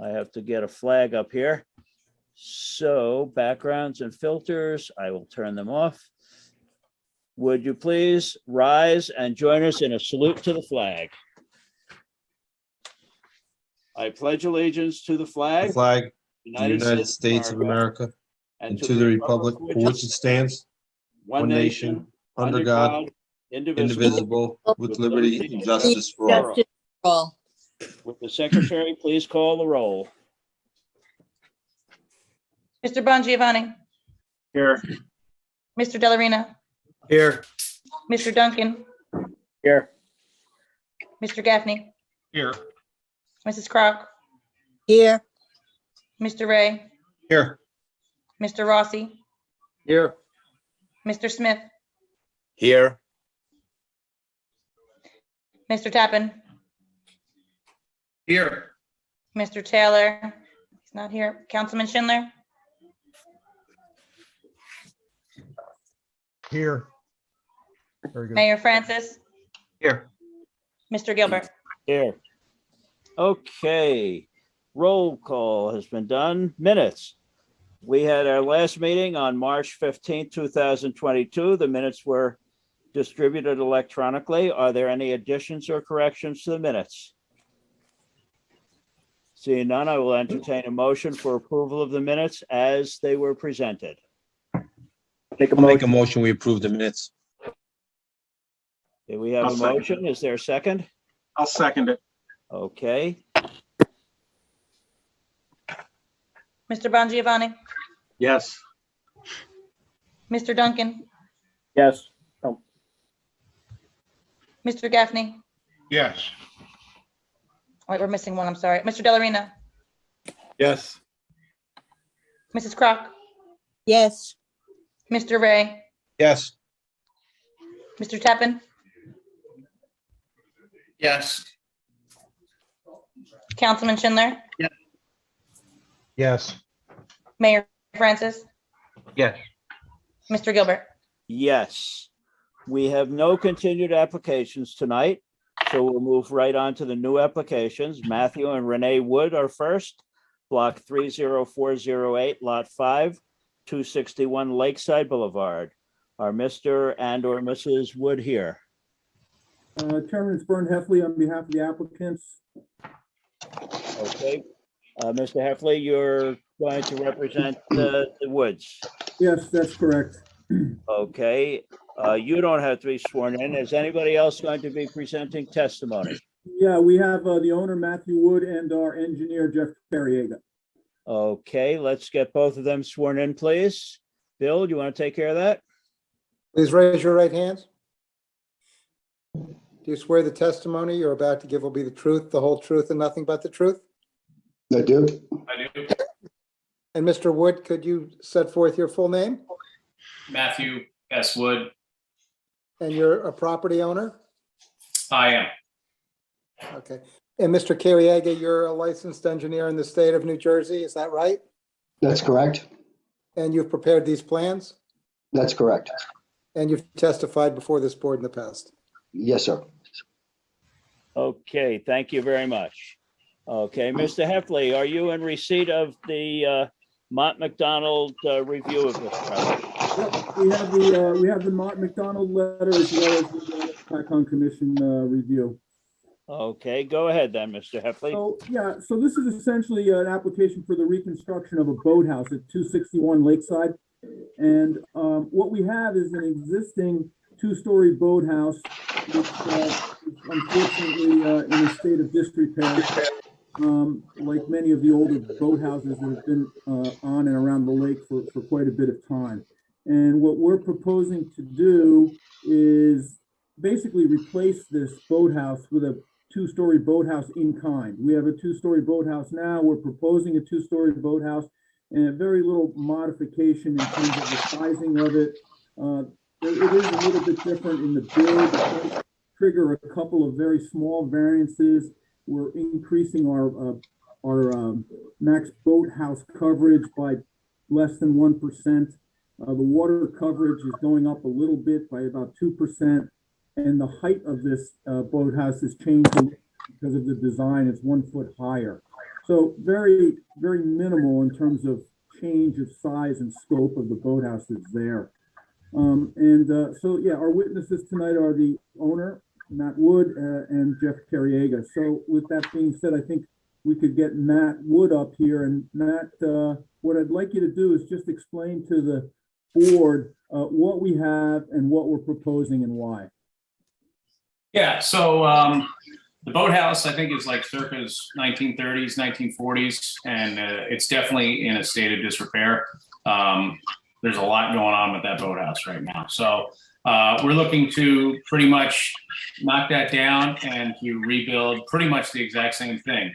I have to get a flag up here. So backgrounds and filters, I will turn them off. Would you please rise and join us in a salute to the flag? I pledge allegiance to the flag, The flag, the United States of America, and to the republic for which it stands, one nation, under God, indivisible, with liberty and justice for all. Would the secretary please call the roll? Mr. Bongiovanni. Here. Mr. Dellarina. Here. Mr. Duncan. Here. Mr. Gaffney. Here. Mrs. Crock. Here. Mr. Ray. Here. Mr. Rossi. Here. Mr. Smith. Here. Mr. Tappan. Here. Mr. Taylor. He's not here. Councilman Schindler. Here. Very good. Mayor Francis. Here. Mr. Gilbert. Here. Okay, roll call has been done. Minutes. We had our last meeting on March 15th, 2022. The minutes were distributed electronically. Are there any additions or corrections to the minutes? Seeing none, I will entertain a motion for approval of the minutes as they were presented. I'll make a motion, we approve the minutes. Okay, we have a motion. Is there a second? I'll second it. Okay, Mr. Bongiovanni. Yes. Mr. Duncan. Yes. Mr. Gaffney. Yes. Wait, we're missing one. I'm sorry. Mr. Dellarina. Yes. Mrs. Crock. Yes. Mr. Ray. Yes. Mr. Tappan. Yes. Councilman Schindler. Yes. Mayor Francis. Yes. Mr. Gilbert. yes. We have no continued applications tonight, so we'll move right on to the new applications. Matthew and Renee Wood are first, block 30408, lot 5, 261 Lakeside Boulevard. Are Mr. and or Mrs. Wood here? Chairman, it's Vern Heffley on behalf of the applicants. Okay, Mr. Heffley, you're going to represent the Woods. Yes, that's correct. Okay, you don't have to be sworn in. Is anybody else going to be presenting testimony? Yeah, we have the owner, Matthew Wood, and our engineer, Jeff Carriega. Okay, let's get both of them sworn in, please. Bill, do you want to take care of that? Please raise your right hands. Do you swear the testimony you're about to give will be the truth, the whole truth, and nothing but the truth? I do. And Mr. Wood, could you set forth your full name? Matthew S. Wood. And you're a property owner? I am. Okay. And Mr. Carriega, you're a licensed engineer in the state of New Jersey, is that right? That's correct. And you've prepared these plans? That's correct. And you've testified before this board in the past? Yes, sir. Okay, thank you very much. Okay, Mr. Heffley, are you in receipt of the Mott McDonald review of this project? Yep, we have the Mott McDonald letter as well as the Hopatcong Commission review. Okay, go ahead then, Mr. Heffley. So, yeah, so this is essentially an application for the reconstruction of a boathouse at 261 Lakeside. And what we have is an existing two-story boathouse, which is unfortunately in a state of disrepair, like many of the older boathouses that have been on and around the lake for quite a bit of time. And what we're proposing to do is basically replace this boathouse with a two-story boathouse in kind. We have a two-story boathouse now. We're proposing a two-story boathouse and a very little modification in terms of the sizing of it. It is a little bit different in the build. Trigger a couple of very small variances. We're increasing our max boathouse coverage by less than 1%. The water coverage is going up a little bit by about 2%. And the height of this boathouse has changed because of the design. It's 1 foot higher. So very, very minimal in terms of change of size and scope of the boathouse that's there. So yeah, our witnesses tonight are the owner, Matt Wood, and Jeff Carriega. So with that being said, I think we could get Matt Wood up here. And Matt, what I'd like you to do is just explain to the board what we have and what we're proposing and why. Yeah, so the boathouse, I think, is like circa's 1930s, 1940s, and it's definitely in a state of disrepair. There's a lot going on with that boathouse right now. So we're looking to pretty much knock that down and to rebuild pretty much the exact same thing.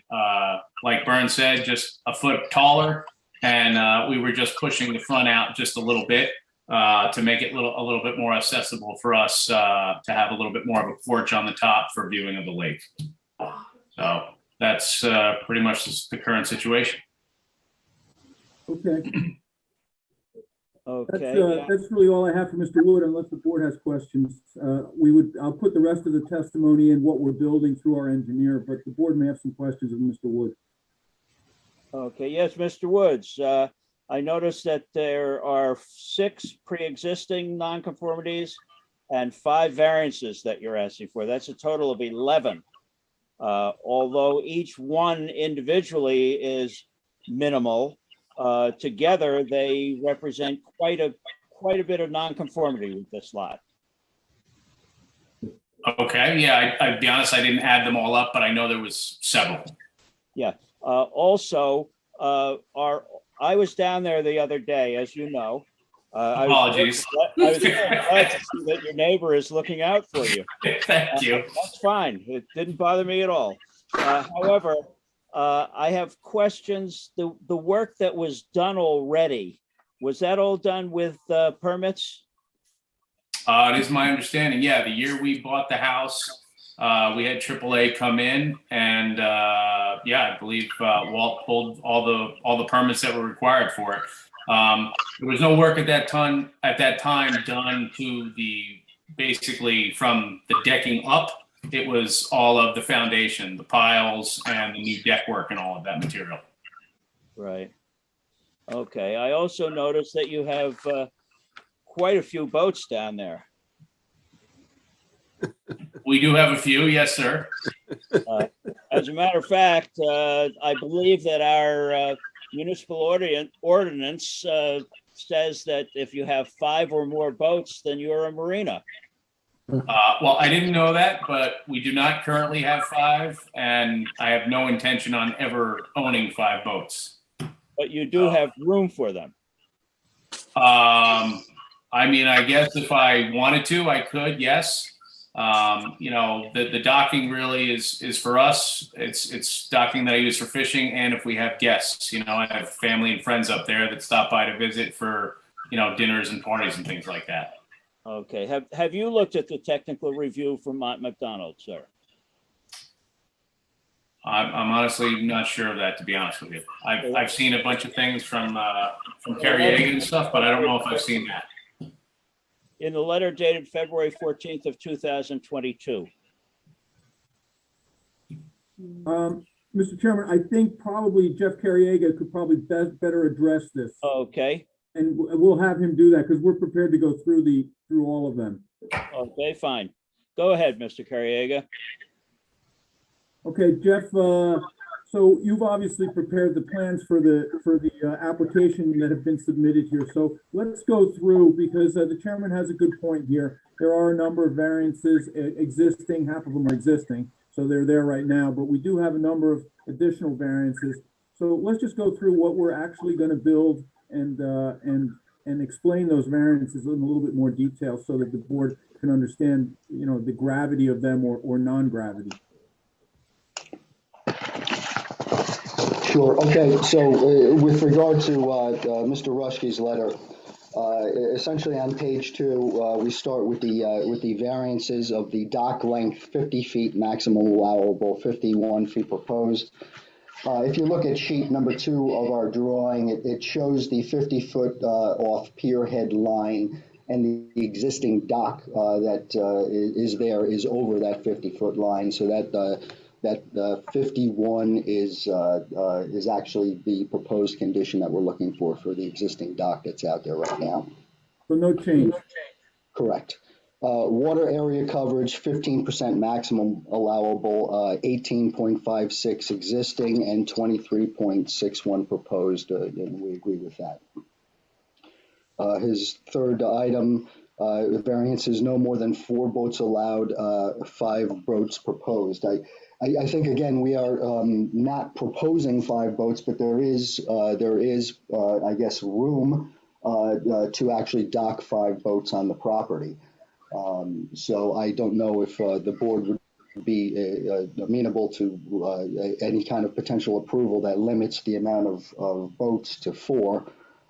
Like Byrne said, just a foot taller, and we were just pushing the front out just a little bit to make it a little bit more accessible for us to have a little bit more of a porch on the top for viewing of the lake. So that's pretty much the current situation. Okay. Okay. That's really all I have for Mr. Wood, unless the board has questions. I'll put the rest of the testimony in what we're building through our engineer, but the board may have some questions of Mr. Wood. Okay, yes, Mr. Woods. I noticed that there are 6 pre-existing nonconformities and 5 variances that you're asking for. That's a total of 11. Although each one individually is minimal, together they represent quite a bit of nonconformity with this lot. Okay, yeah, I'd be honest, I didn't add them all up, but I know there was several. Yeah. Also, I was down there the other day, as you know. Apologies. I was glad to see that your neighbor is looking out for you. Thank you. That's fine. It didn't bother me at all. However, I have questions. The work that was done already, was that all done with permits? It is my understanding, yeah, the year we bought the house, we had AAA come in and yeah, I believe Walt pulled all the permits that were required for it. There was no work at that time done to basically from the decking up. It was all of the foundation, the piles, and the new deck work and all of that material. Right. Okay. I also noticed that you have quite a few boats down there. We do have a few, yes, sir. As a matter of fact, I believe that our municipal ordinance says that if you have 5 or more boats, then you're a marina. Well, I didn't know that, but we do not currently have 5, and I have no intention on ever owning 5 boats. But you do have room for them. I mean, I guess if I wanted to, I could, yes. You know, the docking really is for us. It's docking that I use for fishing, and if we have guests, you know, I have family and friends up there that stop by to visit for, you know, dinners and parties and things like that. Okay. Have you looked at the technical review from Mont McDonald, sir? I'm honestly not sure of that, to be honest with you. I've seen a bunch of things from Carriega and stuff, but I don't know if I've seen that. In the letter dated February 14th of 2022. Mr. Chairman, I think probably Jeff Carriega could probably better address this. Okay. And we'll have him do that because we're prepared to go through all of them. Okay, fine. Go ahead, Mr. Carriega. Okay, Jeff, so you've obviously prepared the plans for the application that have been submitted here. So let's go through, because the chairman has a good point here. There are a number of variances existing, half of them are existing, so they're there right now, but we do have a number of additional variances. So let's just go through what we're actually going to build and explain those variances in a little bit more detail so that the board can understand, you know, the gravity of them or non-gravity. Sure. Okay. So with regard to Mr. Rushke's letter, essentially on page 2, we start with the variances of the dock length, 50 feet maximum allowable, 51 feet proposed. If you look at sheet number 2 of our drawing, it shows the 50-foot off pier head line, and the existing dock that is there is over that 50-foot line. So that that 51 is actually the proposed condition that we're looking for the existing dock that's out there right now. So no change. Correct. Water area coverage, 15% maximum allowable, 18.56 existing and 23.61 proposed, and we agree with that. His third item, variance is no more than 4 boats allowed, 5 boats proposed. I think, again, we are not proposing 5 boats, but there is I guess, room to actually dock 5 boats on the property. So I don't know if the board would be amenable to any kind of potential approval that limits the amount of boats to 4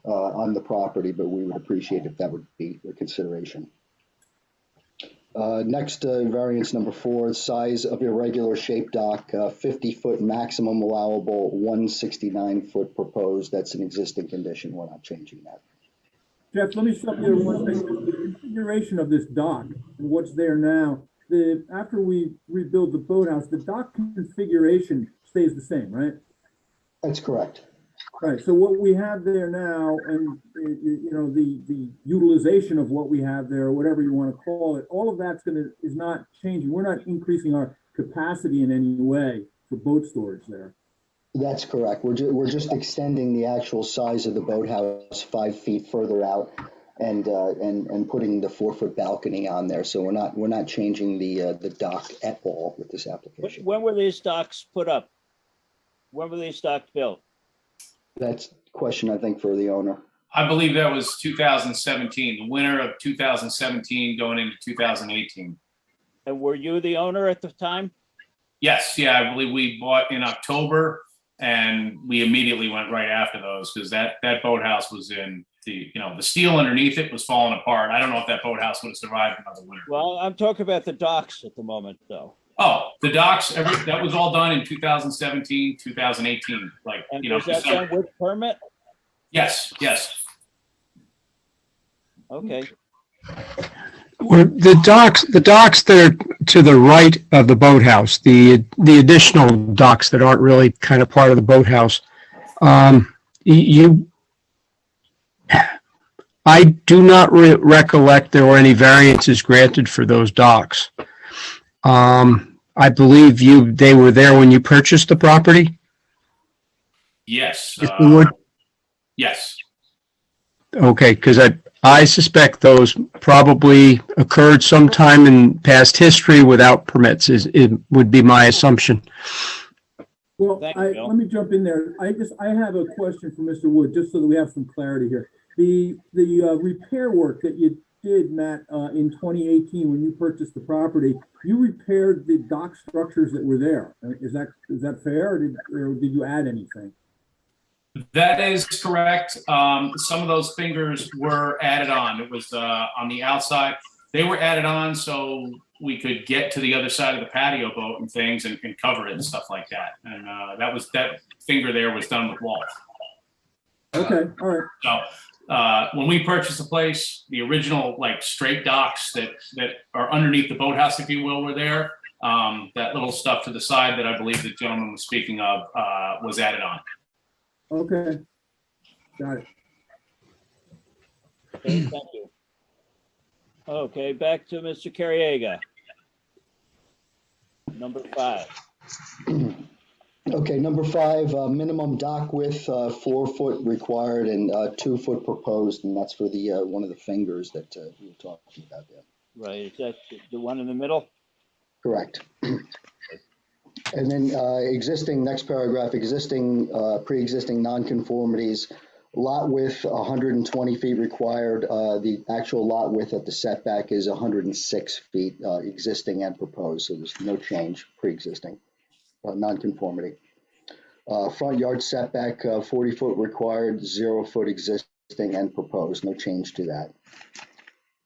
on the property, but we would appreciate if that would be a consideration. Next, variance number 4, size of irregular shaped dock, 50-foot maximum allowable, 169-foot proposed. That's an existing condition. We're not changing that. Jeff, let me stop you there one second. The configuration of this dock and what's there now, after we rebuild the boathouse, the dock configuration stays the same, right? That's correct. Right. So what we have there now, and you know, the utilization of what we have there, or whatever you want to call it, all of that's is not changing. We're not increasing our capacity in any way for boat storage there. That's correct. We're just extending the actual size of the boathouse 5 feet further out, and putting the 4-foot balcony on there. So we're not changing the dock at all with this application. When were these docks put up? When were these docks built? That's a question, I think, for the owner. I believe that was 2017, the winter of 2017 going into 2018. And were you the owner at the time? Yes, yeah, I believe we bought in October, and we immediately went right after those because that boathouse was in the steel underneath it was falling apart. I don't know if that boathouse would have survived another winter. Well, I'm talking about the docks at the moment, though. Oh, the docks, that was all done in 2017, 2018, like, And you know. was that done with permit? Yes, yes. Okay. The docks that are to the right of the boathouse, the additional docks that aren't really kind of part of the boathouse, I do not recollect there were any variances granted for those docks. I believe they were there when you purchased the property? Yes. Mr. Wood? Yes. Okay, because I suspect those probably occurred sometime in past history without permits, it would be my assumption. Well, Thank you, Bill. let me jump in there. I have a question for Mr. Wood, just so that we have some clarity here. The repair work that you did, Matt, in 2018 when you purchased the property, you repaired the dock structures that were there. Is that fair, or did you add anything? That is correct. Some of those fingers were added on. It was on the outside. They were added on so we could get to the other side of the patio boat and things and cover it and stuff like that. And that finger there was done with Walt. Okay, all right. So when we purchased the place, the original like straight docks that are underneath the boathouse, if you will, were there. That little stuff to the side that I believe the gentleman was speaking of was added on. Okay, got it. Okay, thank you. Okay, back to Mr. Carriega. Number 5. Okay, number 5, minimum dock width, 4 foot required and 2 foot proposed, and that's for the one of the fingers that we were talking about there. Right, is that the one in the middle? Correct. And then next paragraph, pre-existing nonconformities, lot width 120 feet required. The actual lot width at the setback is 106 feet existing and proposed, so there's no change pre-existing nonconformity. Front yard setback 40 foot required, 0 foot existing and proposed, no change to that.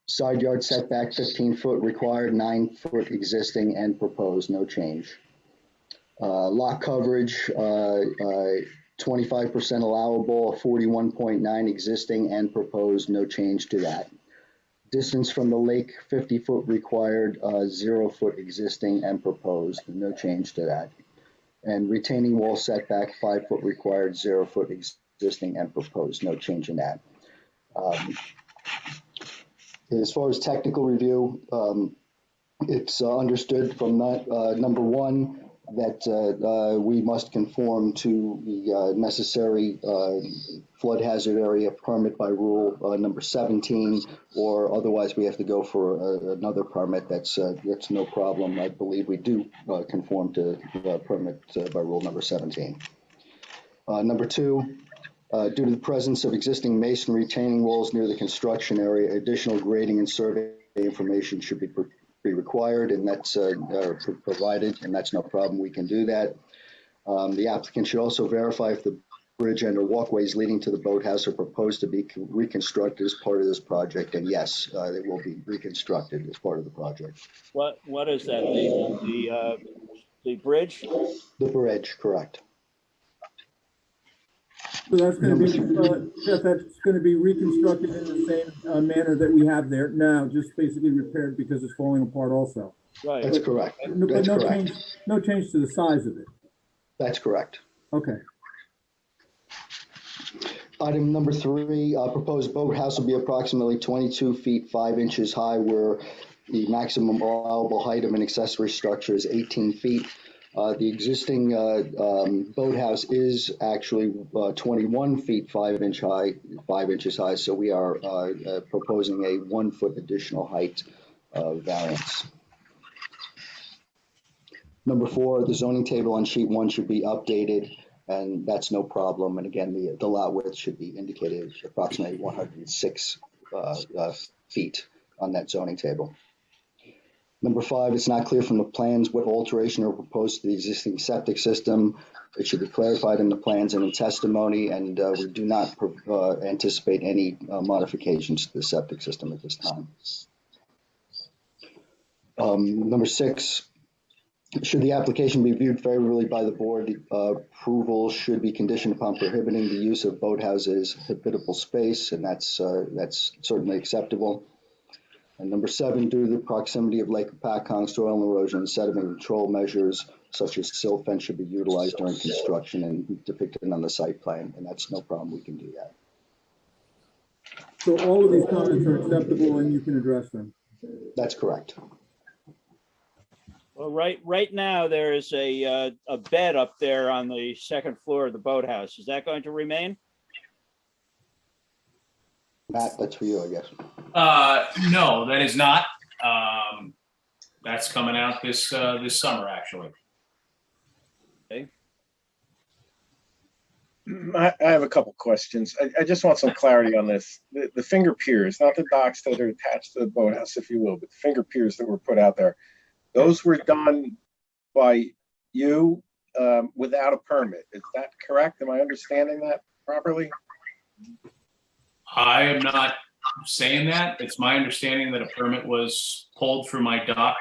Side yard setback 15 foot required, 9 foot existing and proposed, no change. Lot coverage, 25% allowable, 41.9 existing and proposed, no change to that. Distance from the lake, 50-foot required, 0-foot existing and proposed, no change to that. And retaining wall setback, 5-foot required, 0-foot existing and proposed, no change in that. As far as technical review, it's understood from number one that we must conform to the necessary flood hazard area permit by rule number 17, or otherwise we have to go for another permit. That's no problem. I believe we do conform to permit by rule number 17. Number two, due to the presence of existing mason retaining walls near the construction area, additional grading and survey information should be required, and that's provided, and that's no problem. We can do that. The applicant should also verify if the bridge and or walkways leading to the boathouse are proposed to be reconstructed as part of this project, and yes, they will be reconstructed as part of the project. What is that? The bridge? The bridge, correct. So that's going to be, Jeff, that's going to be reconstructed in the same manner that we have there now, just basically repaired because it's falling apart also. Right. That's correct. But no change to the size of it. That's correct. Okay. Item number three, proposed boathouse will be approximately 22 feet 5 inches high, where the maximum allowable height of an accessory structure is 18 feet. The existing boathouse is actually 21 feet 5 inches high, so we are proposing a 1 foot additional height variance. Number four, the zoning table on sheet 1 should be updated, and that's no problem. And again, the lot width should be indicated approximately 106 feet on that zoning table. Number five, it's not clear from the plans what alteration are proposed to the existing septic system. It should be clarified in the plans and in testimony, and we do not anticipate any modifications to the septic system at this time. Number six, should the application be viewed favorably by the board, approval should be conditioned upon prohibiting the use of boathouses habitable space, and that's certainly acceptable. And number seven, due to the proximity of Lake Hopatcong, soil and erosion and sediment control measures such as silt fence should be utilized during construction and depicted on the site plan, and that's no problem. We can do that. So all of these comments are acceptable and you can address them? That's correct. Well, right now there is a bed up there on the second floor of the boathouse. Is that going to remain? Matt, that's for you, I guess. No, that is not. That's coming out this summer, actually. Okay. I have a couple questions. I just want some clarity on this. The finger piers, not the docks that are attached to the boathouse, if you will, but the finger piers that were put out there. Those were done by you without a permit. Is that correct? Am I understanding that properly? I am not saying that. It's my understanding that a permit was pulled through my dock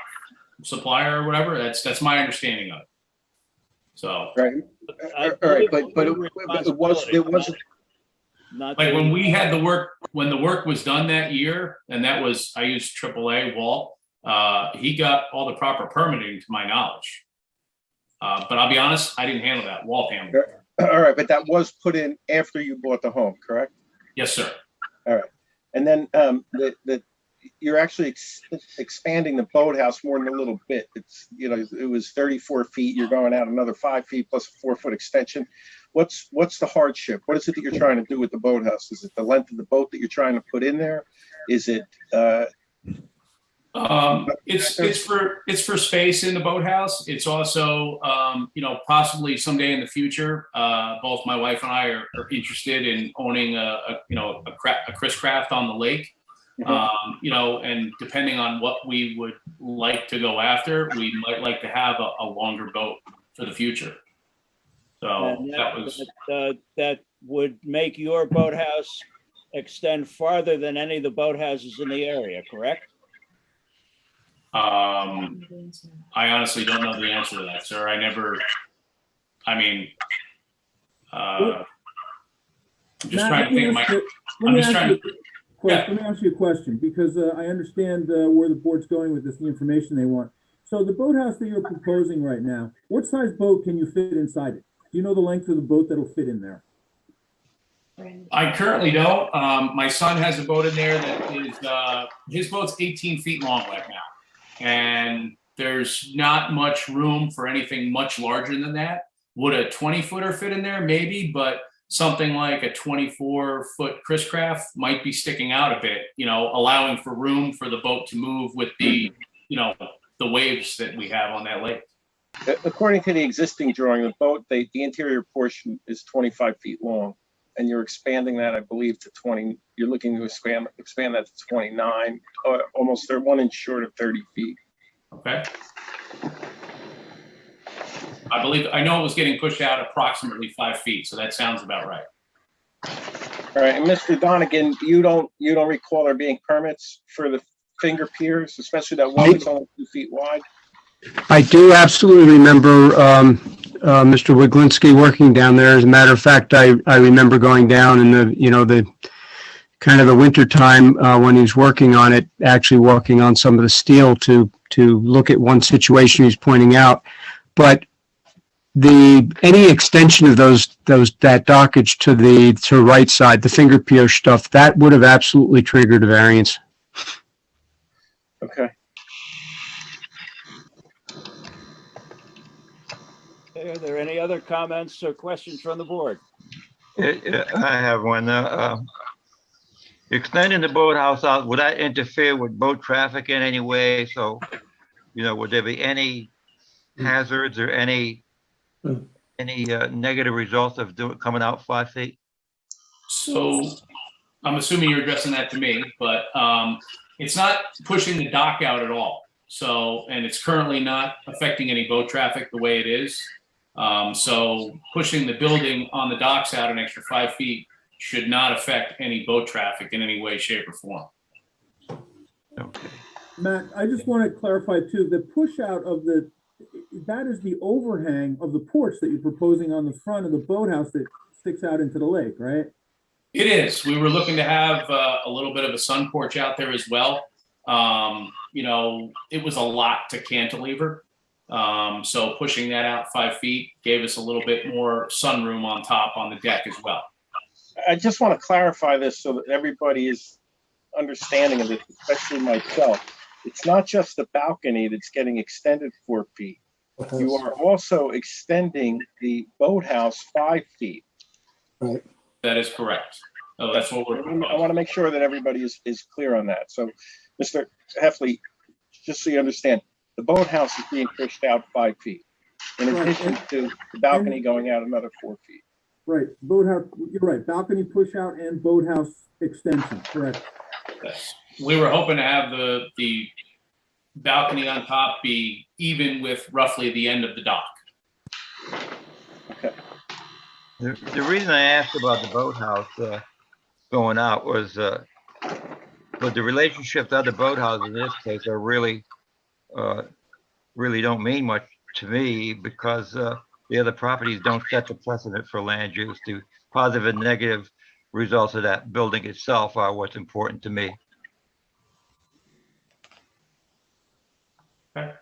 supplier or whatever. That's my understanding of it. So, right. All right, but it wasn't not like when we had the work, when the work was done that year, and that was, I used AAA Walt. He got all the proper permitting to my knowledge. But I'll be honest, I didn't handle that. Walt handled it. All right, but that was put in after you bought the home, correct? Yes, sir. All right. And then you're actually expanding the boathouse more than a little bit. It's, it was 34 feet. You're going out another 5 feet plus a 4-foot extension. What's the hardship? What is it that you're trying to do with the boathouse? Is it the length of the boat that you're trying to put in there? Is it it's for space in the boathouse. It's also, possibly someday in the future, both my wife and I are interested in owning a Chris Craft on the lake. And depending on what we would like to go after, we might like to have a longer boat for the future. So that would make your boathouse extend farther than any of the boathouses in the area, correct? I honestly don't know the answer to that, sir. I'm just trying to think. let me ask you a question, because I understand where the board's going with this, the information they want. So the boathouse that you're proposing right now, what size boat can you fit inside it? Do you know the length of the boat that'll fit in there? I currently don't. My son has a boat in there that is, his boat's 18 feet long right now. And there's not much room for anything much larger than that. Would a 20-footer fit in there? Maybe, but something like a 24-foot Chris Craft might be sticking out a bit, allowing for room for the boat to move with the, the waves that we have on that lake. According to the existing drawing, the boat, the interior portion is 25 feet long, and you're expanding that, I believe, to 20. You're looking to expand that to 29, almost. They're 1 inch short of 30 feet. Okay. I know it was getting pushed out approximately 5 feet, so that sounds about right. All right, and Mr. Donegan, you don't recall there being permits for the finger piers, especially that one that's only 2 feet wide? I do absolutely remember Mr. Wiglinski working down there. As a matter of fact, I remember going down in the kind of the winter time when he was working on it, actually walking on some of the steel to look at one situation he's pointing out. But any extension of that dockage to the right side, the finger pier stuff, that would have absolutely triggered a variance. Okay. Okay, are there any other comments or questions from the board? I have one. Extending the boathouse out, would that interfere with boat traffic in any way? So, would there be any hazards or any negative results of coming out 5 feet? So I'm assuming you're addressing that to me, but it's not pushing the dock out at all. So, and it's currently not affecting any boat traffic the way it is. So pushing the building on the docks out an extra 5 feet should not affect any boat traffic in any way, shape, or form. Okay. Matt, I just want to clarify too, the push out of that is the overhang of the porch that you're proposing on the front of the boathouse that sticks out into the lake, right? It is. We were looking to have a little bit of a sun porch out there as well. It was a lot to cantilever. So pushing that out 5 feet gave us a little bit more sunroom on top on the deck as well. I just want to clarify this so that everybody is understanding of this, especially myself. It's not just the balcony that's getting extended 4 feet. You are also extending the boathouse 5 feet. Right. That is correct. Oh, that's what we're proposing. I want to make sure that everybody is clear on that. So, Mr. Heffley, just so you understand, the boathouse is being pushed out 5 feet, in addition to the balcony going out another 4 feet. Right, boathouse, you're right, balcony push out and boathouse extension, correct. Yes. We were hoping to have the balcony on top be even with roughly the end of the dock. Okay. The reason I asked about the boathouse going out was, but the relationship to other boathouses in this case are really don't mean much to me, because the other properties don't set the precedent for land use. The positive and negative results of that building itself are what's important to me. Okay.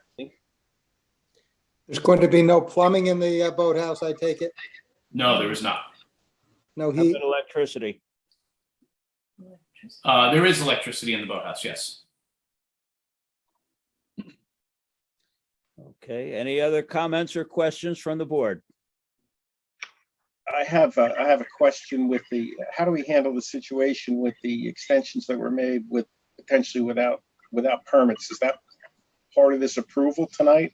There's going to be no plumbing in the boathouse, I take it? No, there is not. No How heat? about electricity? There is electricity in the boathouse, yes. Okay, any other comments or questions from the board? I have a question with how do we handle the situation with the extensions that were made with potentially without permits? Is that part of this approval tonight?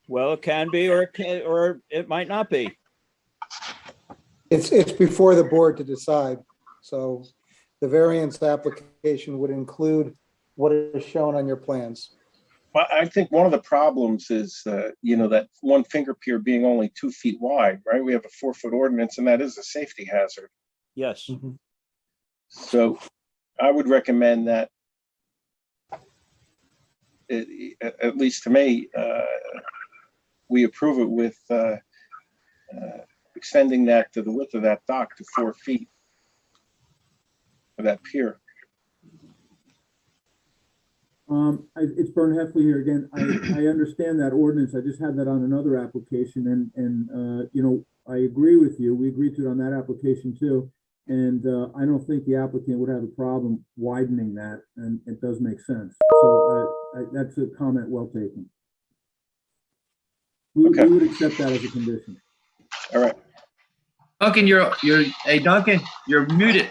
Well, it can be, or it might not be. It's before the board to decide. So the variance application would include what is shown on your plans. Well, I think one of the problems is, that one finger pier being only 2 feet wide, right? We have a 4-foot ordinance, and that is a safety hazard. Yes. Mm-hmm. So I would recommend that, at least to me, we approve it with extending that to the width of that dock to 4 feet for that pier. It's Bern Heffley here again. I understand that ordinance. I just had that on another application and you know, I agree with you. We agreed to it on that application too. And I don't think the applicant would have a problem widening that, and it does make sense. So that's a comment well taken. We would accept that as a condition. All right. Duncan, hey Duncan, you're muted.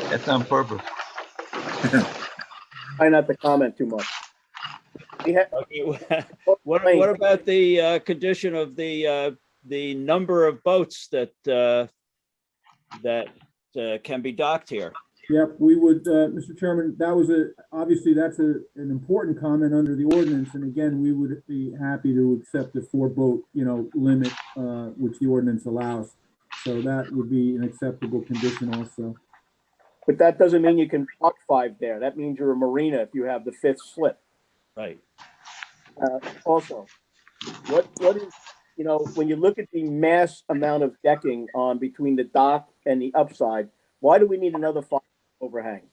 That's on purpose. Try not to comment too much. What about the condition of the number of boats that can be docked here? Yep, we would, Mr. Chairman, that was obviously that's an important comment under the ordinance. And again, we would be happy to accept the 4-boat, you know, limit, which the ordinance allows. So that would be an acceptable condition also. But that doesn't mean you can dock 5 there. That means you're a marina if you have the 5th slip. Right. Also, what is, you know, when you look at the mass amount of decking on between the dock and the upside, why do we need another 5 overhang?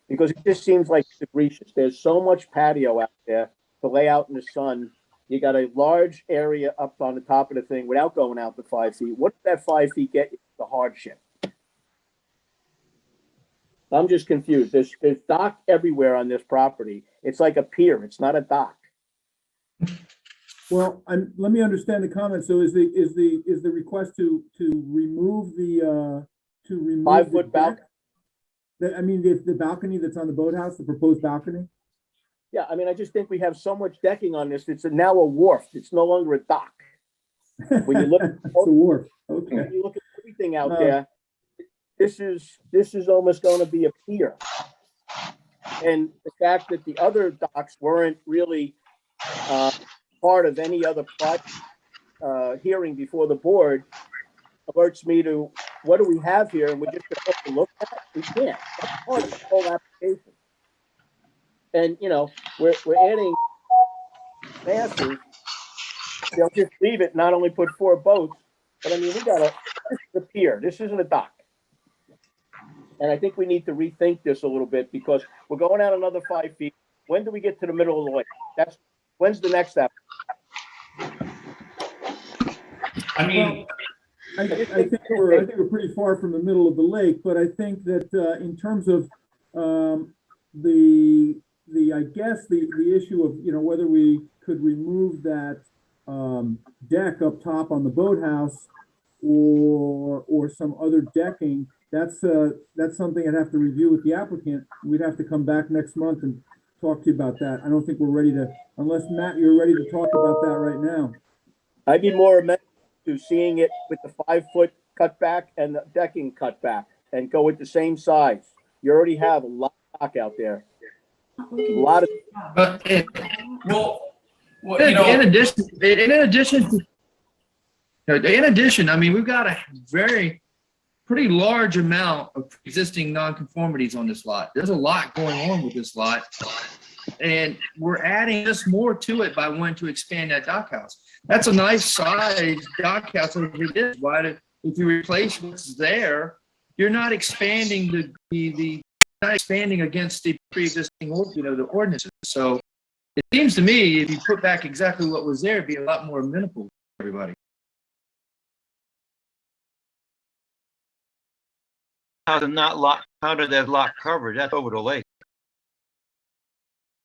Because it just seems like egregious. There's so much patio out there to lay out in the sun. You got a large area up on the top of the thing without going out to 5 feet. What does that 5 feet get you? The hardship. I'm just confused. There's dock everywhere on this property. It's like a pier. It's not a dock. Well, let me understand the comment. So is the request to remove the 5-foot balcony? I mean, the balcony that's on the boathouse, the proposed balcony? Yeah, I mean, I just think we have so much decking on this. It's now a wharf. It's no longer a dock. When you look, it's a wharf. Okay. When you look at everything out there, this is almost going to be a pier. And the fact that the other docks weren't really part of any other project hearing before the board alerts me to what do we have here, and we're just going to look at it. We can't. That's part of the whole application. And you know, we're adding masses. They'll just leave it, not only put 4 boats, but I mean, this is a pier. This isn't a dock. And I think we need to rethink this a little bit because we're going out another 5 feet. When do we get to the middle of the lake? When's the next step? I mean, I think we're pretty far from the middle of the lake, but I think that in terms of I guess the issue of, you know, whether we could remove that deck up top on the boathouse or some other decking, that's something I'd have to review with the applicant. We'd have to come back next month and talk to you about that. I don't think we're ready to, unless Matt, you're ready to talk about that right now. I'd be more amenable to seeing it with the 5-foot cutback and the decking cutback and go with the same size. You already have a lot of dock out there. A lot of. In addition, I mean, we've got a pretty large amount of existing nonconformities on this lot. There's a lot going on with this lot, and we're adding just more to it by wanting to expand that dock house. That's a nice size dock house over here. If you replace what's there, you're not expanding not expanding against the pre-existing, the ordinances. So it seems to me if you put back exactly what was there, it'd be a lot more amenable to everybody. How did that lot covered? That's over the lake.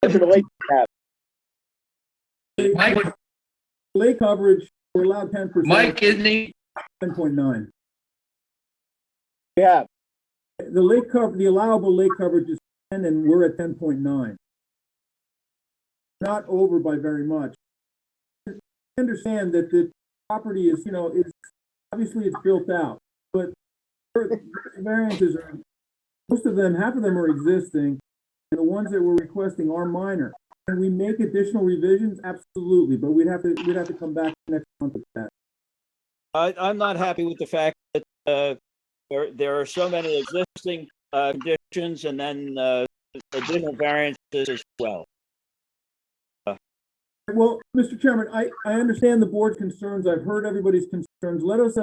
Over the lake. Mike, lake coverage, we're allowed 10%. Mike, isn't he? 10.9. Yeah. The lake cover, the allowable lake coverage is 10, and we're at 10.9. Not over by very much. I understand that the property is, it's obviously it's built out, but variances are, most of them, half of them are existing, and the ones that we're requesting are minor. Can we make additional revisions? Absolutely, but we'd have to come back next month with that. I'm not happy with the fact that there are so many existing conditions and then additional variances as well. Well, Mr. Chairman, I understand the board's concerns. I've heard everybody's concerns. Let us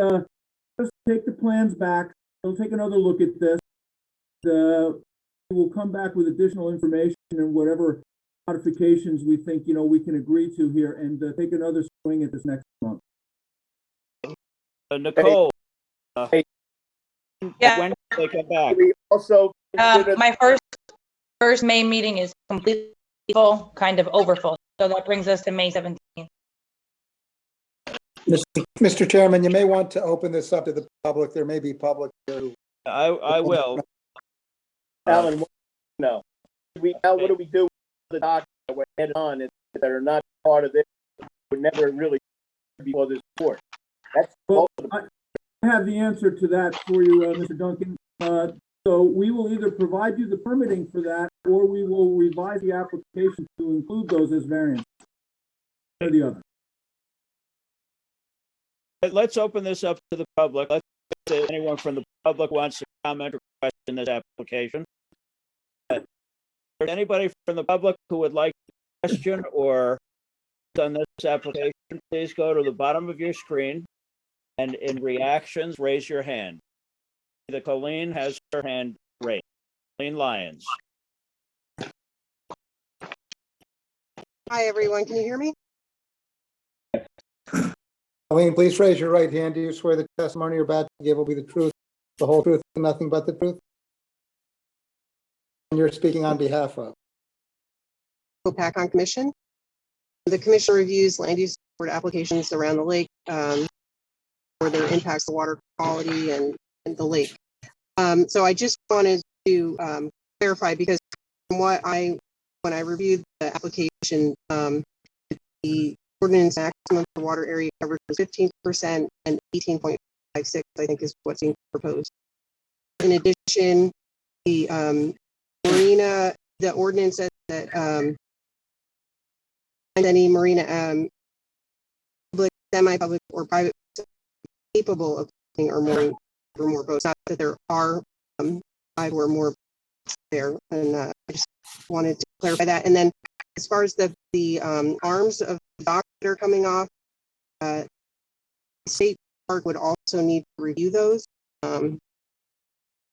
take the plans back. We'll take another look at this. We'll come back with additional information. and whatever modifications we think, we can agree to here and take another swing at this next month. Nicole, Yeah. when do they come back? We also consider My first May meeting is completely full, kind of overfull. So that brings us to May 17th. Mr. Chairman, you may want to open this up to the public. There may be public here who I will. Alan, no. What do we do with the documents that we're headed on that are not part of this? Would never really be before this board. That's Well, I have the answer to that for you, Mr. Duncan. So we will either provide you the permitting for that, or we will revise the application to include those as variants. Or the other. Let's open this up to the public. Let's see if anyone from the public wants to comment or question this application. Anybody from the public who would like to question or on this application, please go to the bottom of your screen and in reactions, raise your hand. The Colleen has her hand raised. Colleen Lyons. Hi, everyone. Can you hear me? Colleen, please raise your right hand. Do you swear the testimony you're about to give will be the truth, the whole truth, and nothing but the truth? And you're speaking on behalf of? Hopatcong Commission. The commission reviews land use board applications around the lake where there impacts the water quality and the lake. So I just wanted to clarify, because from when I reviewed the application, the ordinance maximum for water area coverage was 15% and 18.56, I think, is what's being proposed. In addition, the marina, the ordinance says that any marina, public, semi-public, or private capable of or more boats. Not that there are 5 or more there, and I just wanted to clarify that. And then, as far as the arms of the dock that are coming off, the state park would also need to review those.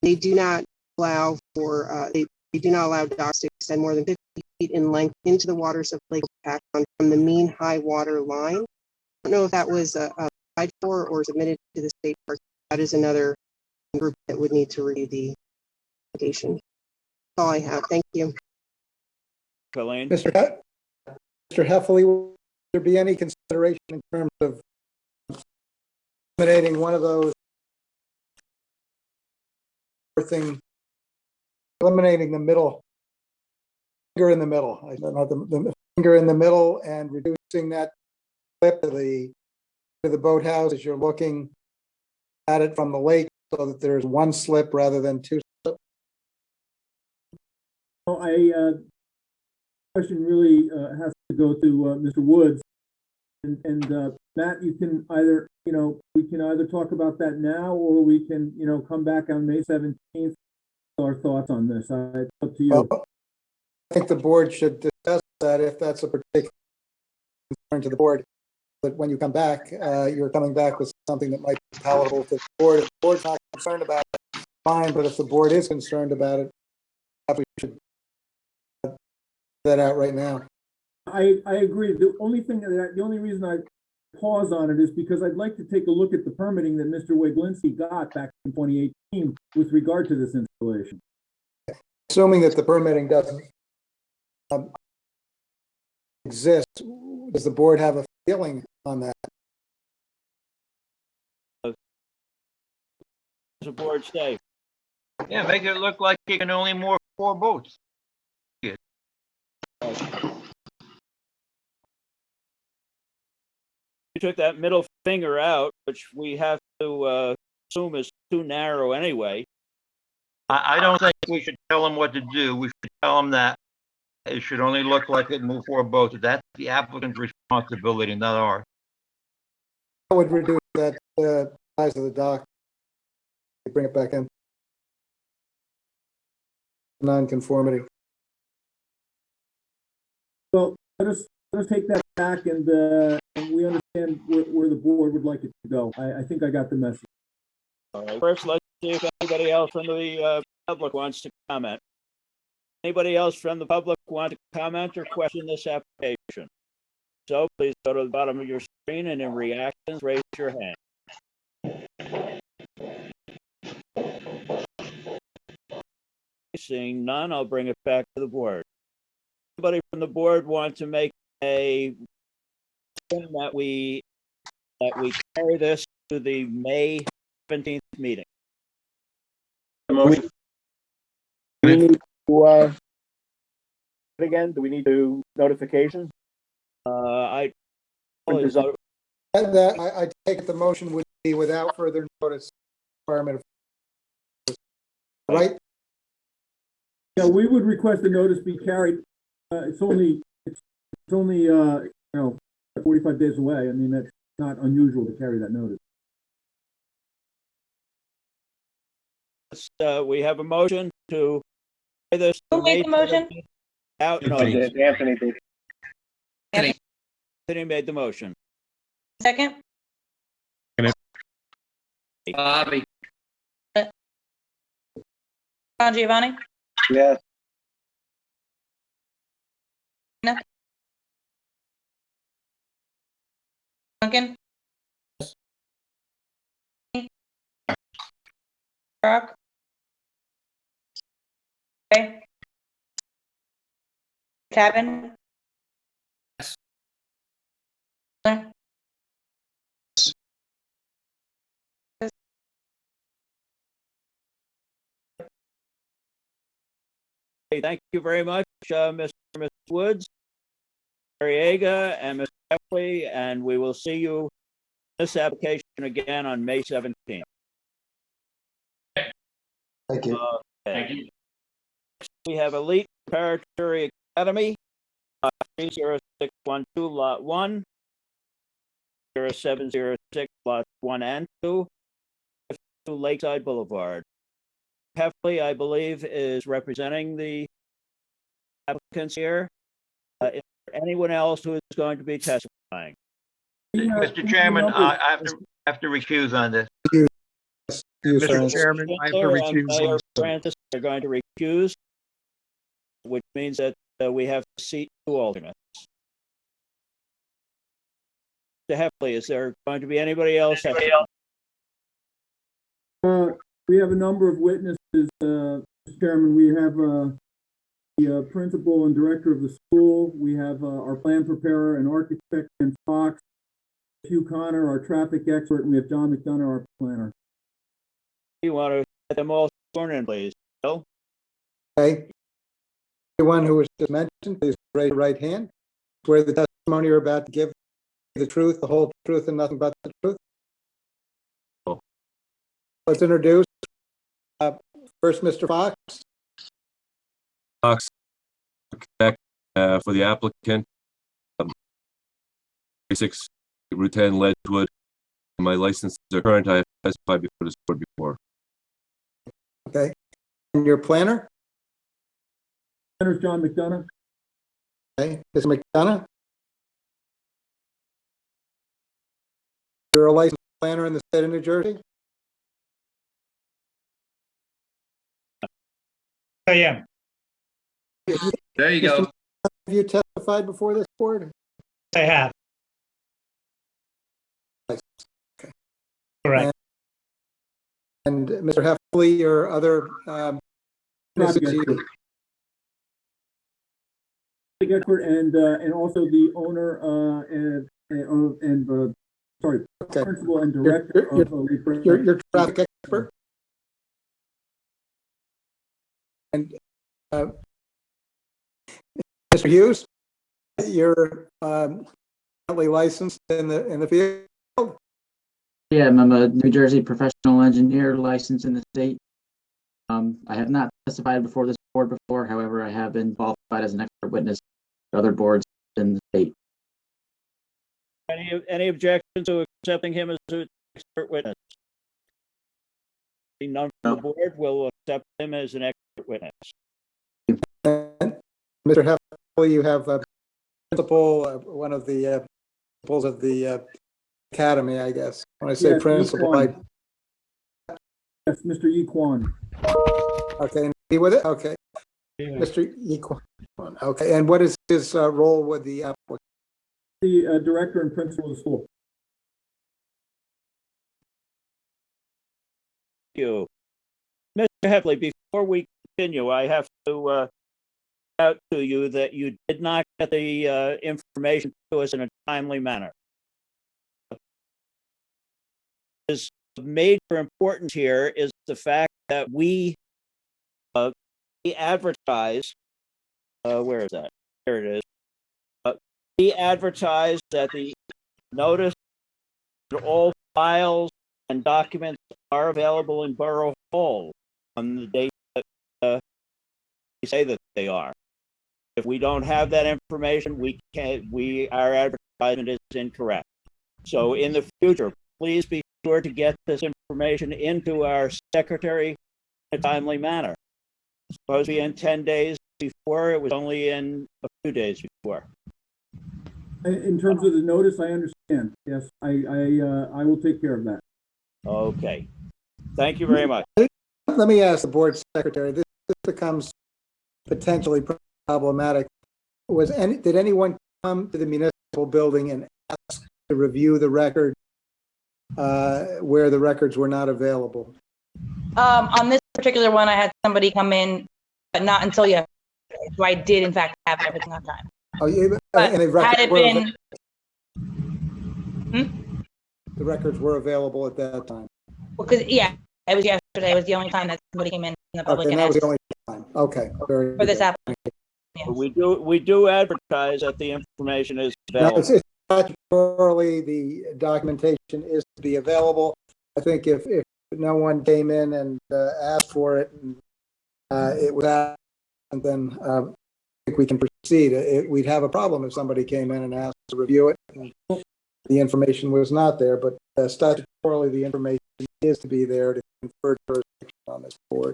They do not allow for they do not allow docks to extend more than 50 feet in length into the waters of Lake Hopatcong from the mean high water line. I don't know if that was applied for or submitted to the state park. That is another group that would need to review the application. That's all I have. Thank you. Colleen. Mr. Heffley, will there be any consideration in terms of eliminating one of those eliminating the middle finger in the middle, the finger in the middle, and reducing that clip to the boathouse as you're looking at it from the lake, so that there's one slip rather than 2 slips? Well, question really has to go to Mr. Woods, and Matt, you can either, we can either talk about that now, or we can, come back on May 17th. Our thoughts on this. It's up to you. Well, I think the board should discuss that if that's a particular concern to the board. But when you come back, you're coming back with something that might be palatable to the board. If the board's not concerned about it, fine. But if the board is concerned about it, we should get that out right now. I agree. The only reason I pause on it is because I'd like to take a look at the permitting that Mr. Wiglinski got back in 2018 with regard to this installation. Assuming that the permitting doesn't exist, does the board have a feeling on that? The board say. Yeah, make it look like you can only moor 4 boats. You took that middle finger out, which we have to assume is too narrow anyway. I don't think we should tell them what to do. We should tell them that it should only look like it move 4 boats. That's the applicant's responsibility, not ours. I would reduce that size of the dock. Bring it back in. Non-conformity. Well, let us take that back, and we understand where the board would like it to go. I think I got the message. All right. First, let's see if anybody else from the public wants to comment. Anybody else from the public want to comment or question this application? So please go to the bottom of your screen and in reactions, raise your hand. Seeing none, I'll bring it back to the board. Anybody from the board want to make a that we carry this to the May 17th meeting? Do we need to, again, do we need to notifications? I I take it the motion would be without further notice requirement of, right? Yeah, we would request the notice be carried. It's only 45 days away. I mean, that's not unusual to carry that notice. We have a motion to carry this. Who made the motion? Out Anthony did. Anthony made the motion. Second? Bobby. John Giovanni? Yes. Duncan? Brock? Okay. Chapman? Hey, thank you very much, Mr. and Ms. Woods, Ariega, and Mr. Heffley, and we will see you this application again on May 17th. Thank you. Thank you. We have Elite Preparatory Academy, 30612, Lot 1, 0706, Lots 1 and 2, Lakeside Boulevard. Heffley, I believe, is representing the applicants here. Is there anyone else who is going to be testifying? Mr. Chairman, I have to recuse on this. Mr. Chairman, I have to recuse. Mayor Francis are going to recuse, which means that we have to seat 2 alternates. Mr. Heffley, is there going to be anybody else? We have a number of witnesses, Mr. Chairman. We have the principal and director of the school. We have our plan preparer and architect, and Fox, Hugh Connor, our traffic expert, and we have John McDonough, our planner. You want to get them all sworn in, please? Bill? Okay. Everyone who was just mentioned, please raise your right hand. Swear the testimony you're about to give the truth, the whole truth, and nothing but the truth. Let's introduce first Mr. Fox. Fox, for the applicant, 36 Route 10 Ledgewood. My licenses are current. I have testified before this board before. Okay. And your planner? Planner's John McDonough. Okay. Mr. McDonough? You're a licensed planner in the state of New Jersey? I am. There you go. Have you testified before this board? I have. Okay. Correct. And Mr. Heffley, your other expert and also the owner principal and director of your traffic expert. And Mr. Hughes, you're currently licensed in the field. Yeah, I'm a New Jersey professional engineer licensed in the state. I have not testified before this board before. However, I have been qualified as an expert witness to other boards in the state. Any objections to accepting him as an expert witness? None from the board will accept him as an expert witness. And Mr. Heffley, you have a principal, one of the principals of the academy, I guess. When I say yes, principal, yes, Mr. Yi Kwan. Okay, and he with it? Okay. Mr. Equine. Okay, and what is his role with the applicant? The director and principal of the school. Thank you. Mr. Hepley, before we continue, I have to out to you that you did not get the information to us in a timely manner. Is of major importance here is the fact that we advertise. Where is that? There it is. We advertise that the notice that all files and documents are available in Borough Hall on the date that we say that they are. If we don't have that information, our advertisement is incorrect. So in the future, please be sure to get this information into our secretary in a timely manner. It's supposed to be in 10 days before, it was only in a few days before. In terms of the notice, I understand. Yes, I will take care of that. Okay. Thank you very much. Let me ask the board secretary, this becomes potentially problematic. Did anyone come to the municipal building and ask to review the record where the records were not available? On this particular one, I had somebody come in, but not until yesterday. So I did, in fact, have everything on time. Oh, yeah, But and the had it been, the records were available at that time. because yeah, it was yesterday. It was the only time that somebody came in the public Okay, and and that was asked the only time. Okay, very for this good. application. We do advertise that the information is Now, available. it's statutorily, the documentation is to be available. I think if no one came in and asked for it, and it was asked, and then I think we can proceed. We'd have a problem if somebody came in and asked to review it, and the information was not there, but statutorily, the information is to be there to confer jurisdiction on this board.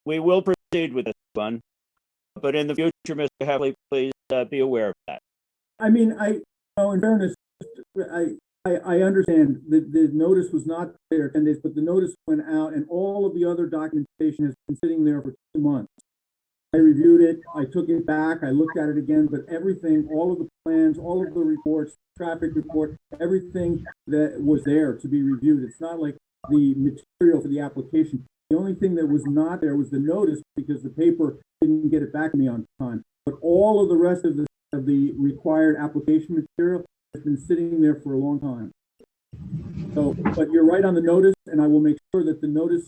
We will proceed with this one, but in the future, Mr. Hepley, please be aware of that. I mean, in fairness, I understand that the notice was not there 10 days, but the notice went out and all of the other documentation has been sitting there for 2 months. I reviewed it, I took it back, I looked at it again, but everything, all of the plans, all of the reports, traffic report, everything that was there to be reviewed. It's not like the material for the application. The only thing that was not there was the notice because the paper didn't get it back to me on time. But all of the rest of the required application material has been sitting there for a long time. So, but you're right on the notice, and I will make sure that the notice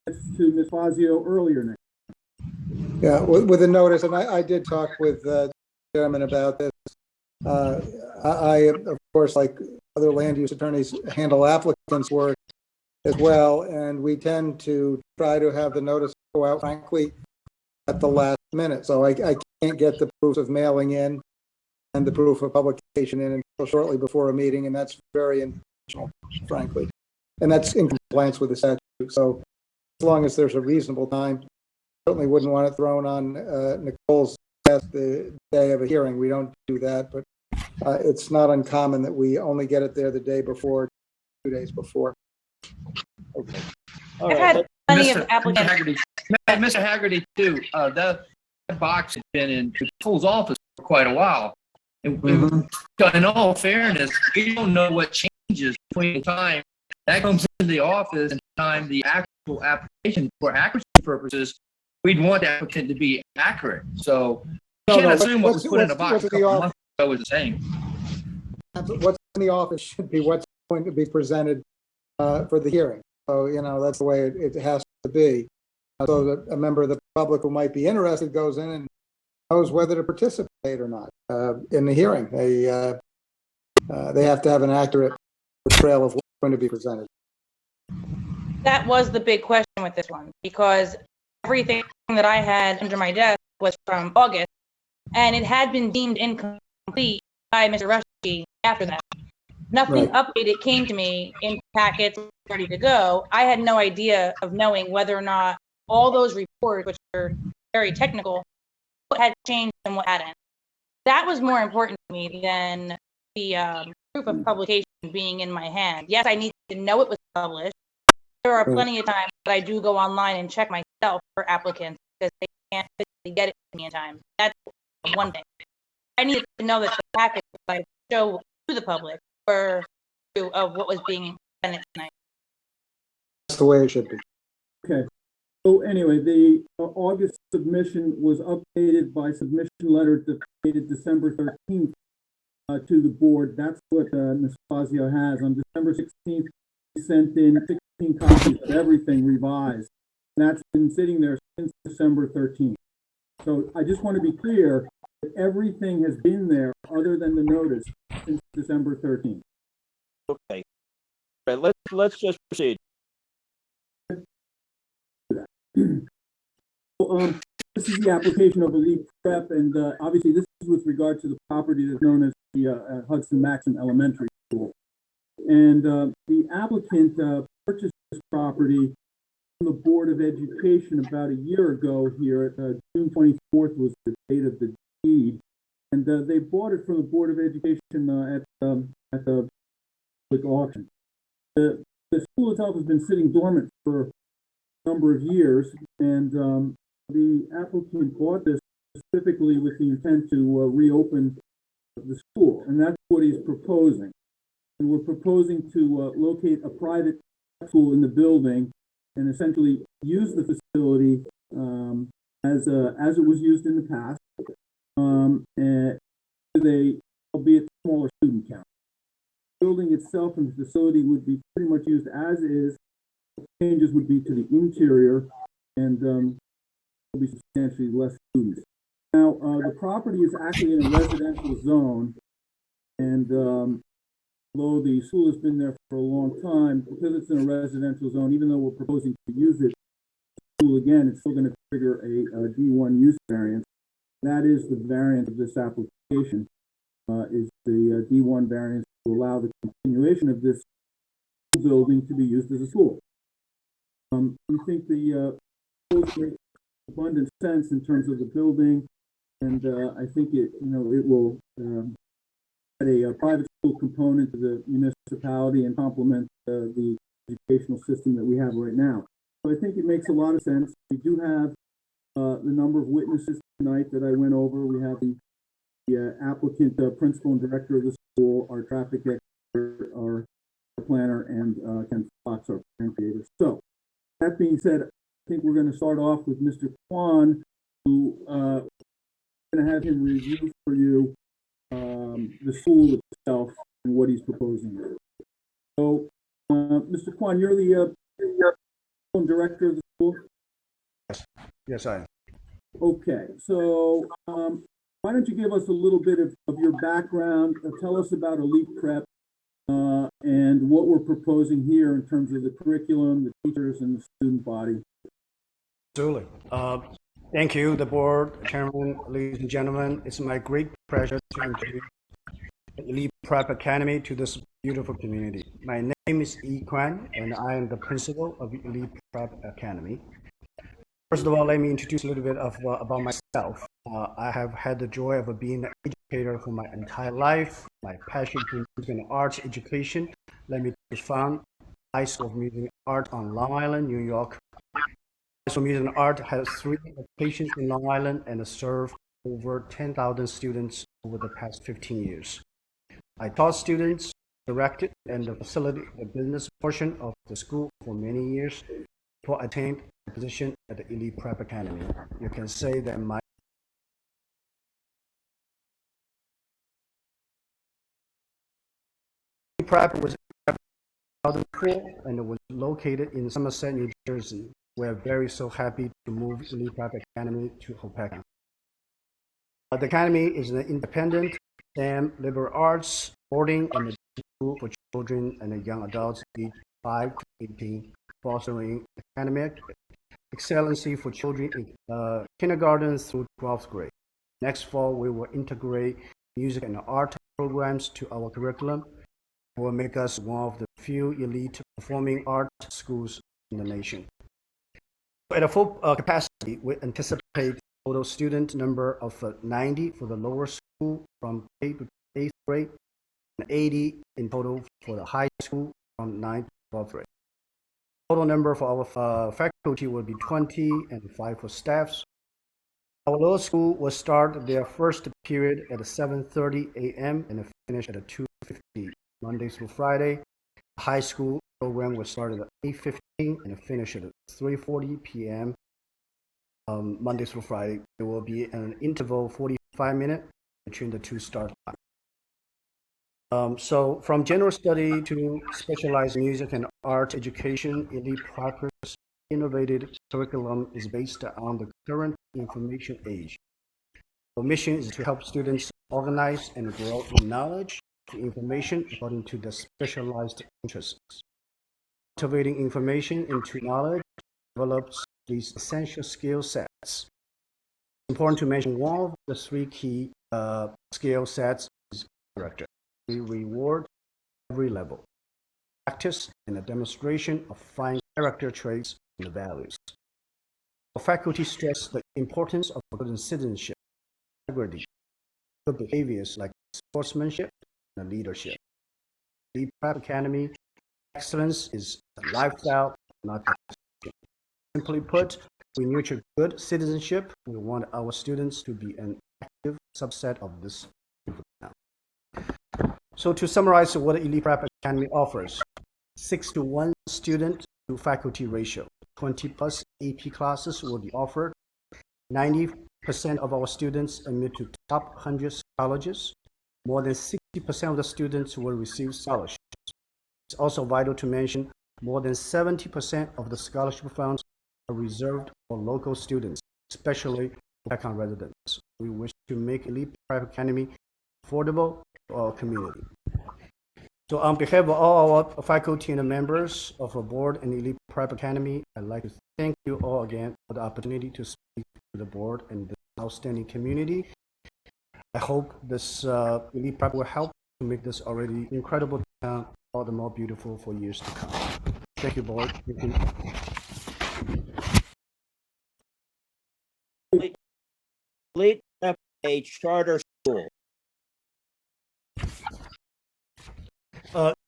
gets to Ms. Fazio earlier next. Yeah, with the notice, and I did talk with the chairman about this. I, of course, like other land use attorneys, handle applicants' work as well, and we tend to try to have the notice go out, frankly, at the last minute. So I can't get the proof of mailing in and the proof of publication in until shortly before a meeting, and that's very intentional, frankly. And that's in compliance with the statute. So as long as there's a reasonable time, certainly wouldn't want it thrown on Nicole's desk the day of a hearing. We don't do that, but it's not uncommon that we only get it there the day before, 2 days before. Okay. I've had plenty of applicants. Mr. Haggerty, too, that box has been in Nicole's office for quite a while. And in all fairness, we don't know what changes between the time that comes into the office and the time the actual application, for accuracy purposes, we'd want the applicant to be accurate. So you can't assume what was put in the box a couple months ago was the same. What's in the office should be what's going to be presented for the hearing. So, that's the way it has to be. So that a member of the public who might be interested goes in and knows whether to participate or not in the hearing. They have to have an accurate portrayal of what's going to be presented. That was the big question with this one, because everything that I had under my desk was from August, and it had been deemed incomplete by Mr. Rushkey after that. Nothing updated came to me in packets ready to go. I had no idea of knowing whether or not all those reports, which are very technical, what had changed and what hadn't. That was more important to me than the proof of publication being in my hand. Yes, I need to know it was published. There are plenty of times that I do go online and check myself for applicants because they can't physically get it to me in time. That's one thing. I needed to know that the package I show to the public or of what was being presented tonight. That's the way it should be. Okay. So anyway, the August submission was updated by submission letter dated December 13th to the board. That's what Ms. Fazio has. On December 16th, we sent in 16 copies of everything revised. And that's been sitting there since December 13th. So I just want to be clear that everything has been there other than the notice since December 13th. Okay. All right, let's just proceed. This is the application of Elite Prep, and obviously this is with regard to the property that's known as the Hudson Maxim Elementary School. And the applicant purchased this property from the Board of Education about a year ago here. June 24th was the date of the deed. And they bought it from the Board of Education at the public auction. The school itself has been sitting dormant for a number of years, and the applicant bought this specifically with the intent to reopen the school, and that's what he's proposing. And we're proposing to locate a private school in the building and essentially use the facility as it was used in the past, and albeit smaller student count. The building itself and the facility would be pretty much used as is. Changes would be to the interior, and there'll be substantially less students. Now, the property is actually in a residential zone, and although the school has been there for a long time, because it's in a residential zone, even though we're proposing to use it school again, it's still going to trigger a D1 use variance. That is the variant of this application, is the D1 variance to allow the continuation of this building to be used as a school. We think the proposal makes abundant sense in terms of the building, and I think it will add a private school component to the municipality and complement the educational system that we have right now. So I think it makes a lot of sense. We do have the number of witnesses tonight that I went over. We have the applicant, principal and director of the school, our traffic expert, our planner, and Ken Fox, our plan creator. So that being said, I think we're going to start off with Mr. Kwan, who going to have him review for you the school itself and what he's proposing. So, Mr. Kwan, you're the director of the school? Yes, I am. Okay, so why don't you give us a little bit of your background, tell us about Elite Prep, and what we're proposing here in terms of the curriculum, the teachers, and the student body. Absolutely. Thank you, the board, chairman, ladies and gentlemen. It's my great pleasure to introduce Elite Prep Academy to this beautiful community. My name is Yi Kwan, and I am the principal of Elite Prep Academy. First of all, let me introduce a little bit of about myself. I have had the joy of being an educator for my entire life. My passion for music and arts education led me to found High School of Music and Art on Long Island, New York. High School of Music and Art has 3 locations in Long Island and served over 10,000 students over the past 15 years. I taught students, directed, and facilitated the business portion of the school for many years before I attained a position at the Elite Prep Academy. You can say that my Prep was 2004 and it was located in Somerset, New Jersey. We're very so happy to move Elite Prep Academy to Hopatcong. The Academy is an independent STEM liberal arts boarding and school for children and young adults aged 5 to 18, fostering academic excellency for children in kindergarten through 12th grade. Next fall, we will integrate music and art programs to our curriculum. It will make us one of the few elite performing art schools in the nation. At a full capacity, we anticipate total student number of 90 for the lower school from K to 8th grade and 80 in total for the high school from 9th to 12th grade. Total number for our faculty will be 20 and 5 for staffs. Our lower school will start their first period at 7:30 a.m. and finish at 2:50 Monday through Friday. The high school program will start at 8:15 and finish at 3:40 p.m. Monday through Friday. There will be an interval 45 minutes between the two start times. So from general study to specialized music and art education, Elite Prep's innovative curriculum is based on the current information age. Our mission is to help students organize and grow in knowledge and information according to their specialized interests. Cultivating information into knowledge develops these essential skill sets. It's important to mention one of the three key skill sets is character. We reward every level, practice and a demonstration of fine character traits and values. Our faculty stress the importance of good citizenship, integrity, good behaviors like sportsmanship and leadership. The Prep Academy excellence is a lifestyle, not a position. Simply put, we nurture good citizenship. We want our students to be an active subset of this. So to summarize what Elite Prep Academy offers, 6:1 student to faculty ratio, 20 plus AP classes will be offered. 90% of our students admit to top 100 colleges. More than 60% of the students will receive scholarships. It's also vital to mention more than 70% of the scholarship funds are reserved for local students, especially Hopatcong residents. We wish to make Elite Prep Academy affordable to our community. So on behalf of all our faculty and the members of our board and Elite Prep Academy, I'd like to thank you all again for the opportunity to speak to the board and the outstanding community. I hope this Elite Prep will help to make this already incredible town all the more beautiful for years to come. Thank you, board. Thank you. Elite Prep, a charter school.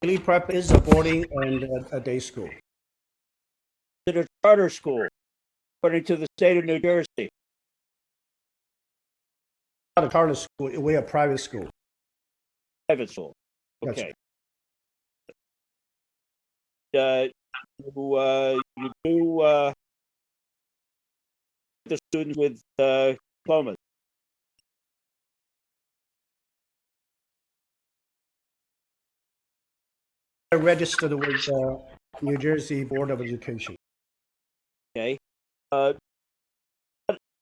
Elite Prep is a boarding and a day school. Is it a charter school, according to the state of New Jersey? Not a charter school, we're a private school. Private school. Okay. You do the students with diplomas. I registered with New Jersey Board of Education. Okay.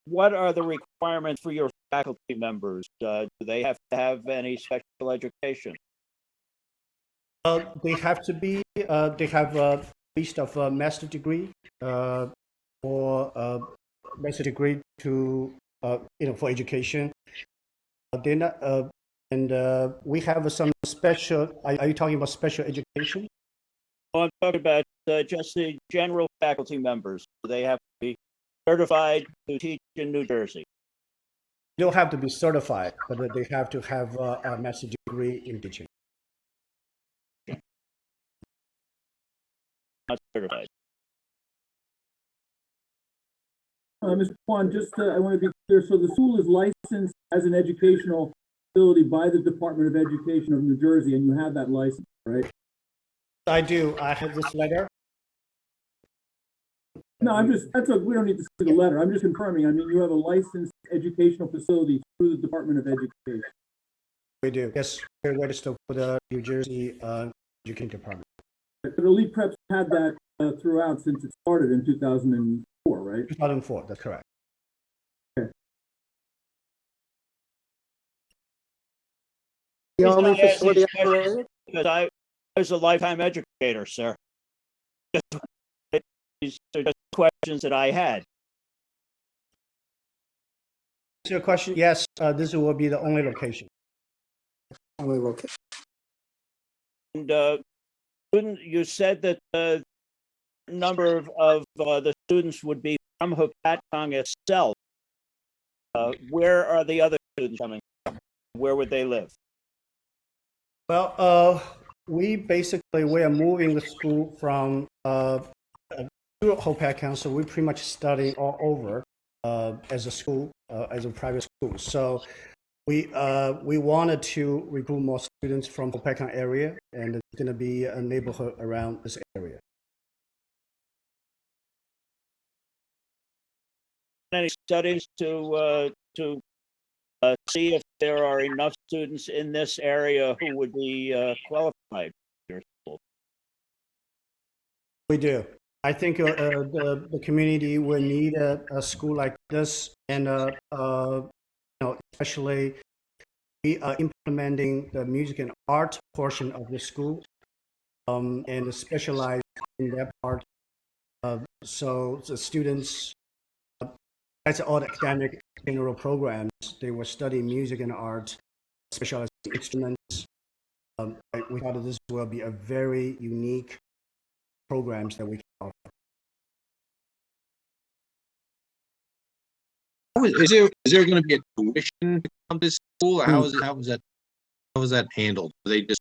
What are the requirements for your faculty members? Do they have to have any special education? They have to be. They have at least of a master's degree or master's degree to for education. They're not. And we have some special. Are you talking about special education? Oh, I'm talking about just the general faculty members. They have to be certified to teach in New Jersey. They don't have to be certified, but they have to have a master's degree in teaching. Not certified. Mr. Kwan, just I want to be clear. So the school is licensed as an educational facility by the Department of Education of New Jersey, and you have that license, right? I do. I have this letter. No, we don't need to see the letter. I'm just confirming. I mean, you have a licensed educational facility through the Department of Education. We do. Yes, we're registered for the New Jersey Education Department. But Elite Prep's had that throughout since it started in 2004, right? 2004, that's correct. Okay. The only facility because I was a lifetime educator, sir. These are just questions that I had. Is your question? Yes, this will be the only location. Only location. And you said that the number of the students would be from Hopatcong itself. Where are the other students coming from? Where would they live? Well, we are moving the school from through Hopatcong, so we pretty much study all over as a school, as a private school. So we wanted to recruit more students from Hopatcong area, and it's going to be a neighborhood around this area. Any studies to see if there are enough students in this area who would be qualified for your school? We do. I think the community will need a school like this, and especially we are implementing the music and art portion of the school, and specialize in that part. So the students, that's all the academic general programs. They will study music and art, specialize in instruments. We thought that this will be a very unique programs that we can offer. Is there going to be a tuition to come to school? Or how is that handled? Are they just,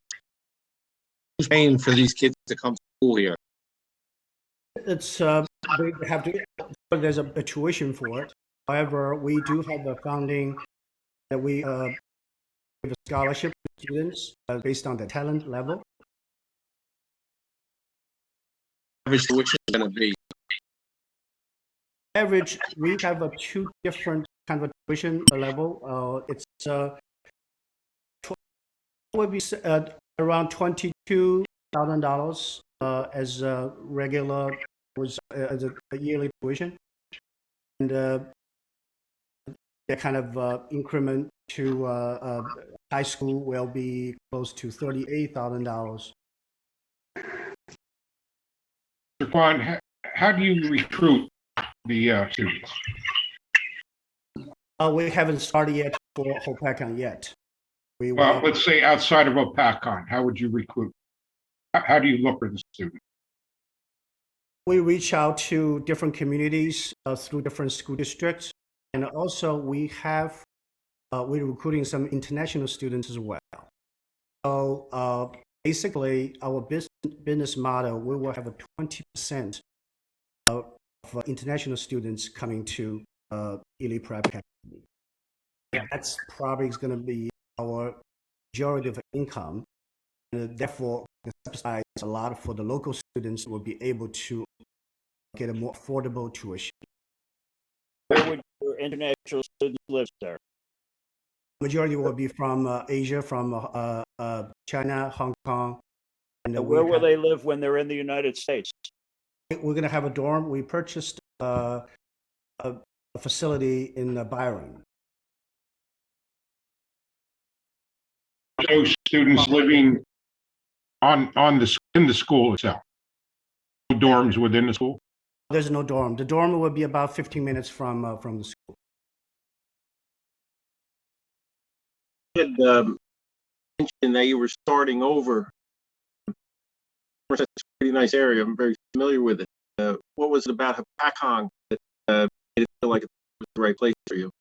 who's paying for these kids to come to school here? It's they have to. There's a tuition for it. However, we do have a funding that we give a scholarship to students based on the talent level. Average tuition is going to be? Average, we have a two different kind of tuition level. It's would be around $22,000 as a regular as a yearly tuition, and that kind of increment to high school will be close to $38,000. Mr. Kwan, how do you recruit the students? We haven't started yet for Hopatcong yet. Well, let's say outside of Hopatcong, how would you recruit? How do you look for the student? We reach out to different communities through different school districts, and also we're recruiting some international students as well. So basically, our business model, we will have a 20% of international students coming to Ely Prep Academy. That's probably going to be our majority of income, and therefore subsidize a lot for the local students will be able to get a more affordable tuition. Where would your international students live, sir? Majority will be from Asia, from China, Hong Kong. And where will they live when they're in the United States? We're going to have a dorm. We purchased a facility in Byron. Those students living in the school itself. No dorms within the school? There's no dorm. The dorm will be about 15 minutes from the school. You had mentioned that you were starting over. It's a pretty nice area. I'm very familiar with it. What was it about Hopatcong that made it feel like it was the right place for you?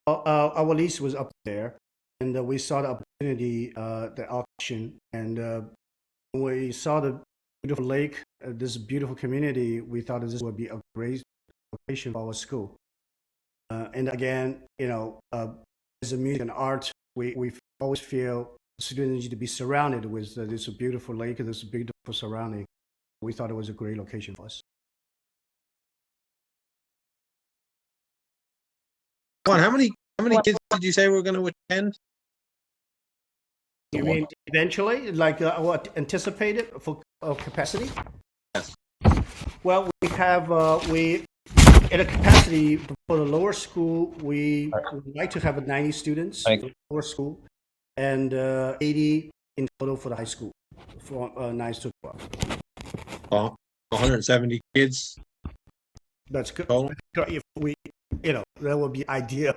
Our lease was up there, and we saw the opportunity, the auction, and when we saw the beautiful lake, this beautiful community, we thought this would be a great location for our school. And again, as a music and art, we always feel students need to be surrounded with this beautiful lake and this beautiful surrounding. We thought it was a great location for us. How many kids did you say were going to attend? You mean eventually, like what anticipated for capacity? Yes. Well, we have at a capacity for the lower school, we would like to have 90 students for the lower school, and 80 in total for the high school, from 9 to 12. 170 kids. That's good. If we, that would be ideal.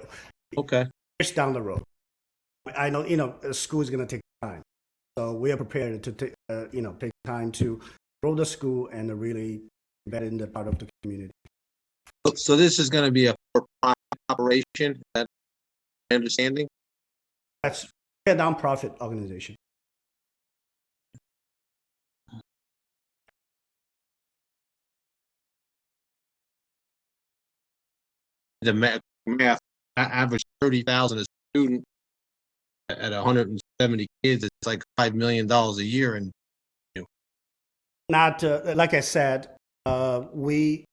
Okay. It's down the road. I know, the school is going to take time, so we are prepared to take, take time to grow the school and really embed in the part of the community. So this is going to be a for-profit operation. Is that my understanding? That's a nonprofit organization. the math, average 30,000 a student at 170 kids, it's like $5 million a year. And Not, like I said, we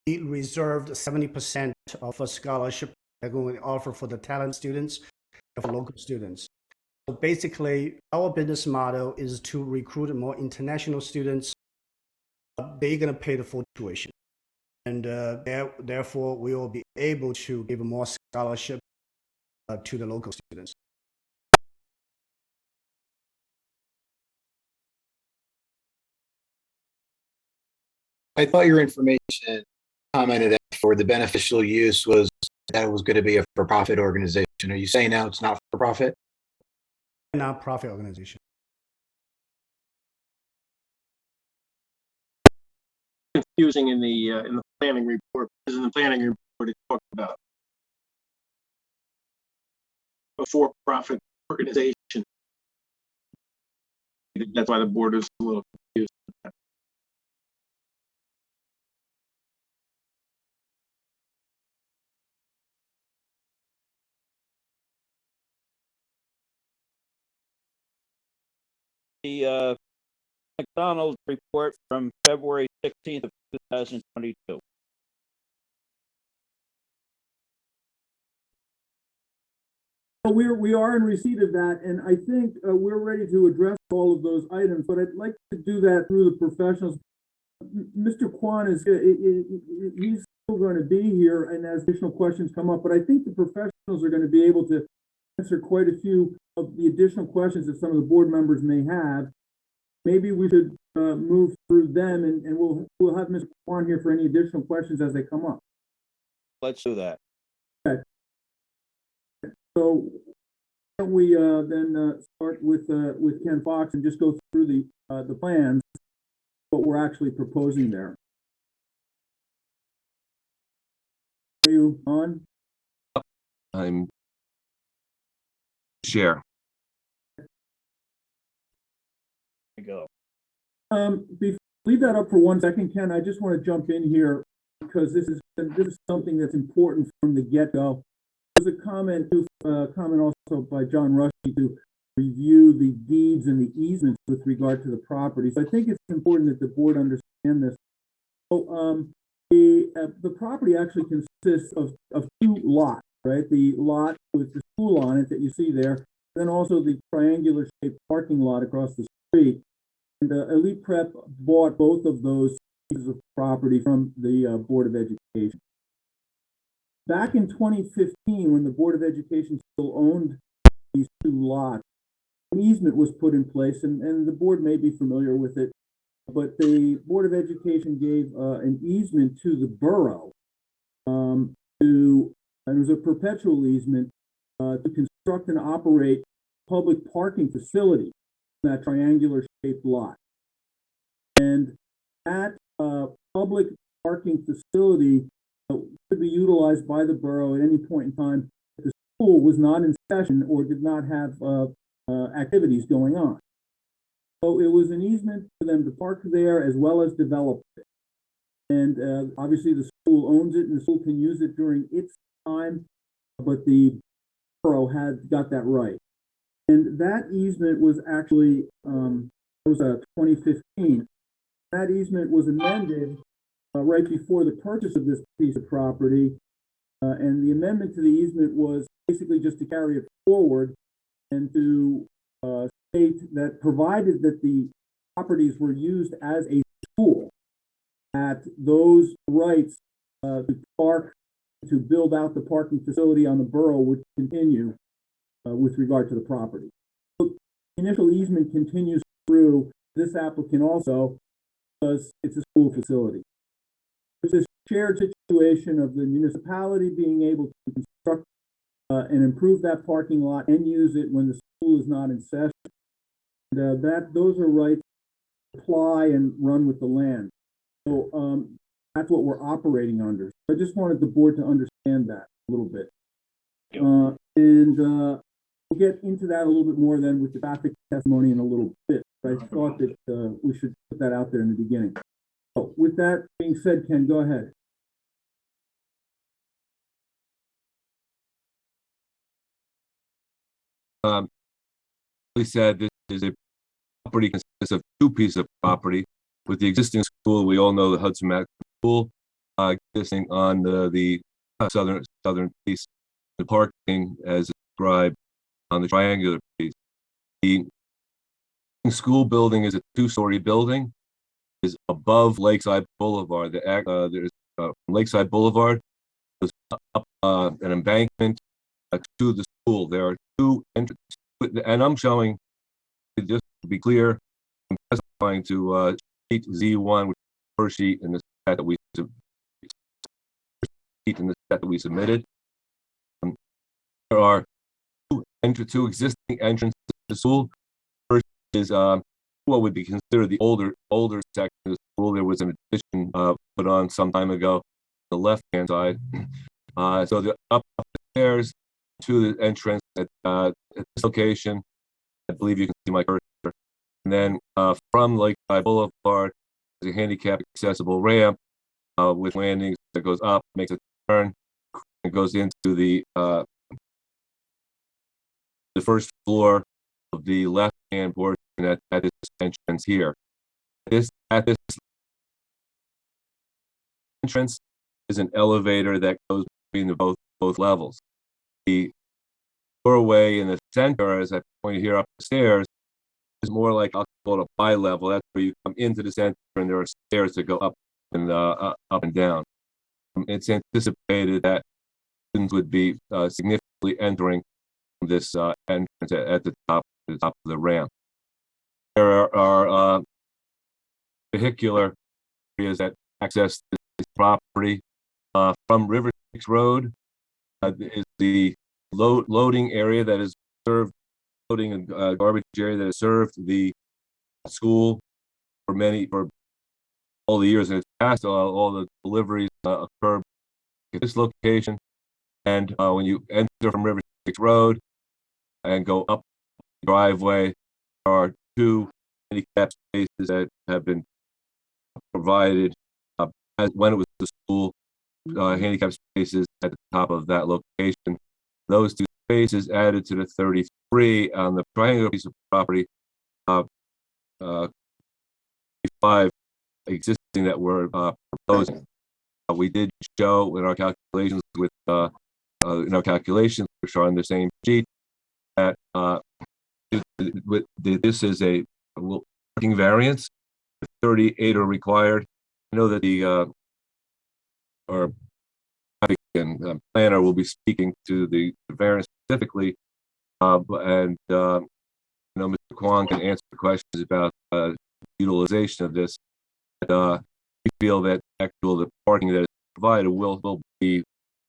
reserved 70% of a scholarship that we're going to offer for the talent students and for local students. So basically, our business model is to recruit more international students. They're going to pay the full tuition. And therefore, we will be able to give more scholarship to the local students. I thought your information commented that for the beneficial use was that it was going to be a for-profit organization. Are you saying now it's not for profit? Non-profit organization. Confusing in the planning report, because in the planning report it talked about a for-profit organization. That's why the board is a little confused. The McDonald's report from February 16th of 2022. We are in receipt of that, and I think we're ready to address all of those items, but I'd like to do that through the professionals. Mr. Kwan he's still going to be here, and as additional questions come up, but I think the professionals are going to be able to answer quite a few of the additional questions that some of the board members may have. Maybe we should move through them, and we'll have Mr. Kwan here for any additional questions as they come up. Let's do that. Okay. So why don't we then start with Ken Fox and just go through the plans, what we're actually proposing there. Are you on? I'm share. Go. Leave that up for 1 second, Ken. I just want to jump in here because this is something that's important from the get-go. There's a comment also by John Rushdie to review the deeds and the easements with regard to the property. So I think it's important that the board understand this. So the property actually consists of two lots, right? The lot with the school on it that you see there, then also the triangular shaped parking lot across the street. And Elite Prep bought both of those pieces of property from the Board of Education. Back in 2015, when the Board of Education still owned these two lots, an easement was put in place, and the board may be familiar with it, but the Board of Education gave an easement to the borough and it was a perpetual easement to construct and operate public parking facility in that triangular shaped lot. And that public parking facility could be utilized by the borough at any point in time if the school was not in session or did not have activities going on. So it was an easement for them to park there as well as develop it. And obviously the school owns it and the school can use it during its time, but the borough had got that right. And that easement was actually, it was 2015. That easement was amended right before the purchase of this piece of property. And the amendment to the easement was basically just to carry it forward and to state that provided that the properties were used as a school, that those rights to park, to build out the parking facility on the borough would continue with regard to the property. So the initial easement continues through this applicant also because it's a school facility. It's a shared situation of the municipality being able to construct and improve that parking lot and use it when the school is not in session. And those are rights to apply and run with the land. So that's what we're operating under. I just wanted the board to understand that a little bit. We'll get into that a little bit more then with the traffic testimony in a little bit. But I thought that we should put that out there in the beginning. So with that being said, Ken, go ahead. we said this is a property consists of two pieces of property. With the existing school, we all know the Hudson Mac School existing on the southern piece, the parking as described on the triangular piece. The school building is a two-story building, is above Lakeside Boulevard. There's Lakeside Boulevard, goes up an embankment to the school. There are two entrances, and I'm showing, just to be clear, I'm testifying to sheet Z1, which is the first sheet in the set that we submitted. There are two existing entrances to the school. First is what would be considered the older section of the school. There was an addition put on some time ago on the left-hand side. So the up the stairs to the entrance at this location. I believe you can see my cursor. And then from Lakeside Boulevard, there's a handicap accessible ramp with landings that goes up, makes a turn, and goes into the first floor of the left-hand portion at this entrance here. At this entrance is an elevator that goes between both levels. The doorway in the center, as I pointed here up the stairs, is more like, I'll call it a bi-level. That's where you come into the center and there are stairs that go up and down. It's anticipated that students would be significantly entering this entrance at the top of the ramp. There are vehicular areas that access this property from River 6 Road. Is the loading area that is served, loading and garbage area that has served the school for all the years in its past. All the deliveries occur at this location, and when you enter from River 6 Road and go up the driveway, there are two handicap spaces that have been provided as when it was the school. Handicap spaces at the top of that location. Those two spaces added to the 33 on the triangular piece of property, 5 existing that we're proposing. We did show in our calculations which are on the same sheet, that this is a parking variance. 38 are required. I know that the our planner will be speaking to the variance specifically, and Mr. Kwong can answer questions about utilization of this. We feel that the parking that is provided will be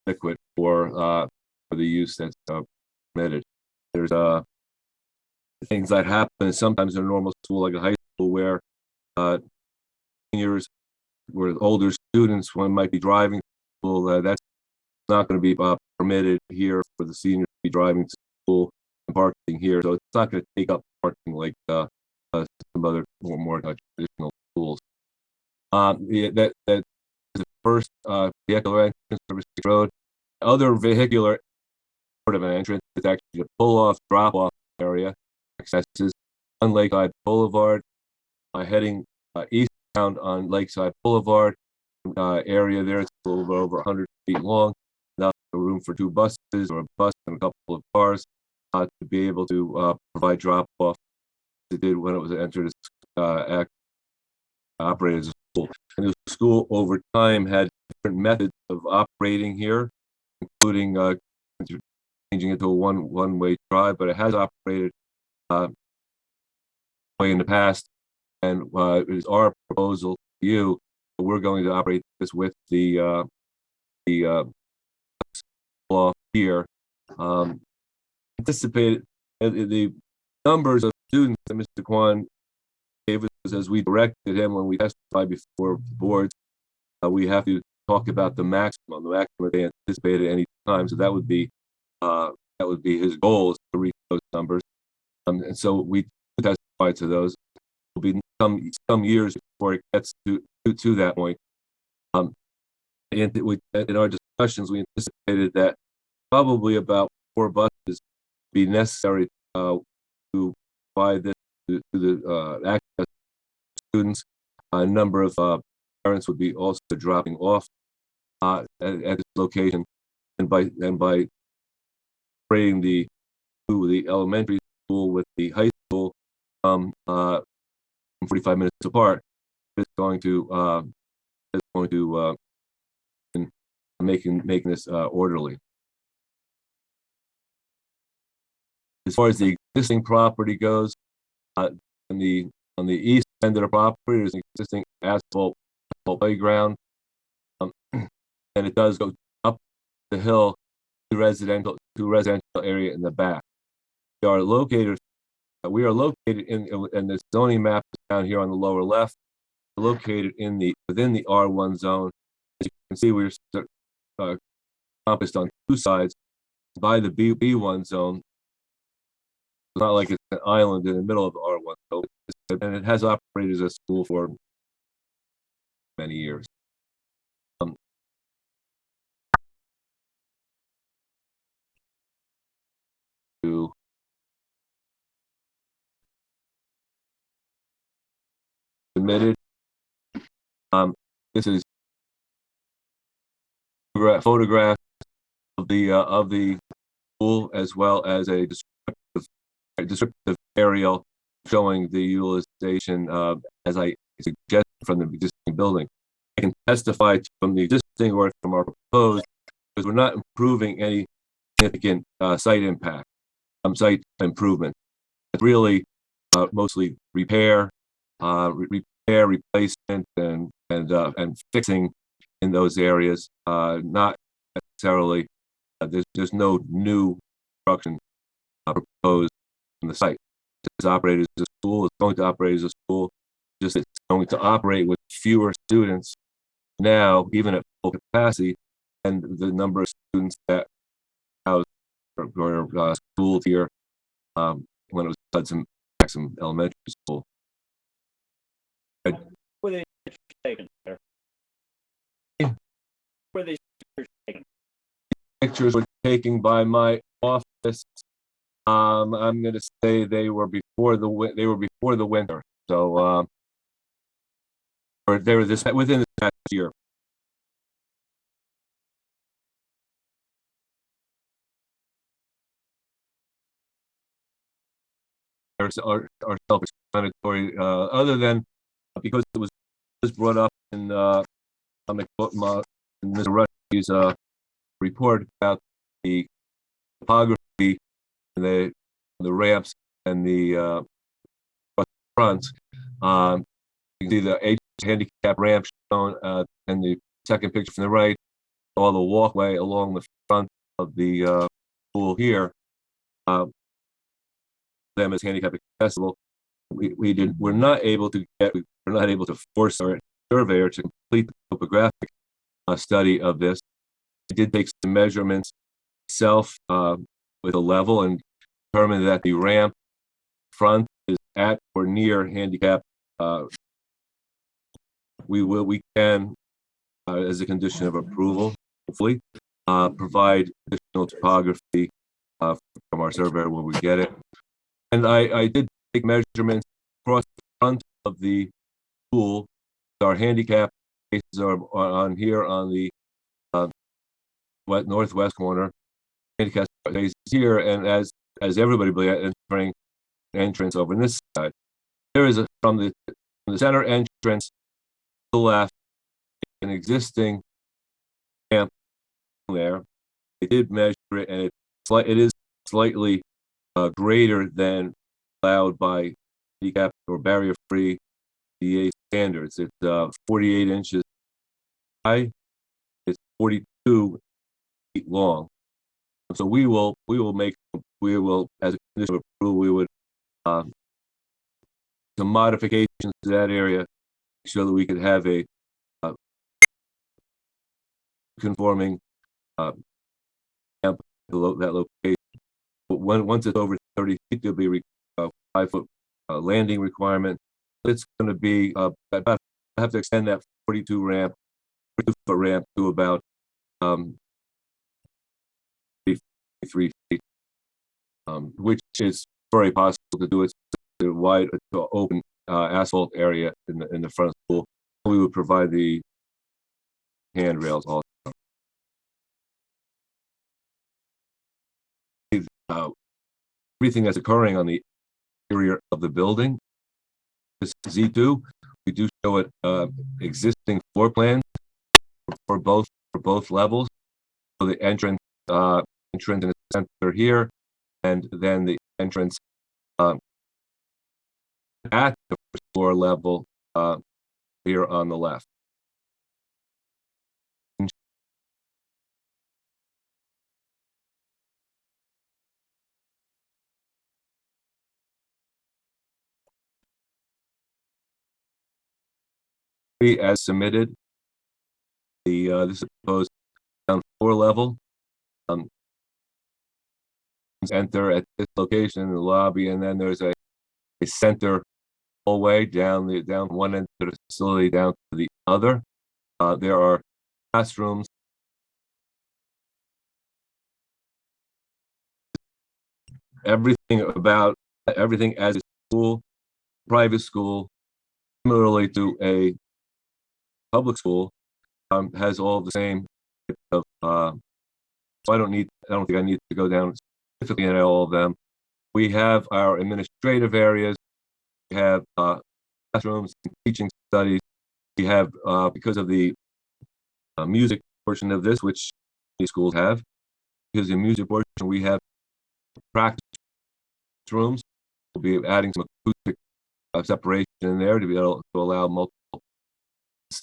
adequate for the use that's permitted. There's things that happen sometimes in a normal school like a high school where seniors, where older students, one might be driving to school. That's not going to be permitted here for the seniors to be driving to school and parking here. So it's not going to take up parking like some other more traditional schools. That is the first vehicular entrance to River 6 Road. Other vehicular sort of an entrance is actually a pull-off, drop-off area. Accesses on Lakeside Boulevard, heading eastbound on Lakeside Boulevard. Area there, it's a little over 100 feet long. Enough room for 2 buses or a bus and a couple of cars to be able to provide drop-off. It did when it was entered as operated as a school. And the school over time had different methods of operating here, including changing it to a one-way drive, but it has operated way in the past. And it is our proposal to you that we're going to operate this with the law here. Anticipated the numbers of students that Mr. Kwan gave us as we directed him when we testified before the boards. We have to talk about the maximum they anticipated at any time. So that would be his goal, is to reach those numbers. And so we testify to those. It will be some years before it gets to that point. In our discussions, we anticipated that probably about 4 buses be necessary to to provide this to the access students. A number of parents would be also dropping off at this location, and by separating the elementary school with the high school 45 minutes apart is going to making this orderly. As far as the existing property goes, on the east end of the property, there's an existing asphalt playground, and it does go up the hill to residential area in the back. We are located in the zoning map down here on the lower left, located within the R1 zone. As you can see, we're encompassed on two sides by the B1 zone. It's not like it's an island in the middle of the R1 zone, and it has operated as a school for many years. Submitted. This is photograph of the school, as well as a descriptive aerial showing the utilization as I suggested from the existing building. I can testify from the existing or from our proposed, because we're not improving any significant site impact, site improvement. It's really mostly repair, replacement, and fixing in those areas. Not necessarily. There's no new construction proposed on the site. It's operated as a school. It's going to operate as a school. Just it's going to operate with fewer students now, even at full capacity, and the number of students that were schooled here when it was Hudson Maxim Elementary School. Were they taken there? Were they taken? Pictures were taken by my office. I'm going to say they were before the winter. So or they were within this past year. Are self-explanatory. Other than because it was brought up in Mr. Rush's report about the topography and the ramps and the front. You can see the handicap ramp shown in the second picture from the right, all the walkway along the front of the pool here. Them as handicap accessible. We're not able to force our surveyor to complete the topographic study of this. I did take some measurements myself with a level and determined that the ramp front is at or near handicap. We can, as a condition of approval, hopefully, provide additional topography from our surveyor when we get it. And I did take measurements across the front of the pool. Our handicap spaces are on here on the northwest corner. Handicap spaces here, and as everybody will be entering entrance over on this side, there is from the center entrance to the left an existing ramp there. They did measure it, and it is slightly greater than allowed by handicap or barrier-free DA standards. It's 48 inches high. It's 42 feet long. So we will, as a condition of approval, we would some modifications to that area so that we could have a conforming camp at that location. But once it's over 30 feet, there'll be a 5-foot landing requirement. It's going to be I have to extend that 42-foot ramp to about 3 feet, which is very possible to do it to wide, to open asphalt area in the front of school. We would provide the handrails also. Everything that's occurring on the exterior of the building. This Z2, we do show it existing floor plans for both levels. So the entrance in the center here, and then the entrance at the first floor level here on the left. As submitted, this is proposed down floor level. Enter at this location in the lobby, and then there's a center hallway down one end of the facility down to the other. There are classrooms. Everything as a school, private school, similarly to a public school, has all the same type of. So I don't think I need to go down specifically in all of them. We have our administrative areas. We have classrooms, and teaching studies. We have because of the music portion of this, which many schools have. Because of the music portion, we have practice rooms. We'll be adding some acoustic separation in there to be able to allow multiple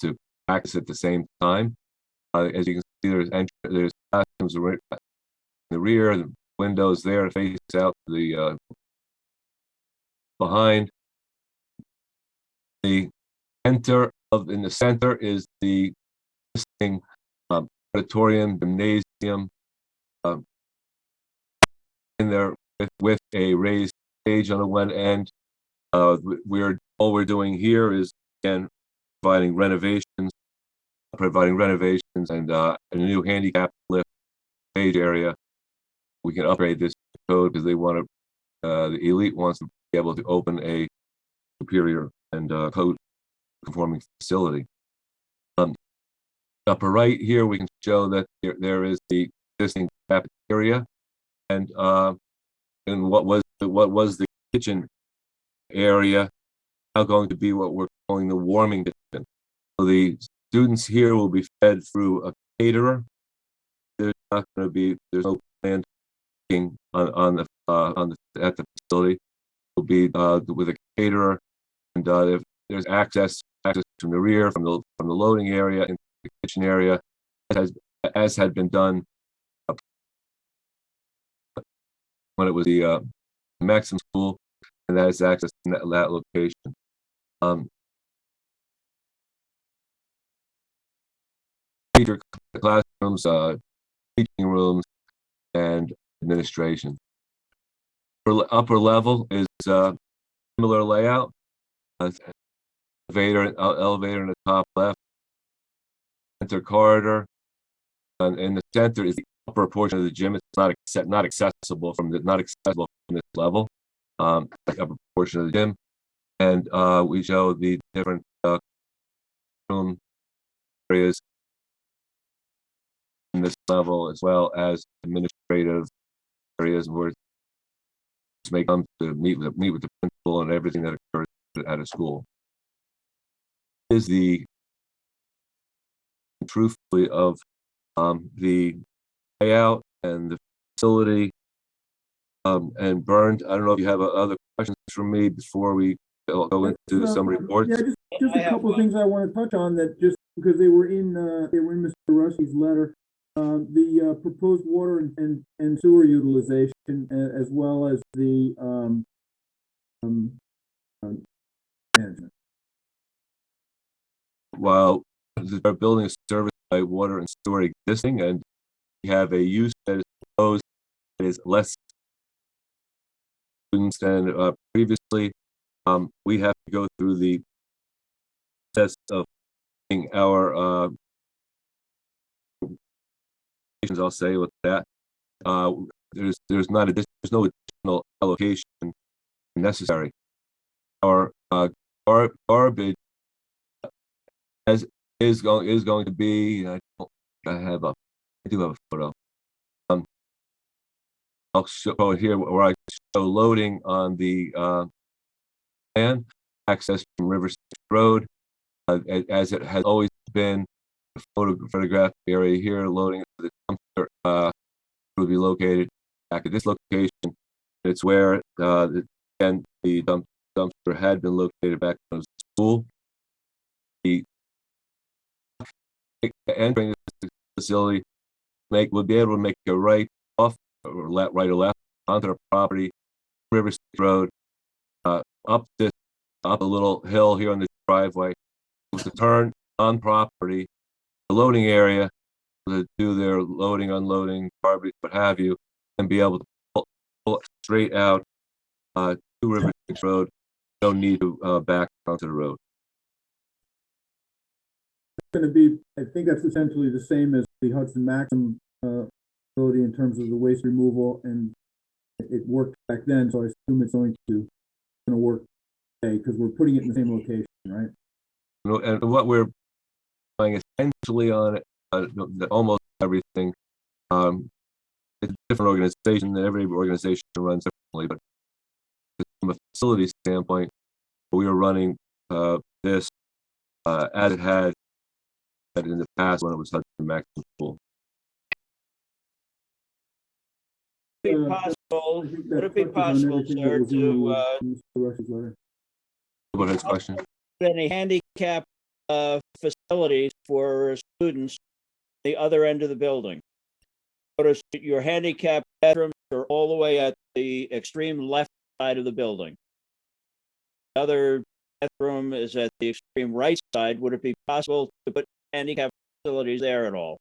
to practice at the same time. As you can see, there's classrooms in the rear, the windows there face out the behind. The in the center is the existing auditorium, gymnasium in there with a raised stage on the one end. All we're doing here is again providing renovations and a new handicap lift stage area. We can upgrade this code because they want to. The elite wants to be able to open a superior and code conforming facility. Upper right here, we can show that there is the existing cafeteria, and what was the kitchen area now going to be what we're calling the warming kitchen. So the students here will be fed through a caterer. There's no planned cooking at the facility. It will be with a caterer, and there's access from the rear, from the loading area into the kitchen area, as had been done when it was the Maxim School, and that is access to that location. Teacher classrooms, teaching rooms, and administration. For upper level is similar layout. Elevator in the top left. Center corridor. And in the center is the upper portion of the gym. It's not accessible from this level. The upper portion of the gym, and we show the different room areas in this level, as well as administrative areas where may come to meet with the principal and everything that occurs at a school. Is the truthfully of the layout and the facility. And Bernd, I don't know if you have other questions for me before we go into some reports. Yeah, just a couple of things I want to touch on that just because they were in Mr. Rush's letter. The proposed water and sewer utilization, as well as the management. While our building is serviced by water and sewer existing, and we have a use that is proposed that is less students than previously, we have to go through the process of our I'll say with that. There's no additional allocation necessary. Our garbage as is going to be. I do have a photo. I'll show here where I show loading on the plan, access from Riverside Road, as it has always been. The photographic area here, loading the dumpster will be located back at this location. It's where the dumpster had been located back when it was school. The entering this facility would be able to make a right off or right or left onto the property, Riverside Road, up a little hill here on the driveway, to turn on property, the loading area, to do their loading, unloading, garbage, what have you, and be able to pull it straight out to Riverside Road. No need to back onto the road. Going to be, I think that's essentially the same as the Hudson Maxim facility in terms of the waste removal, and it worked back then, so I assume it's going to work today because we're putting it in the same location, right? And what we're doing essentially on it, almost everything. It's a different organization, and every organization runs differently, but from a facility standpoint, we are running this as it had in the past when it was Hudson Maxim School. Would it be possible, sir, to Go ahead, question. any handicap facilities for students at the other end of the building? Notice that your handicap bathrooms are all the way at the extreme left side of the building. The other bathroom is at the extreme right side. Would it be possible to put handicap facilities there at all?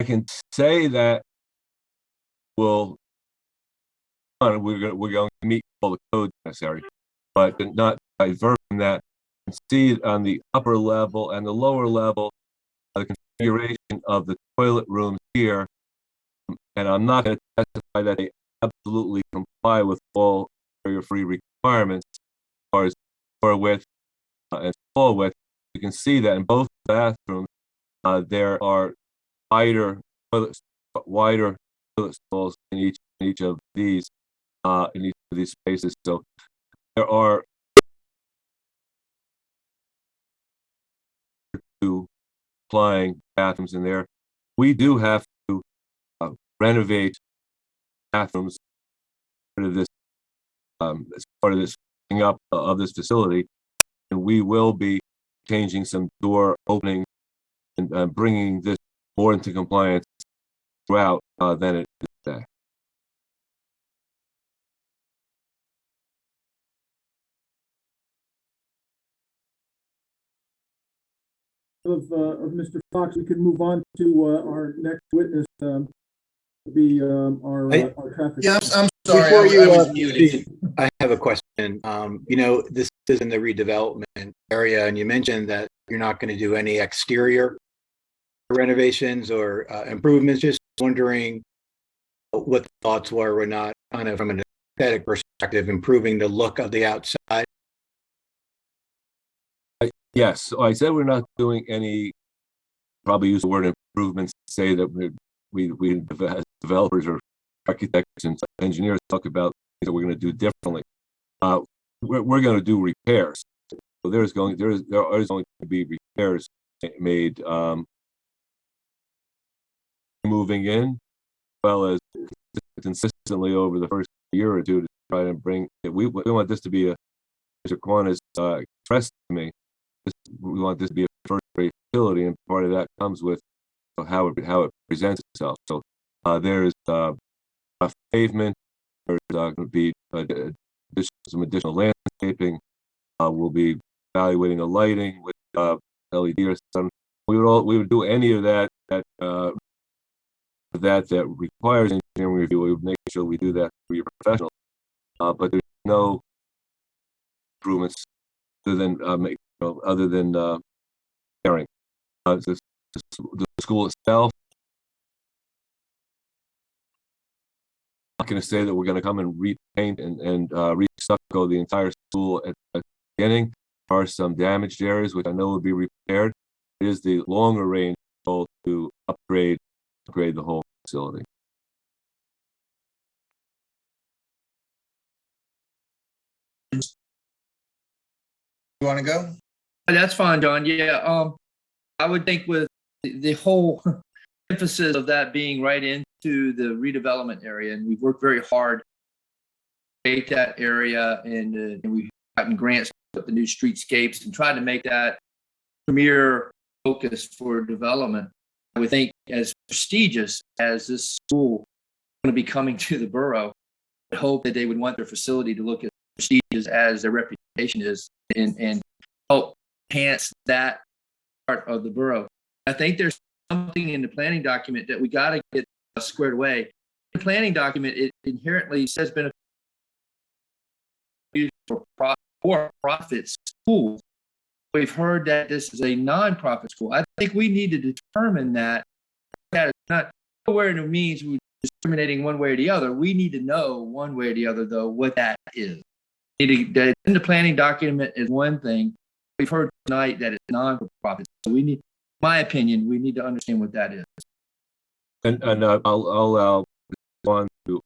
I can say that we're going to meet all the codes necessary, but not divert from that. You can see on the upper level and the lower level the configuration of the toilet rooms here, and I'm not going to testify that they absolutely comply with all area-free requirements as far as floor width and stall width. You can see that in both bathrooms there are wider toilet stalls in each of these spaces. So there are two applying bathrooms in there. We do have to renovate bathrooms as part of this thing up of this facility, and we will be changing some door openings and bringing this more into compliance throughout than it is today. Of Mr. Fox, we can move on to our next witness, our traffic. Yeah, I'm sorry, I was muted. I have a question. This is in the redevelopment area, and you mentioned that you're not going to do any exterior renovations or improvements. Just wondering what the thoughts were or not, kind of from an aesthetic perspective, improving the look of the outside. Yes, so I said we're not doing any, probably use the word improvements to say that we as developers or architects and engineers talk about things that we're going to do differently. We're going to do repairs. So there is going to be repairs made moving in, as well as consistently over the first year or two to try to bring. We want this to be Mr. Kwan has expressed to me. We want this to be a first-rate facility, and part of that comes with how it presents itself. So there's a pavement. There's going to be some additional landscaping. We'll be evaluating the lighting with LED or something. We would do any of that that requires engineering review. We would make sure we do that for your professionals. But there's no improvements other than caring. The school itself not going to say that we're going to come and repaint and re-stucco the entire school at the beginning. There are some damaged areas which I know will be repaired. It is the longer range goal to upgrade the whole facility. You want to go? That's fine, John. Yeah, I would think with the whole emphasis of that being right into the redevelopment area, and we've worked very hard to create that area, and we've gotten grants to put the new streetscapes and tried to make that premier focus for development. I would think as prestigious as this school going to be coming to the borough, I hope that they would want their facility to look as prestigious as their reputation is, and help enhance that part of the borough. I think there's something in the planning document that we got to get squared away. In the planning document, it inherently says benefit for profit schools. We've heard that this is a nonprofit school. I think we need to determine that is not where it means we're discriminating one way or the other. We need to know one way or the other, though, what that is. In the planning document is one thing. We've heard tonight that it's non-profit. So we need, in my opinion, we need to understand what that is. And I'll allow Juan to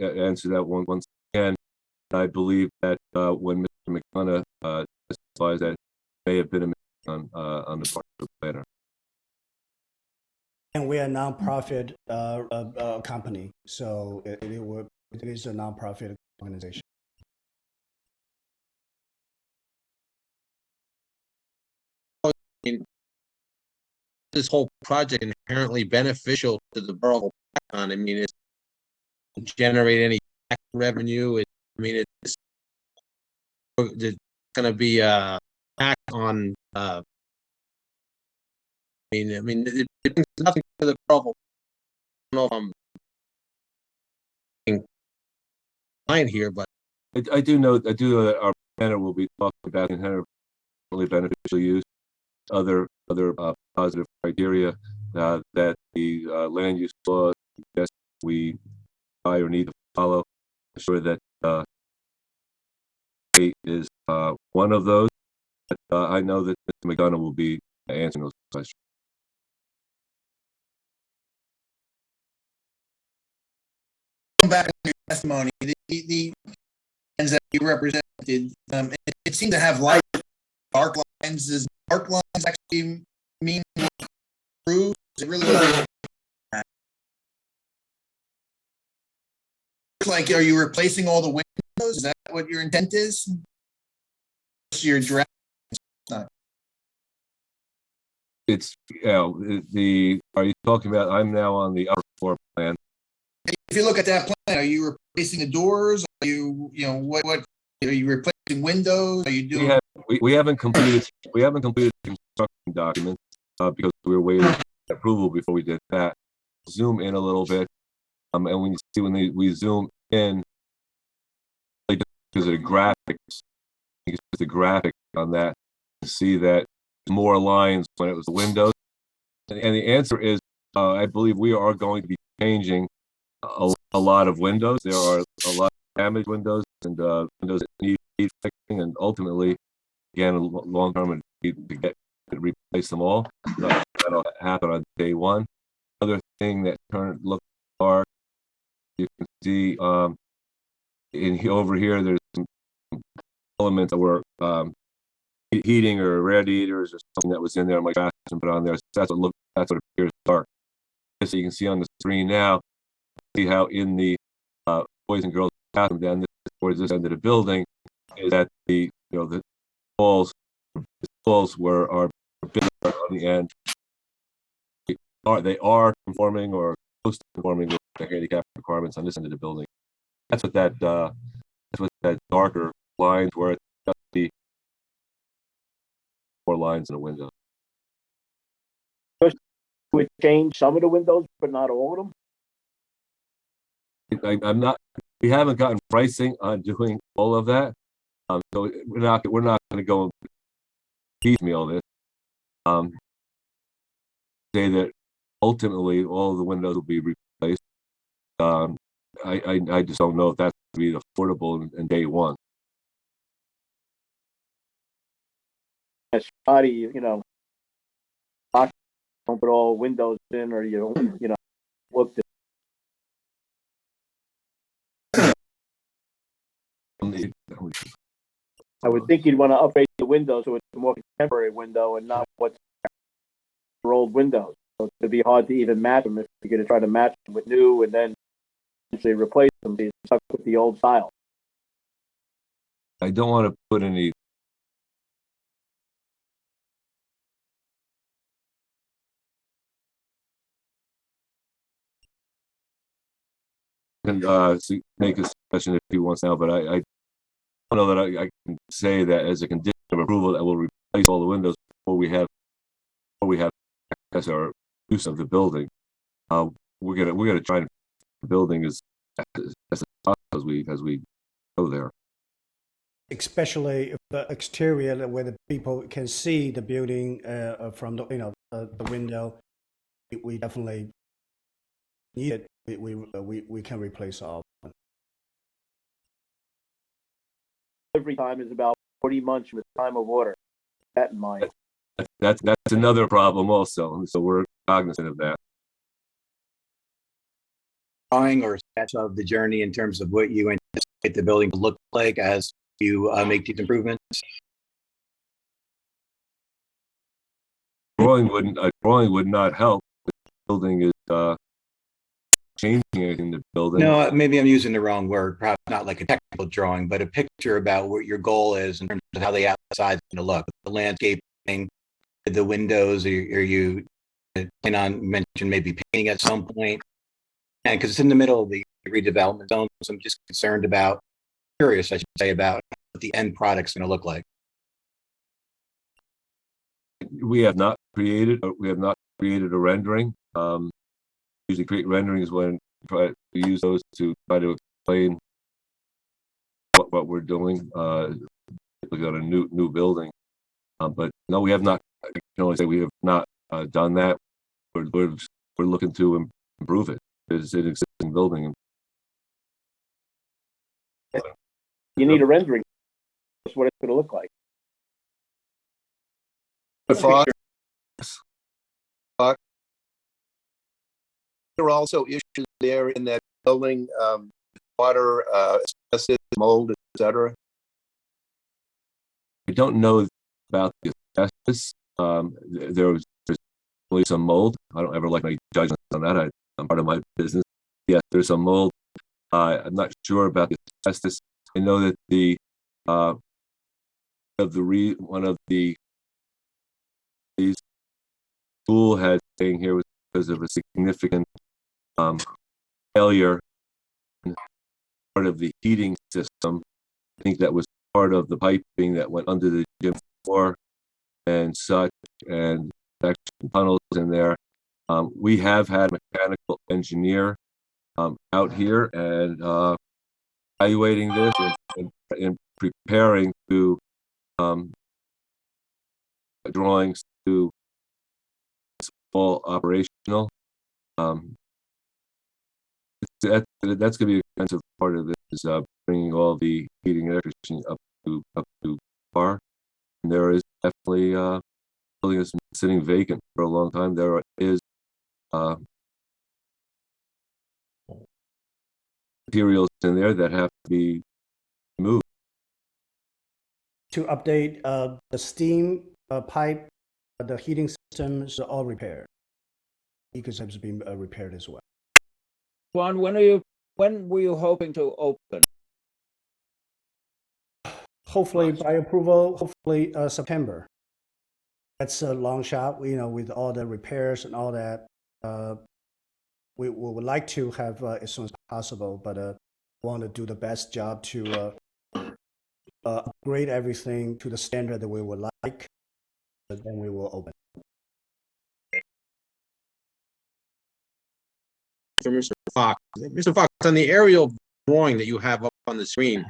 answer that one once again. I believe that when Mr. McDonough testifies, that may have been a mistake on the part of the planner. And we are a nonprofit company, so it is a nonprofit organization. This whole project inherently beneficial to the borough of Hopatcong. I mean, it doesn't generate any tax revenue. It's going to be a tax on. I mean, it brings nothing to the borough. I don't know if I'm fine here, but I do know that our planner will be talking about inherently beneficial use, other positive criteria that the land use law suggests we try or need to follow. I'm sure that is one of those. But I know that Mr. McDonough will be answering those questions. Going back to your testimony, the lines that you represented, it seemed to have light, dark lines. Does dark lines actually mean true? Is it really like, are you replacing all the windows? Is that what your intent is? Your draft? It's are you talking about? I'm now on the upper floor plan. If you look at that plan, are you replacing the doors? Are what are you replacing windows? Are you doing? We haven't completed the construction documents because we were waiting for approval before we did that. Zoom in a little bit, and when you see we zoom in, like because of the graphics, you can see the graphic on that to see that more lines when it was the windows, and the answer is I believe we are going to be changing a lot of windows. There are a lot of damaged windows and windows that need fixing, and ultimately, again, long term, to replace them all. That'll happen on day one. Other thing that looks dark, you can see over here. There's some elements that were heating or radiators or something that was in there. My gosh, and put on there. So that's what appears dark. So you can see on the screen now. See how in the boys and girls bathroom down towards this end of the building is that the walls are bigger on the end. They are conforming or close to conforming with the handicap requirements on this end of the building. That's what that darker lines where it's just the 4 lines in a window. Would change some of the windows, but not all of them. I'm not. We haven't gotten pricing on doing all of that, so we're not going to go piecemeal this. Say that ultimately all of the windows will be replaced. I just don't know if that's going to be affordable in day one. Spotty, you know, don't put all windows in, or you don't, you know, look. I would think you'd want to upgrade the windows so it's a more contemporary window and not what's for old windows. So it'd be hard to even match them if you're going to try to match them with new and then eventually replace them. Be stuck with the old style. I don't want to put any make a suggestion if he wants now, but I don't know that I can say that as a condition of approval that we'll replace all the windows before we have access or use of the building. We're gonna try and the building as we go there. Especially if the exterior where the people can see the building from the the window, we definitely need it. We can replace all. Delivery time is about 40 months from the time of order. Keep that in mind. That's another problem also, so we're cognizant of that. Drawing or sketch of the journey in terms of what you anticipate the building to look like as you make these improvements? Drawing would not help. The building is changing anything in the building. No, maybe I'm using the wrong word. Perhaps not like a technical drawing, but a picture about what your goal is in terms of how the outside's going to look. The landscaping, the windows. Are you plan on mention maybe painting at some point? And because it's in the middle of the redevelopment zone, so I'm just curious, I should say, about what the end product's going to look like. We have not created a rendering. Usually create renderings when we use those to try to explain what we're doing. We got a new building, but no, we have not. I can only say we have not done that. We're looking to improve it. It's an existing building. You need a rendering. That's what it's going to look like. There are also issues there in that building, water, asbestos, mold, etc. I don't know about the asbestos. There's really some mold. I don't ever like my judgments on that. I'm part of my business. Yes, there's some mold. I'm not sure about the asbestos. I know that one of the school had staying here was because of a significant failure in part of the heating system. I think that was part of the piping that went under the gym floor and such, and actually tunnels in there. We have had a mechanical engineer out here and evaluating this and preparing to drawings to all operational. That's going to be an expensive part of this, is bringing all the heating and electricity up to par. And there is definitely building has been sitting vacant for a long time. There is materials in there that have to be moved. To update the steam pipe, the heating systems are all repaired. Because has been repaired as well. Juan, when were you hoping to open? Hopefully by approval, hopefully September. That's a long shot, with all the repairs and all that. We would like to have as soon as possible, but want to do the best job to upgrade everything to the standard that we would like, but then we will open. For Mr. Fox. Mr. Fox, on the aerial drawing that you have up on the screen,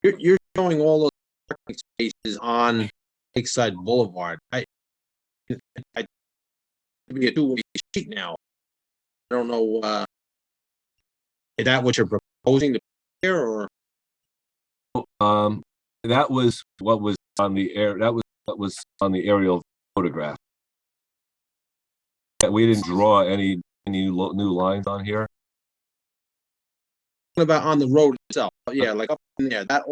you're showing all those parking spaces on Lakeside Boulevard. Maybe a two-way street now. I don't know. Is that what you're proposing to here, or? That was what was on the air. That was what was on the aerial photograph. We didn't draw any new lines on here. What about on the road itself? Yeah, like up in there, that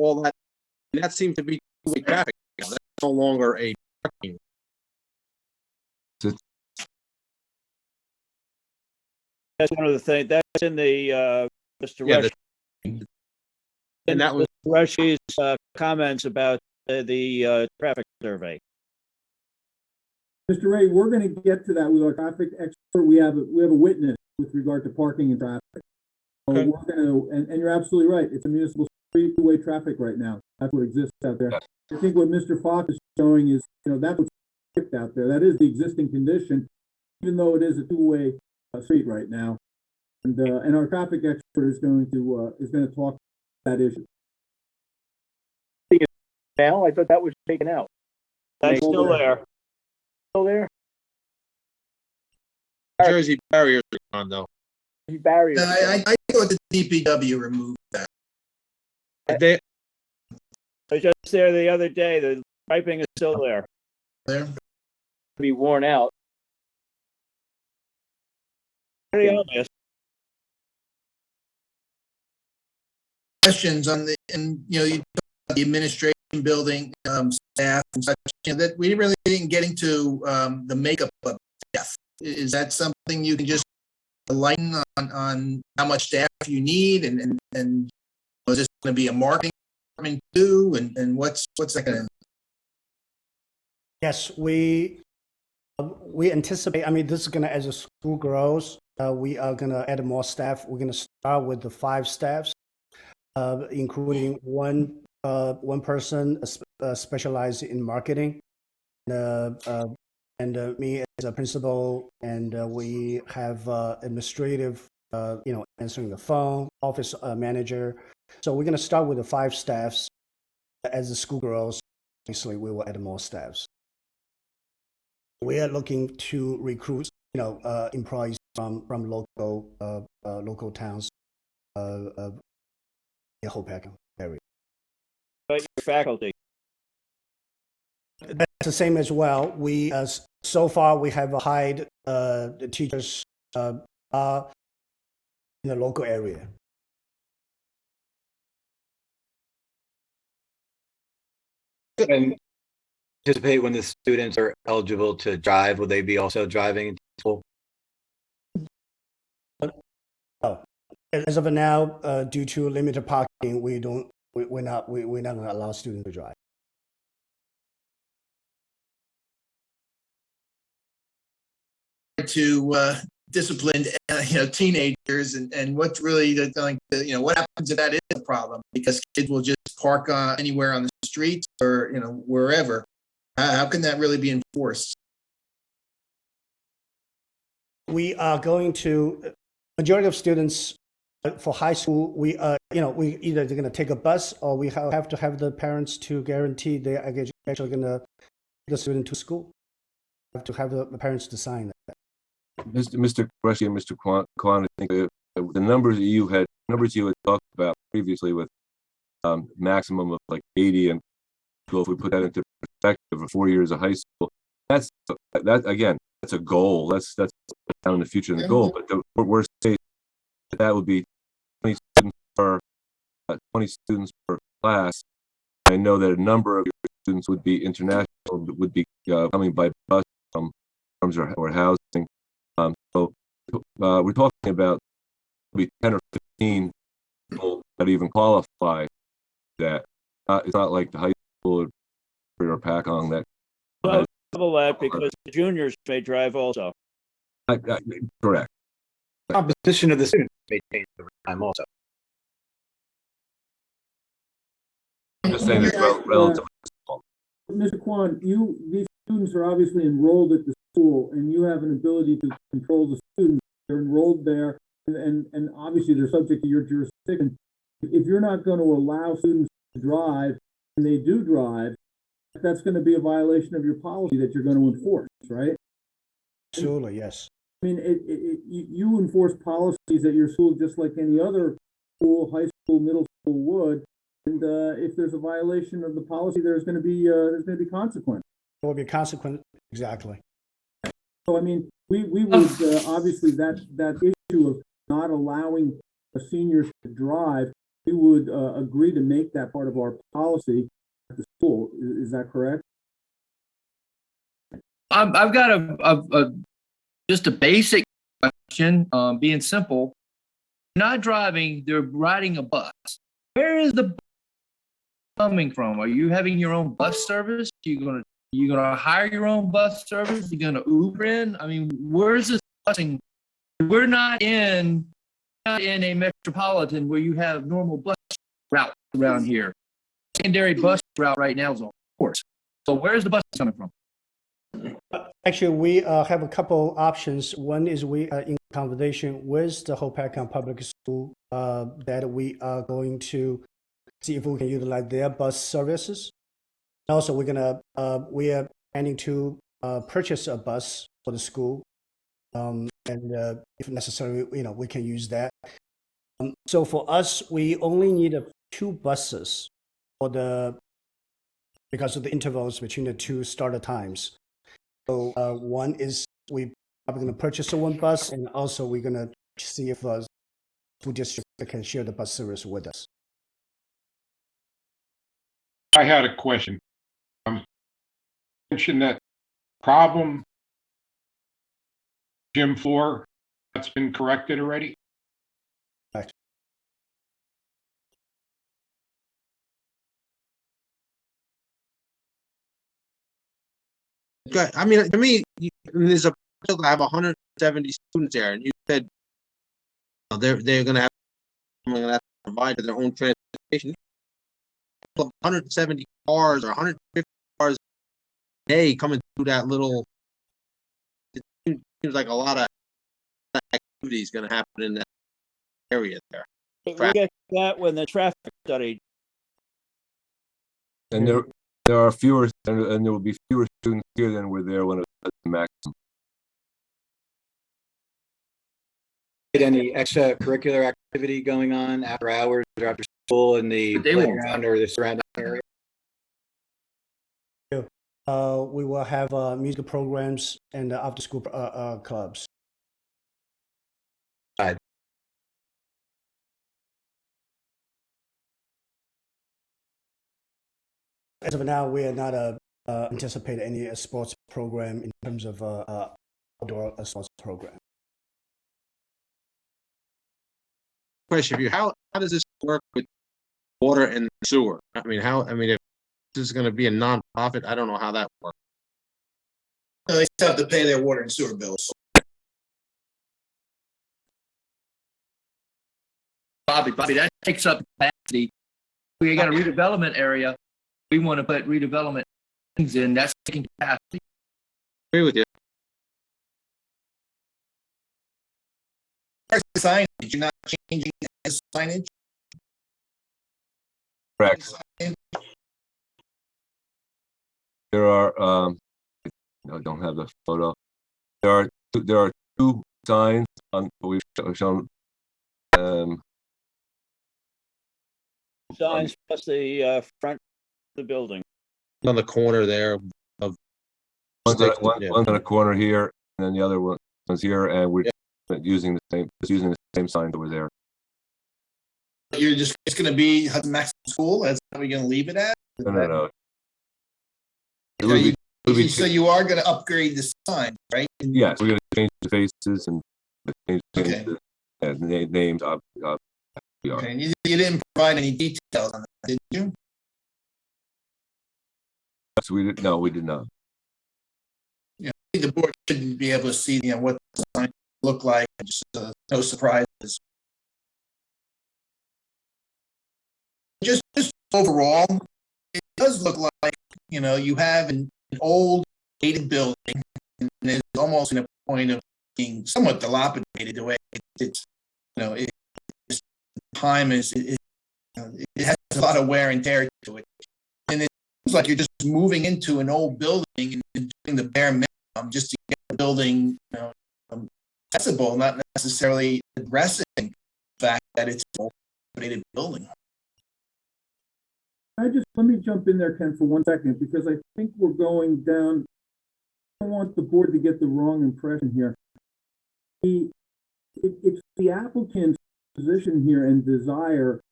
seemed to be two-way traffic. That's no longer a parking. That's one of the things, that's in the, Mr. Yeah, Rush. and that was Mr. Rush's comments about the traffic survey. Mr. Ray, we're going to get to that with our traffic expert. We have a witness with regard to parking and traffic. So Okay. we're going to, and you're absolutely right. It's a municipal street, two-way traffic right now. That's what exists out there. I think what Mr. Fox is showing is, that's what's out there. That is the existing condition, even though it is a two-way street right now. And our traffic expert is going to talk that issue. Now, I thought that was taken out. That's still there. Still there? Jersey barriers are gone though. Barriers. I thought the DPW removed that. They, I was just there the other day. The striping is still there. There. Be worn out. Pretty obvious. Questions on you talk about the administration building staff and such, that we really didn't get into the makeup of staff. Is that something you can just enlighten on how much staff you need, and is this going to be a marketing department too, and what's that going to? Yes, we anticipate, this is going to, as the school grows, we are going to add more staff. We're going to start with the 5 staffs, including one person specialized in marketing, and me as a principal, and we have administrative, answering the phone, office manager. So we're going to start with the 5 staffs. As the school grows, obviously we will add more staffs. We are looking to recruit, employees from local towns, the Hopatcong area. But your faculty. That's the same as well. We, so far, we have hired the teachers in the local area. And anticipate when the students are eligible to drive, will they be also driving to school? As of now, due to limited parking, we're not going to allow students to drive. To disciplined teenagers, and what's really going to what happens if that is a problem, because kids will just park anywhere on the streets or wherever. How can that really be enforced? We are going to, majority of students for high school, we either they're going to take a bus, or we have to have the parents to guarantee they are actually going to take the student to school. We have to have the parents to sign that. Mr. Qureshi and Mr. Kwan, I think the numbers you had talked about previously with maximum of like 80, and if we put that into perspective of 4 years of high school, that's a goal. That's down in the future and the goal. But the worst case, that would be 20 students per class. I know that a number of your students would be international, would be coming by bus from farms or housing. So we're talking about maybe 10 or 15 people that even qualify. That it's not like the high school or Hopatcong that. Double that, because the juniors may drive also. Correct. Composition of the students may change over time also. I'm just saying it's relatively small. Mr. Kwan, these students are obviously enrolled at the school, and you have an ability to control the students. They're enrolled there, and obviously they're subject to your jurisdiction. If you're not going to allow students to drive, and they do drive, that's going to be a violation of your policy that you're going to enforce, right? Absolutely, yes. I mean, you enforce policies at your school just like any other school, high school, middle school would. And if there's a violation of the policy, there's going to be consequence. There will be a consequence, exactly. So I mean, we would obviously that issue of not allowing seniors to drive, we would agree to make that part of our policy at the school. Is that correct? I've got a just a basic question, being simple. Not driving, they're riding a bus. Where is the bus coming from? Are you having your own bus service? You gonna hire your own bus service? You gonna Uber in? I mean, where's this busing? We're not in a metropolitan where you have normal bus routes around here. Secondary bus route right now is on course. So where's the bus coming from? Actually, we have a couple options. One is we are in conversation with the Hopatcong Public School that we are going to see if we can utilize their bus services. Also, we are planning to purchase a bus for the school, and if necessary, we can use that. So for us, we only need 2 buses because of the intervals between the 2 starter times. So one is we probably going to purchase one bus, and also we're going to see if school district can share the bus service with us. I had a question. Mentioned that problem gym floor that's been corrected already. Right. Good. I mean, to me, there's a I have 170 students there, and you said they're going to have to provide their own transportation. 170 cars or 150 cars a day coming through that little. It seems like a lot of activity is going to happen in that area there. We get that when the traffic study. And there are fewer, and there will be fewer students here than were there when it was at the maximum. Any extracurricular activity going on after hours or after school in the playground or the surrounding area? We will have musical programs and after-school clubs. Right. As of now, we are not anticipating any sports program in terms of outdoor sports program. Question for you: How does this work with water and sewer? I mean, if this is going to be a nonprofit, I don't know how that works. They still have to pay their water and sewer bills. Bobby, that takes up capacity. We got a redevelopment area. We want to put redevelopment things in. That's taking capacity. Agree with you. Signage, you're not changing the signage? Correct. There are, I don't have the photo. There are 2 signs on we've shown. Signs plus the front of the building. On the corner there of one's on a corner here, and then the other one's here, and we're using the same sign that were there. It's going to be Hudson Maximum School. That's how we're going to leave it at. No. So you are going to upgrade the sign, right? Yes, we're going to change the faces and change the names. Okay. And you didn't provide any details on that, did you? So we did not. Yeah, the board should be able to see, what the sign look like. Just no surprises. Just overall, it does look like you have an old dated building, and it's almost in a point of being somewhat dilapidated the way it's time it has a lot of wear and tear to it, and it seems like you're just moving into an old building and doing the bare minimum just to get the building accessible, not necessarily addressing the fact that it's an old building. Let me jump in there, Ken, for 1 second, because I think we're going down. I don't want the board to get the wrong impression here. It's the applicant's position here and desire to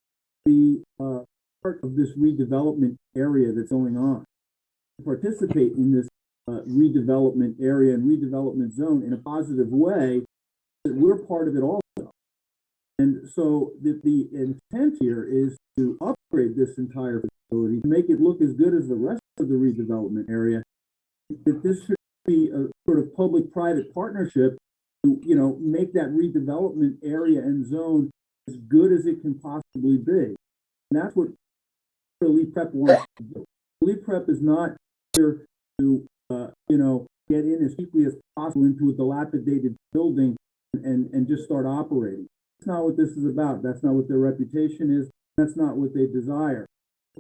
be part of this redevelopment area that's going on, to participate in this redevelopment area and redevelopment zone in a positive way, that we're part of it also. And so the intent here is to upgrade this entire facility to make it look as good as the rest of the redevelopment area. That this should be a sort of public-private partnership to, make that redevelopment area and zone as good as it can possibly be. And that's what Elite Prep wants to do. Elite Prep is not here to, get in as quickly as possible into a dilapidated building and just start operating. That's not what this is about. That's not what their reputation is. That's not what they desire.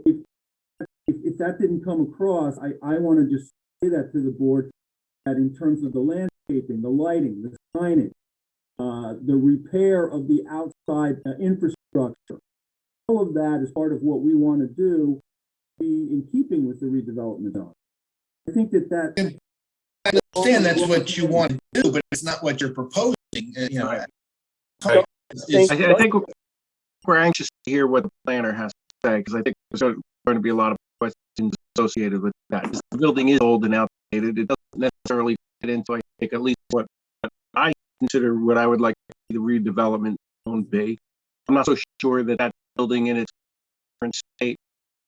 If that didn't come across, I want to just say that to the board, that in terms of the landscaping, the lighting, the signage, the repair of the outside infrastructure, all of that is part of what we want to do, be in keeping with the redevelopment zone. I think that I understand that's what you want to do, but it's not what you're proposing. I think we're anxious to hear what the planner has to say, because I think there's going to be a lot of questions associated with that. The building is old and outdated. It doesn't necessarily fit into, I think, at least what I consider what I would like to see the redevelopment zone be. I'm not so sure that that building in its current state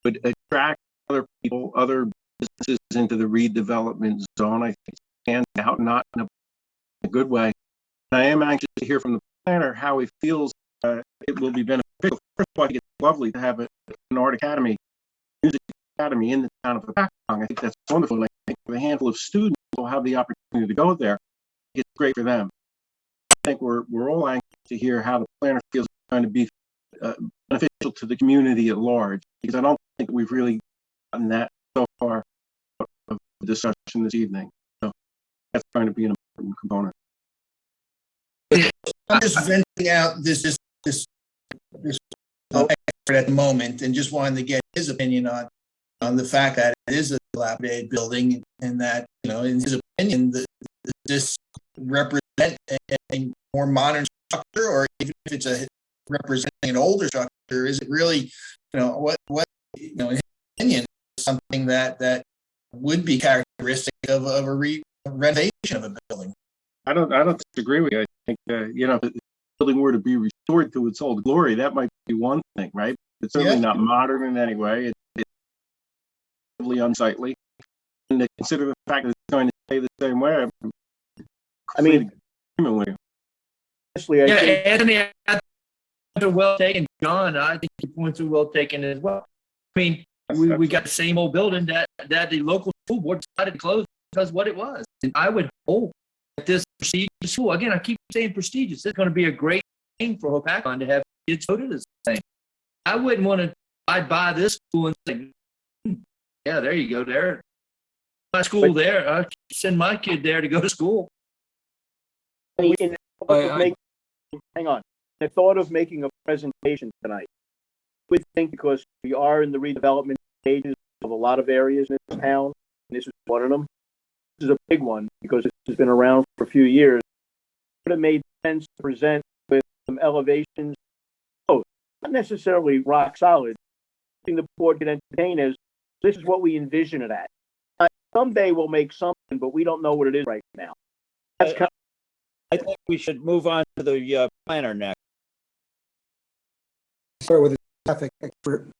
would attract other people, other businesses into the redevelopment zone. I think it stands out, not in a good way. And I am anxious to hear from the planner how he feels it will be beneficial. First of all, I think it's lovely to have an art academy, music academy in the town of Hopatcong. I think that's wonderful. And I think for a handful of students who will have the opportunity to go there, it's great for them. I think we're all anxious to hear how the planner feels it's going to be beneficial to the community at large, because I don't think we've really gotten that so far of the discussion this evening. So that's going to be an important component. I'm just venting out this expert at the moment, and just wanted to get his opinion on the fact that it is a dilapidated building, and that, in his opinion, this represent a more modern structure, or even if it's representing an older structure, is it really, what in his opinion, something that would be characteristic of a renovation of a building? I don't disagree with you. I think if the building were to be restored to its old glory, that might be one thing, right? It's certainly not modern in any way. It's really unsightly. And to consider the fact that it's going to stay the same way, I mean, honestly, Anthony, are well taken, John. I think your points are well taken as well. I mean, we got the same old building that the local school board decided to close because what it was. And I would hope that this prestigious school, again, I keep saying prestigious, it's going to be a great thing for Hopatcong to have kids go to this thing. I wouldn't want to, I'd buy this school and say, yeah, there you go, there. My school there, I send my kid there to go to school. Hang on. I thought of making a presentation tonight. I would think, because we are in the redevelopment stages of a lot of areas in this town, and this is one of them. This is a big one because this has been around for a few years. It would have made sense to present with some elevations, not necessarily rock solid. Something the board can entertain as this is what we envision it at. Someday we'll make something, but we don't know what it is right now. I think we should move on to the planner next. Start with the traffic expert.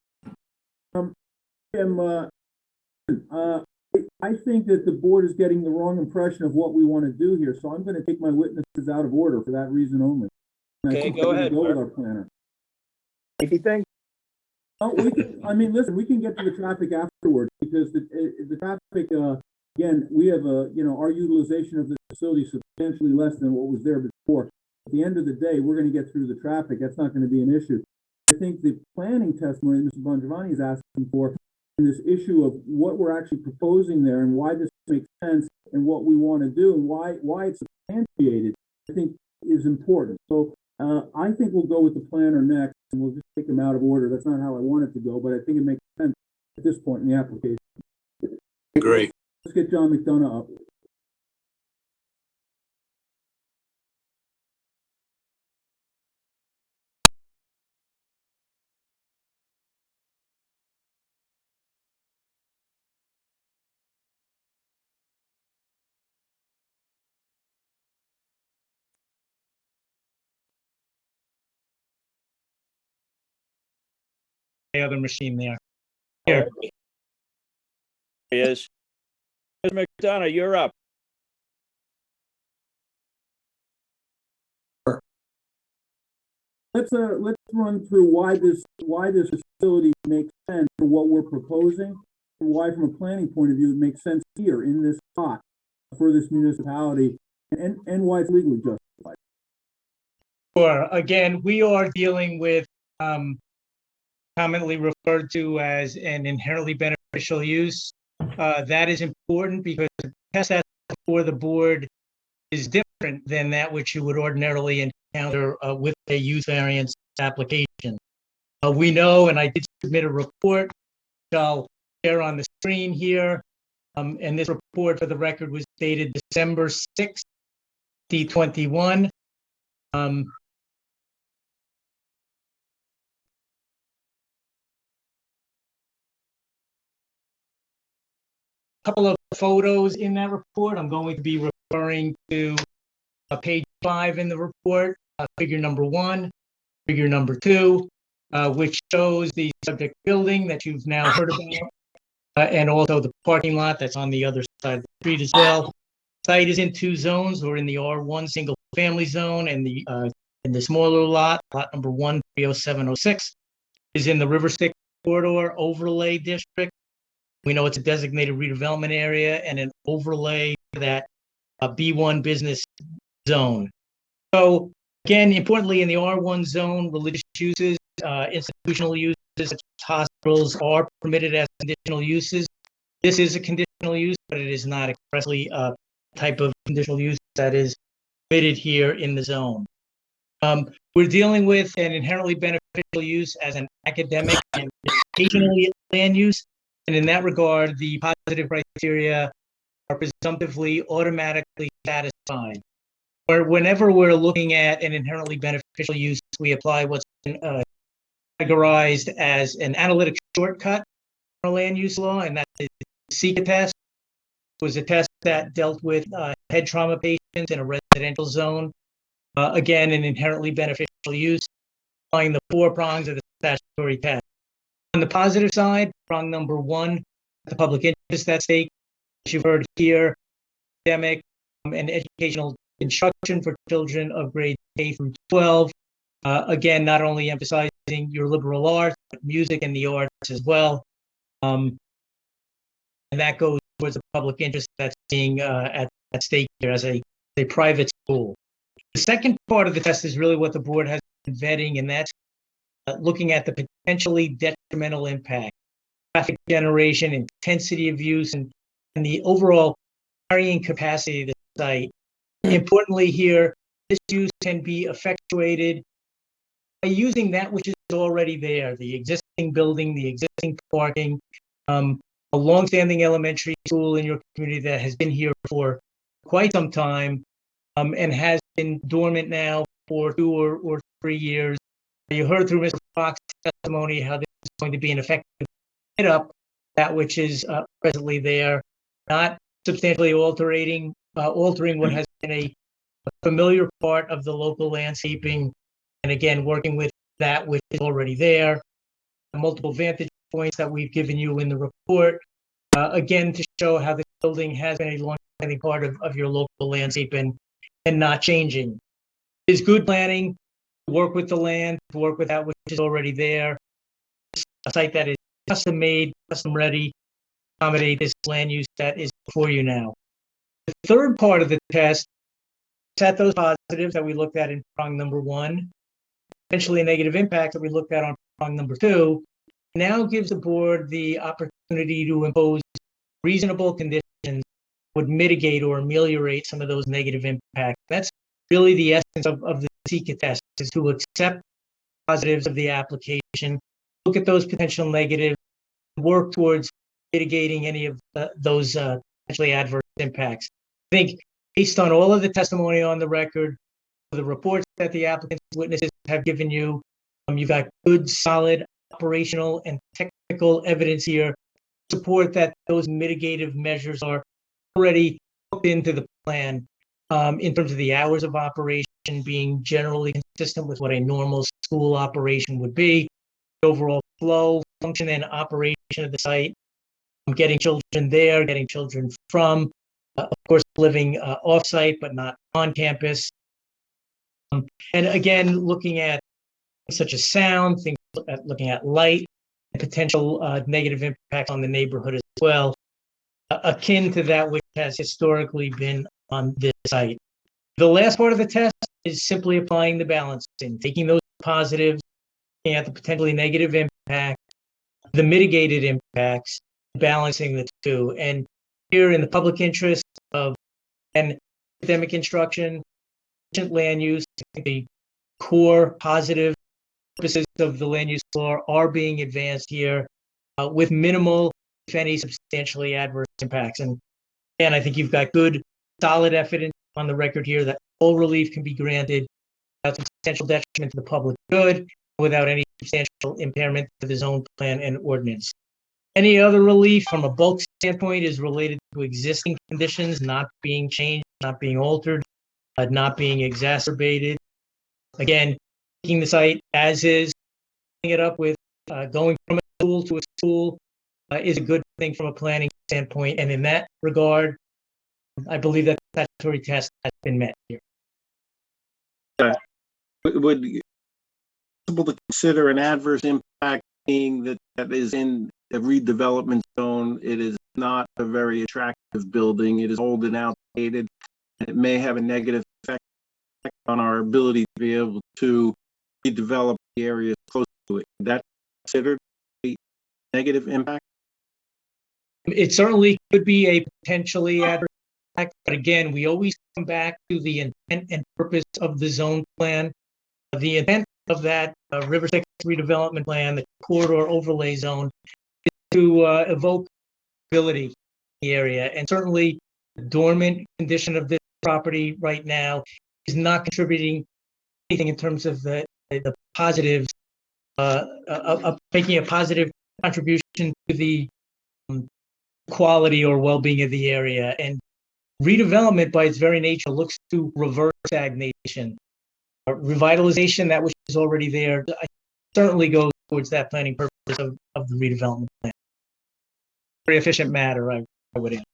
I think that the board is getting the wrong impression of what we want to do here, so I'm going to take my witnesses out of order for that reason only. And Okay, go ahead. Go with our planner. If you think, listen, we can get to the traffic afterwards, because the traffic, again, we have our utilization of the facility is substantially less than what was there before. At the end of the day, we're going to get through the traffic. That's not going to be an issue. I think the planning testimony Mr. Bongiovanni is asking for, and this issue of what we're actually proposing there and why this makes sense and what we want to do and why it's substantiated, I think is important. So I think we'll go with the planner next, and we'll just take them out of order. That's not how I want it to go, but I think it makes sense at this point in the application. Great. Let's get John McDonough up. The other machine there. Here he is. Mr. McDonough, you're up. Let's run through why this facility makes sense for what we're proposing, and why, from a planning point of view, it makes sense here in this spot for this municipality, and why it's legally justified. Sure. Again, we are dealing with commonly referred to as an inherently beneficial use. That is important because the test that's before the board is different than that which you would ordinarily encounter with a use variance application. We know, and I did submit a report, which I'll share on the screen here. And this report, for the record, was dated December 6th, 2021. Couple of photos in that report. I'm going to be referring to page 5 in the report, figure number 1, figure number 2, which shows the subject building that you've now heard about, and also the parking lot that's on the other side of the street as well. Site is in 2 zones. We're in the R1 single family zone, and the smaller lot number 1, 30706, is in the River Stick Corridor Overlay District. We know it's a designated redevelopment area and an overlay for that B1 business zone. So again, importantly, in the R1 zone, religious uses, institutional uses such as hospitals are permitted as conditional uses. This is a conditional use, but it is not expressly a type of conditional use that is permitted here in the zone. We're dealing with an inherently beneficial use as an academic and educational land use. And in that regard, the positive criteria are presumptively automatically satisfied. Or whenever we're looking at an inherently beneficial use, we apply what's categorized as an analytic shortcut for land use law, and that's the SECA test. It was a test that dealt with head trauma patients in a residential zone. Again, an inherently beneficial use, applying the 4 prongs of the statutory test. On the positive side, prong number 1, the public interest at stake, as you've heard here, academic and educational instruction for children of grades K through 12. Again, not only emphasizing your liberal arts, but music and the arts as well. And that goes towards the public interest that's being at stake here as a private school. The second part of the test is really what the board has been vetting, and that's looking at the potentially detrimental impact, traffic generation, intensity of use, and the overall carrying capacity of the site. Importantly here, this use can be effectuated by using that which is already there, the existing building, the existing parking, a longstanding elementary school in your community that has been here for quite some time and has been dormant now for 2 or 3 years. You heard through Mr. Fox's testimony how this is going to be an effective hit up that which is presently there, not substantially altering what has been a familiar part of the local landscaping, and again, working with that which is already there. The multiple vantage points that we've given you in the report, again, to show how this building has been a long-standing part of your local landscape and not changing. It's good planning, to work with the land, to work with that which is already there. It's a site that is custom made, custom ready, to accommodate this land use that is before you now. The third part of the test is at those positives that we looked at in prong number 1, potentially negative impact that we looked at on prong number 2, now gives the board the opportunity to impose reasonable conditions that would mitigate or ameliorate some of those negative impacts. That's really the essence of the SECA test is to accept positives of the application, look at those potential negatives, work towards mitigating any of those potentially adverse impacts. I think based on all of the testimony on the record, the reports that the applicant's witnesses have given you, you've got good, solid operational and technical evidence here to support that those mitigative measures are already put into the plan in terms of the hours of operation being generally consistent with what a normal school operation would be, the overall flow, function, and operation of the site, getting children there, getting children from, of course, living off-site but not on campus. And again, looking at such as sound, looking at light, and potential negative impact on the neighborhood as well, akin to that which has historically been on this site. The last part of the test is simply applying the balancing, taking those positives, looking at the potentially negative impact, the mitigated impacts, balancing the two. And here in the public interest of an academic instruction, efficient land use, the core positive purposes of the land use law are being advanced here with minimal, if any, substantially adverse impacts. And I think you've got good, solid evidence on the record here that full relief can be granted without substantial detriment to the public good, without any substantial impairment to the zone plan and ordinance. Any other relief from a bulk standpoint is related to existing conditions not being changed, not being altered, not being exacerbated. Again, taking the site as is, it up with going from a school to a school is a good thing from a planning standpoint. And in that regard, I believe that the statutory test has been met here. Would it be possible to consider an adverse impact being that is in the redevelopment zone? It is not a very attractive building. It is old and outdated. It may have a negative effect on our ability to be able to redevelop the areas close to it. Is that considered a negative impact? It certainly could be a potentially adverse impact, but again, we always come back to the intent and purpose of the zone plan. The intent of that River 6 redevelopment plan, the corridor overlay zone, is to evoke ability in the area. And certainly the dormant condition of this property right now is not contributing anything in terms of the positives, of making a positive contribution to the quality or well-being of the area. And redevelopment by its very nature looks to reverse stagnation. Revitalization, that which is already there, certainly goes towards that planning purpose of the redevelopment plan. Very efficient matter, I would add.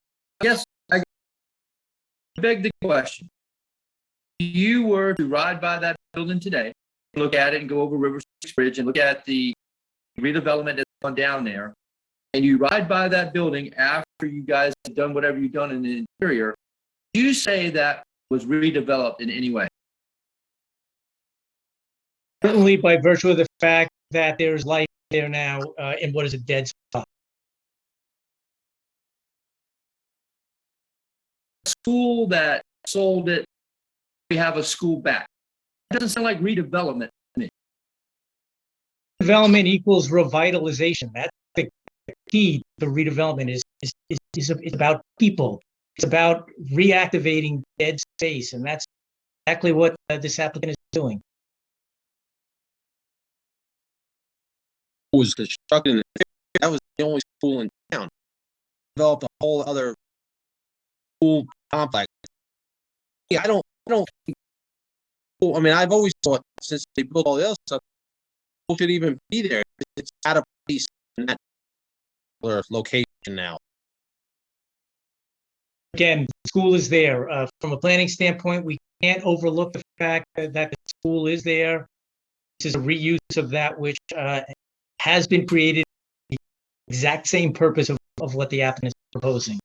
Yes, I beg the question. If you were to ride by that building today, look at it and go over River 6 Bridge and look at the redevelopment that's gone down there, and you ride by that building after you guys have done whatever you've done in the interior, do you say that was redeveloped in any way? Certainly by virtue of the fact that there's life there now in what is a dead spot. School that sold it, we have a school back. It doesn't sound like redevelopment to me. Development equals revitalization. That's the key to redevelopment is about people. It's about reactivating dead space, and that's exactly what this applicant is doing. Was constructed, that was the only school in town. Developed a whole other school complex. Yeah, I don't think, I mean, I've always thought since they built all the other stuff, school should even be there. It's out of place in that location now. Again, school is there. From a planning standpoint, we can't overlook the fact that the school is there. This is a reuse of that which has been created for the exact same purpose of what the applicant is proposing.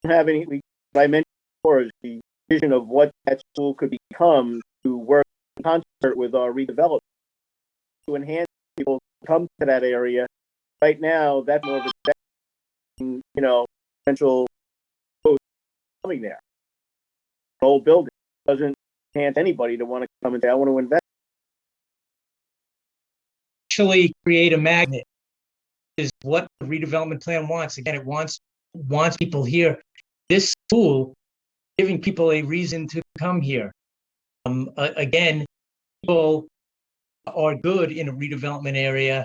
Have any, I mentioned before, is the vision of what that school could become to work in concert with our redevelopment to enhance people to come to that area. Right now, that's more of a, potential coming there. old building. It doesn't can't anybody to want to come and say, I want to invest. Actually create a magnet is what the redevelopment plan wants. Again, it wants people here. This school giving people a reason to come here. Again, people are good in a redevelopment area.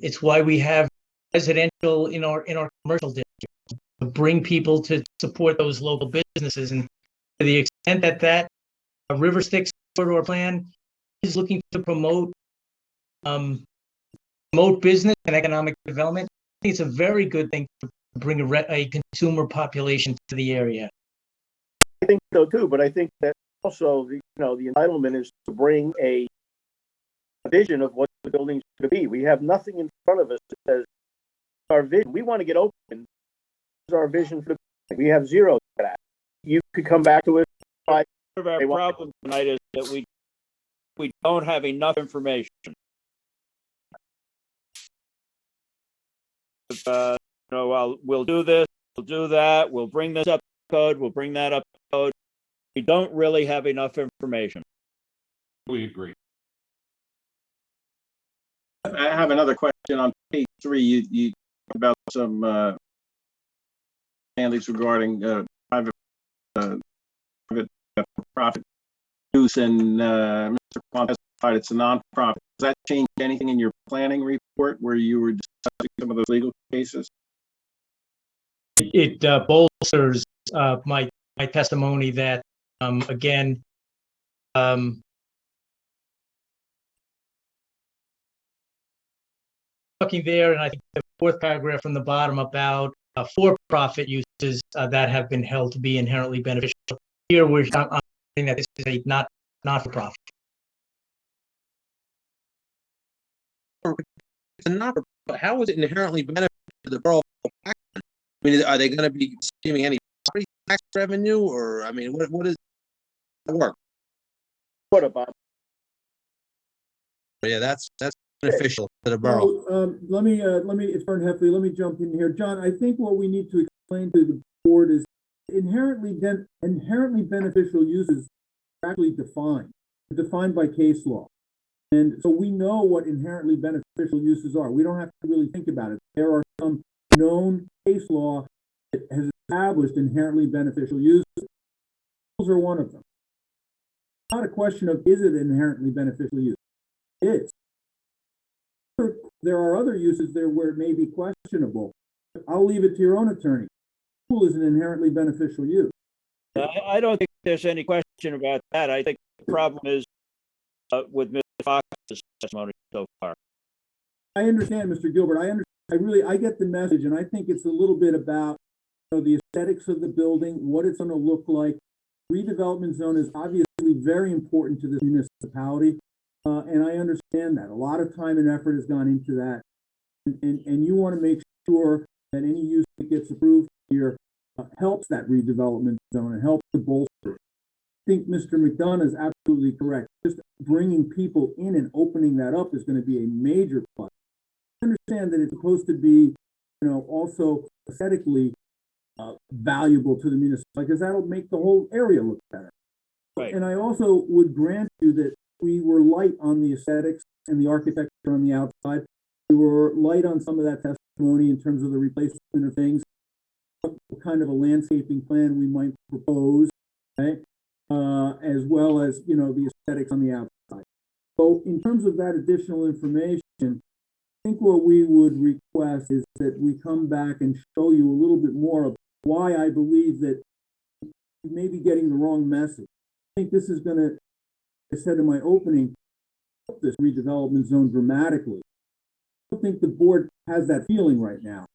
It's why we have residential in our commercial district to bring people to support those local businesses. And to the extent that River Styx corridor plan is looking to promote business and economic development, I think it's a very good thing to bring a consumer population to the area. I think so too, but I think that also the entitlement is to bring a vision of what the building's going to be. We have nothing in front of us that says our vision. We want to get open. This is our vision for the building. We have zero to that. You could come back to us. Part of our problem tonight is that we don't have enough information. Well, we'll do this, we'll do that, we'll bring this up to code, we'll bring that up to code. We don't really have enough information. We agree. I have another question on page 3. You talked about some standards regarding private profit use, and Mr. Kwan testified it's a nonprofit. Does that change anything in your planning report where you were discussing some of those legal cases? It bolsters my testimony that again, looking there, and I think the 4th paragraph from the bottom about for-profit uses that have been held to be inherently beneficial. Here, I'm saying that this is a not-for-profit. It's a not, but how is it inherently beneficial to the borough? I mean, are they going to be receiving any property tax revenue, or I mean, what is the work? What about? Yeah, that's beneficial to the borough. So, let me, it's Vern Heffley. Let me jump in here. John, I think what we need to explain to the board is inherently beneficial uses are actually defined by case law. And so we know what inherently beneficial uses are. We don't have to really think about it. There are some known case law that has established inherently beneficial uses. Those are one of them. It's not a question of is it inherently beneficial use. It is. There are other uses there where it may be questionable. I'll leave it to your own attorney. Pool is an inherently beneficial use. I don't think there's any question about that. I think the problem is with Mr. Fox's testimony so far. I understand, Mr. Gilbert. I get the message, and I think it's a little bit about the aesthetics of the building, what it's going to look like. Redevelopment zone is obviously very important to this municipality, and I understand that. A lot of time and effort has gone into that, and you want to make sure that any use that gets approved here helps that redevelopment zone and helps to bolster it. I think Mr. McDonough is absolutely correct. Just bringing people in and opening that up is going to be a major plus. I understand that it's supposed to be, also aesthetically valuable to the municipality because that'll make the whole area look better. Right. And I also would grant you that we were light on the aesthetics and the architecture on the outside. We were light on some of that testimony in terms of the replacement of things, what kind of a landscaping plan we might propose, okay? As well as, the aesthetics on the outside. So in terms of that additional information, I think what we would request is that we come back and show you a little bit more of why I believe that you may be getting the wrong message. I think this is going to, as I said in my opening, help this redevelopment zone dramatically. I don't think the board has that feeling right now.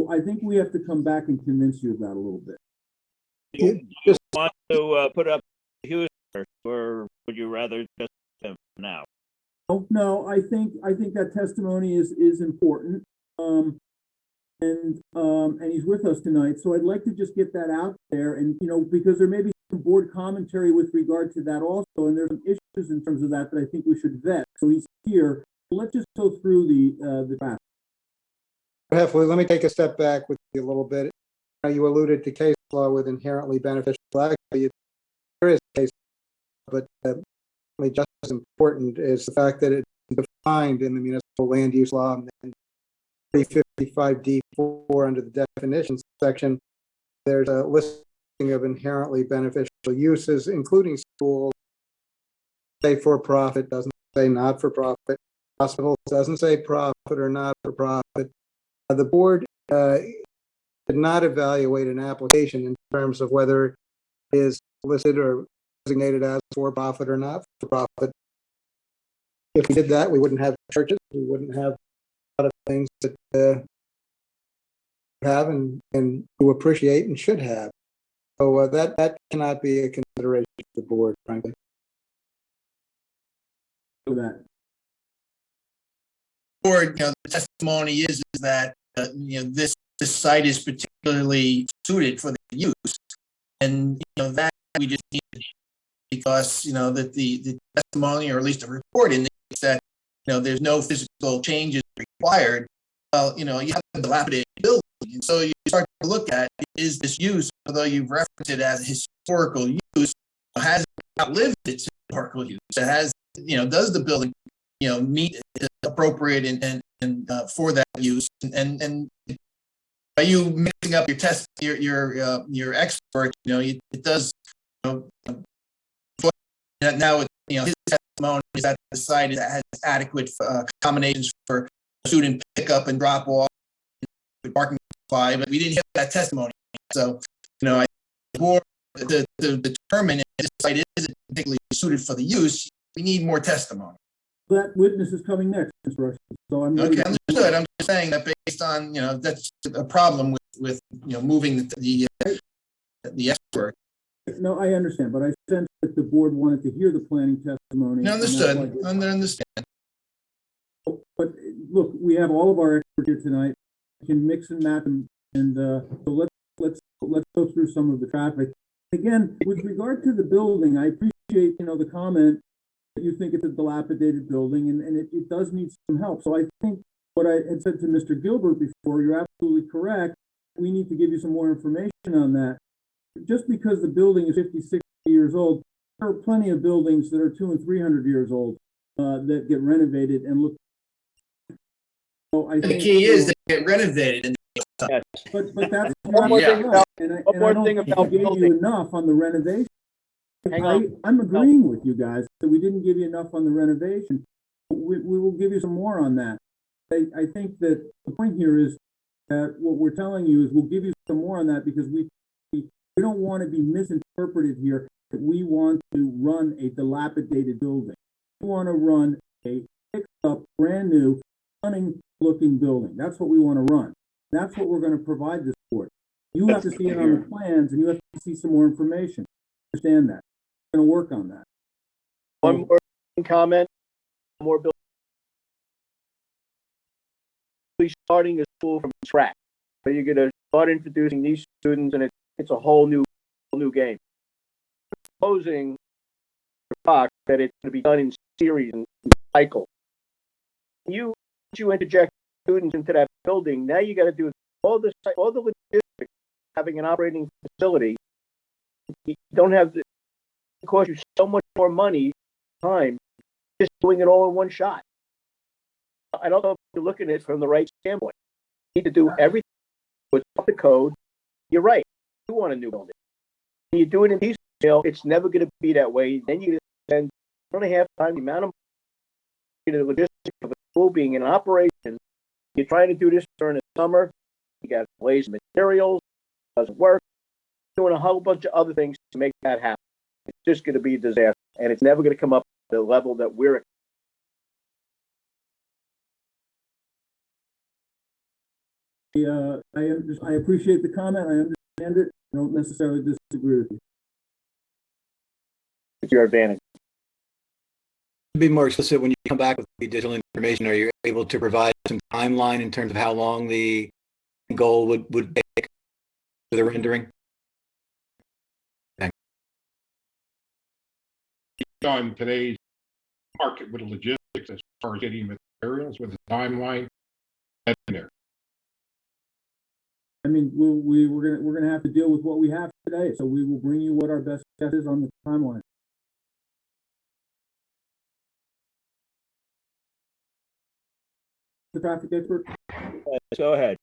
So I think we have to come back and convince you of that a little bit. Do you want to put up Hughes first, or would you rather just now? No, I think that testimony is important, and he's with us tonight. So I'd like to just get that out there, and because there may be some board commentary with regard to that also, and there's some issues in terms of that I think we should vet. So he's here. Let's just go through the draft. Hopefully, let me take a step back with you a little bit. You alluded to case law with inherently beneficial. Actually, case, but just as important is the fact that it's defined in the municipal land use law and 355D4 under the definitions section. There's a listing of inherently beneficial uses, including schools. Say for profit, doesn't say not for profit. Hospitals doesn't say profit or not for profit. The board did not evaluate an application in terms of whether it is listed or designated as for profit or not for profit. If we did that, we wouldn't have churches. We wouldn't have a lot of things that have and to appreciate and should have. So that cannot be a consideration for the board, frankly. For that. Board, the testimony is that this site is particularly suited for the use, and that we just need, because that the testimony, or at least the report, indicates that there's no physical changes required. Well, you have a dilapidated building, and so you start to look at, is this use, although you've referenced it as historical use, has it outlived its historical use? It has, does the building meet appropriate and for that use, and by you mixing up your expert, it does, now his testimony is that the site has adequate accommodations for student pickup and drop off, parking supply, but we didn't hear that testimony. So I board to determine if this site is particularly suited for the use, we need more testimony. That witness is coming next, Mr. Rush. So I'm okay. Understood. I'm just saying that based on that's a problem with moving the expert. No, I understand, but I sense that the board wanted to hear the planning testimony. Understood. Understand. But look, we have all of our experts here tonight. We can mix and match them, and so let's go through some of the traffic. Again, with regard to the building, I appreciate the comment that you think it's a dilapidated building, and it does need some help. So I think what I had said to Mr. Gilbert before, you're absolutely correct. We need to give you some more information on that. Just because the building is 50, 60 years old, there are plenty of buildings that are 200 and 300 years old that get renovated and look. So I think the key is they get renovated. And but that's one more thing about, and I don't think we gave you enough on the renovation. I'm agreeing with you guys that we didn't give you enough on the renovation. We will give you some more on that. I think that the point here is that what we're telling you is we'll give you some more on that, because we don't want to be misinterpreted here that we want to run a dilapidated building. We want to run a fixed up, brand new, stunning looking building. That's what we want to run. That's what we're going to provide this board. You have to see it on the plans, and you have to see some more information. Understand that. We're going to work on that. One more comment. More building. We're starting a school from scratch. So you're going to start introducing these students, and it's a whole new game. Proposing that it's going to be done in series and cycle. You interject students into that building. Now you got to do all the logistics. Having an operating facility, you don't have to. It costs you so much more money, time, just doing it all in one shot. I don't know if you're looking at it from the right standpoint. You need to do everything with the code. You're right. You want a new building. When you do it in piecemeal, it's never going to be that way. Then you spend 2.5 times the amount of money, the logistics of a school being in operation. You're trying to do this during the summer. You got blazing materials. Doesn't work. Doing a whole bunch of other things to make that happen. It's just going to be a disaster, and it's never going to come up to the level that we're at. I appreciate the comment. I understand it. I don't necessarily disagree with you. It's your advantage. To be more explicit, when you come back with the additional information, are you able to provide some timeline in terms of how long the goal would take for the rendering? Thanks. On today's market with logistics, as far as getting materials with the timeline, that's in there. I mean, we're gonna have to deal with what we have today, so we will bring you what our best guess is on the timeline. The traffic expert. Go ahead.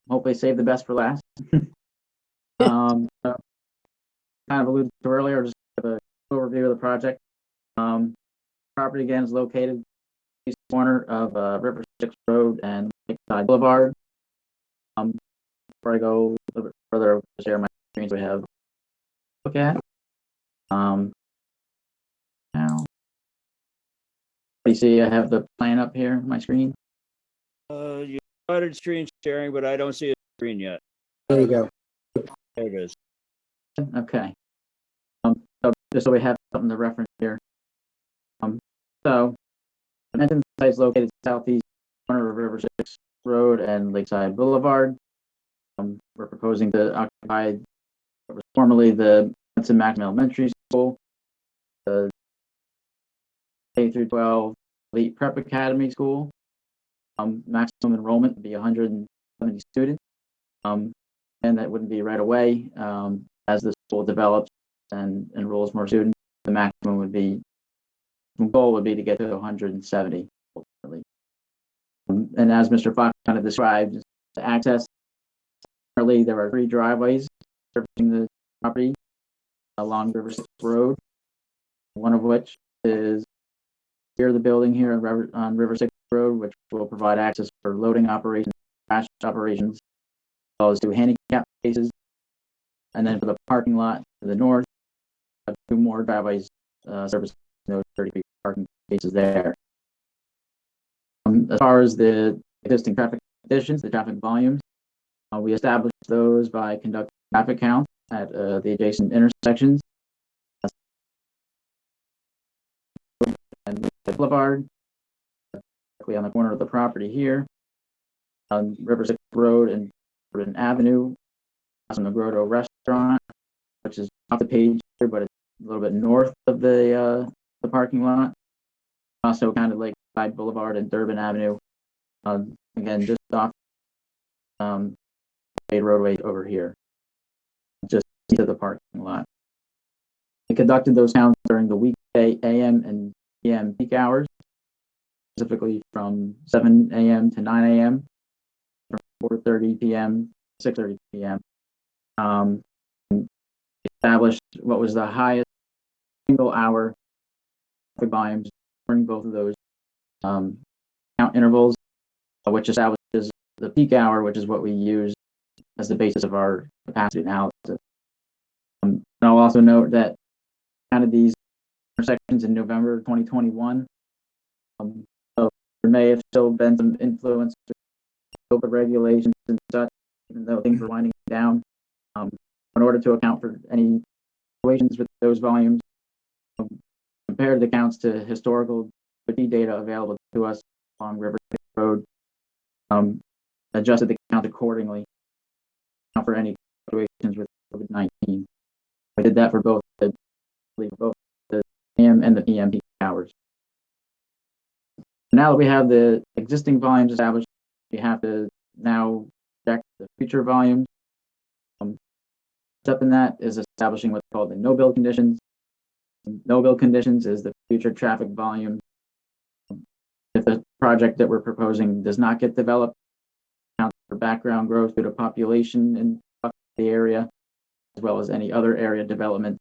Hopefully save the best for last. So kind of alluded to earlier, just give a overview of the project. Property again is located east corner of River 6 Road and Lakeside Boulevard. Before I go a little bit further, I'll share my screens we have to look at. Now, you see I have the plan up here on my screen. You started screen sharing, but I don't see a screen yet. There you go. There it is. Okay. So just so we have something to reference here. So the mentioned site is located southeast corner of River 6 Road and Lakeside Boulevard. We're proposing to occupy what was formerly the Benson Maximum Elementary School, the K through 12 Elite Prep Academy School. Maximum enrollment would be 170 students. And that wouldn't be right away. As the school develops and enrolls more students, the maximum would be, the goal would be to get to 170 ultimately. And as Mr. Fox kind of described, to access, currently there are 3 driveways servicing the property along River 6 Road, one of which is here, the building here on River 6 Road, which will provide access for loading operations, crash operations, as well as 2 handicap spaces. And then for the parking lot to the north, 2 more driveways servicing those 30 parking spaces there. As far as the existing traffic conditions, the traffic volumes, we established those by conducting traffic counts at the adjacent intersections. And the Boulevard, directly on the corner of the property here, on River 6 Road and Urban Avenue, on the Grotto Restaurant, which is off the page here, but it's a little bit north of the parking lot. Also kind of Lakeside Boulevard and Durban Avenue, again, just off state roadway over here, just to the parking lot. We conducted those counts during the weekday AM and PM peak hours, specifically from 7 a.m. to 9 a.m., from 4:30 p.m. to 6:30 p.m. Established what was the highest single hour traffic volumes during both of those count intervals, which establishes the peak hour, which is what we use as the basis of our capacity analysis. And I'll also note that kind of these intersections in November 2021, so there may have still been some influence of the regulations and such, even though things were winding down. In order to account for any situations with those volumes, compared the counts to historical data available to us along River Road, adjusted the count accordingly for any situations with COVID-19. We did that for both the AM and the PM peak hours. Now that we have the existing volumes established, we have to now check the future volumes. Step in that is establishing what's called the no-build conditions. No-build conditions is the future traffic volume. If the project that we're proposing does not get developed, account for background growth due to population in the area, as well as any other area development.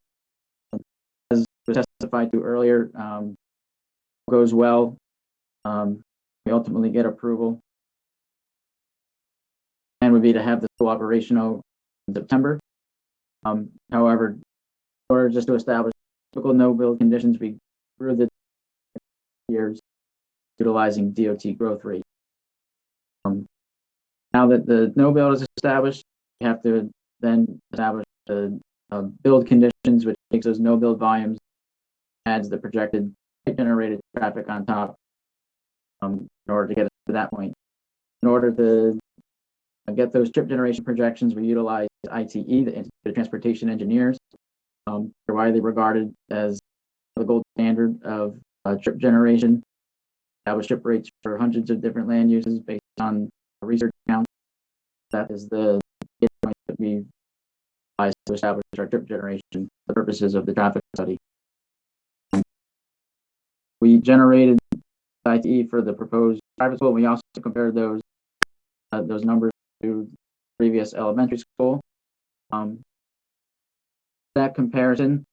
As was testified to earlier, goes well, we ultimately get approval. And would be to have the school operational in September. However, in order just to establish typical no-build conditions, we grew the years utilizing DOT growth rate. Now that the no-build is established, we have to then establish the build conditions, which takes those no-build volumes, adds the projected generated traffic on top in order to get us to that point. In order to get those trip generation projections, we utilize ITE, the Institute of Transportation Engineers. They're widely regarded as the gold standard of trip generation. establish ship rates for hundreds of different land uses based on research accounts. That is the data point that we utilized to establish our trip generation for the purposes of the traffic study. We generated ITE for the proposed private school. We also compared those numbers to previous elementary school. That comparison,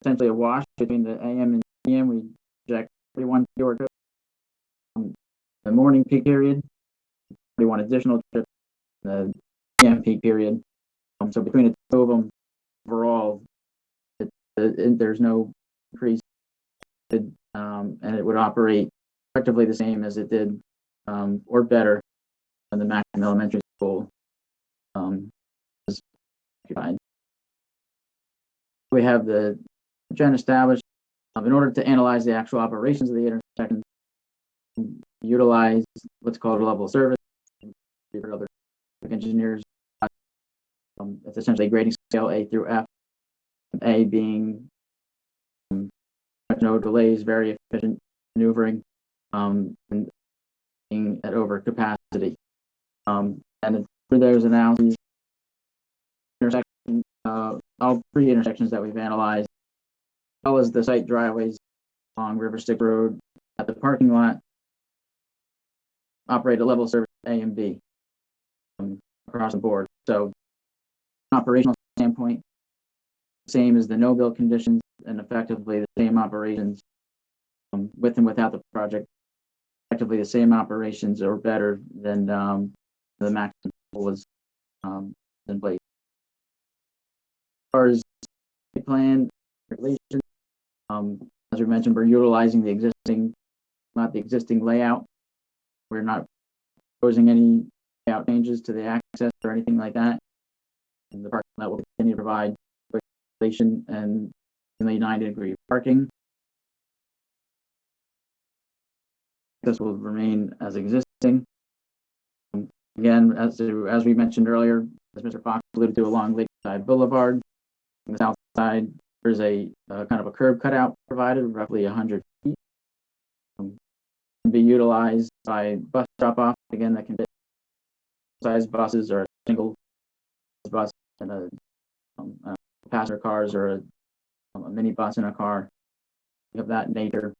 essentially a wash between the AM and PM. We project 41 fewer trips. The morning peak period, 41 additional trips in the PM peak period. So between the two of them, overall, there's no increase, and it would operate effectively the same as it did, or better than the Maxim Elementary School is occupied. We have the gen established. In order to analyze the actual operations of the intersection, utilize what's called a level of service. Other engineers, it's essentially a grading scale A through F. A being no delays, very efficient maneuvering, and being at over capacity. And through those analyses, all three intersections that we've analyzed, as well as the site driveways along River Stick Road at the parking lot, operate a level of service A and B across the board. So, operational standpoint, same as the no-build conditions and effectively the same operations with and without the project, effectively the same operations or better than the maximum was in place. As far as the plan regulation, as we mentioned, we're utilizing the existing, not the existing layout. We're not proposing any layout changes to the access or anything like that. And the parking lot will continue to provide circulation and 90-degree parking. This will remain as existing. Again, as we mentioned earlier, as Mr. Fox alluded to, along Lakeside Boulevard, on the south side, there's a kind of a curb cutout provided, roughly 100 feet. Can be utilized by bus drop-off. Again, that can fit size buses or a single bus and a passenger cars or a mini bus in a car of that nature.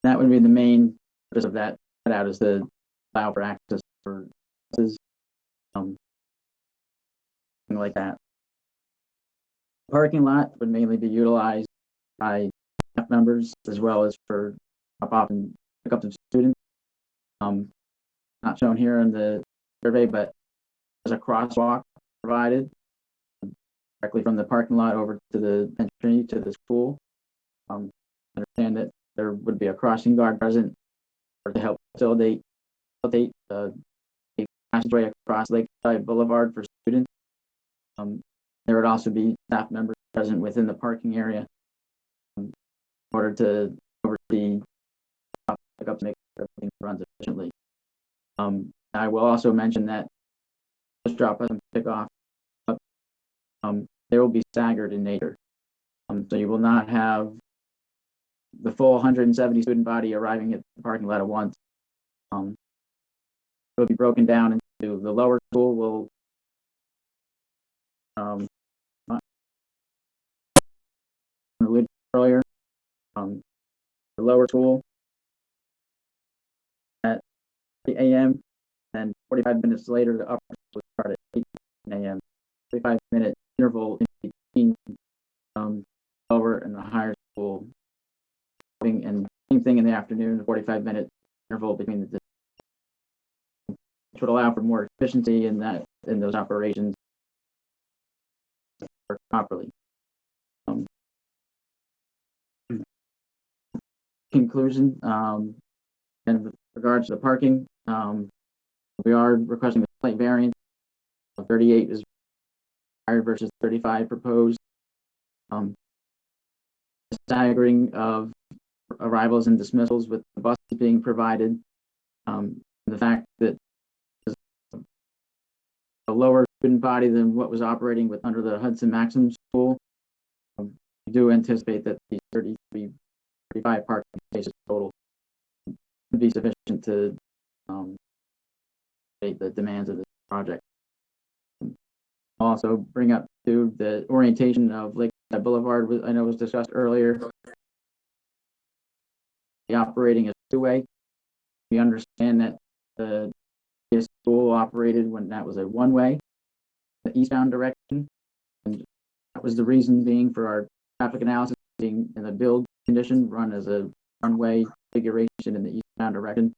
That would be the main purpose of that cutout, is to allow for access for buses, something like that. The parking lot would mainly be utilized by staff members as well as for drop-off and pick-up of students. Not shown here in the survey, but there's a crosswalk provided directly from the parking lot over to the entry to the school. Understand that there would be a crossing guard present to help facilitate the passageway across Lakeside Boulevard for students. There would also be staff members present within the parking area in order to oversee pickups to make sure everything runs efficiently. I will also mention that this drop-off and pick-off, they will be staggered in nature. So you will not have the full 170 student body arriving at the parking lot at once. It will be broken down into the lower school will earlier. The lower school at 8 a.m. and 45 minutes later, the upper school will start at 8 a.m. 45-minute interval in between lower and the higher school. And same thing in the afternoon, the 45-minute interval between the, which would allow for more efficiency in those operations work properly. Conclusion, and with regards to the parking, we are requesting a slight variance. 38 is required versus 35 proposed. Staggering of arrivals and dismissals with the buses being provided. The fact that a lower student body than what was operating with under the Hudson Maxim School. We do anticipate that these 33 35 parking spaces total would be sufficient to meet the demands of this project. I'll also bring up to the orientation of Lakeside Boulevard. I know was discussed earlier. The operating is two-way. We understand that the school operated when that was a one-way, the eastbound direction, and that was the reason being for our traffic analysis being in the build condition, run as a one-way configuration in the eastbound direction.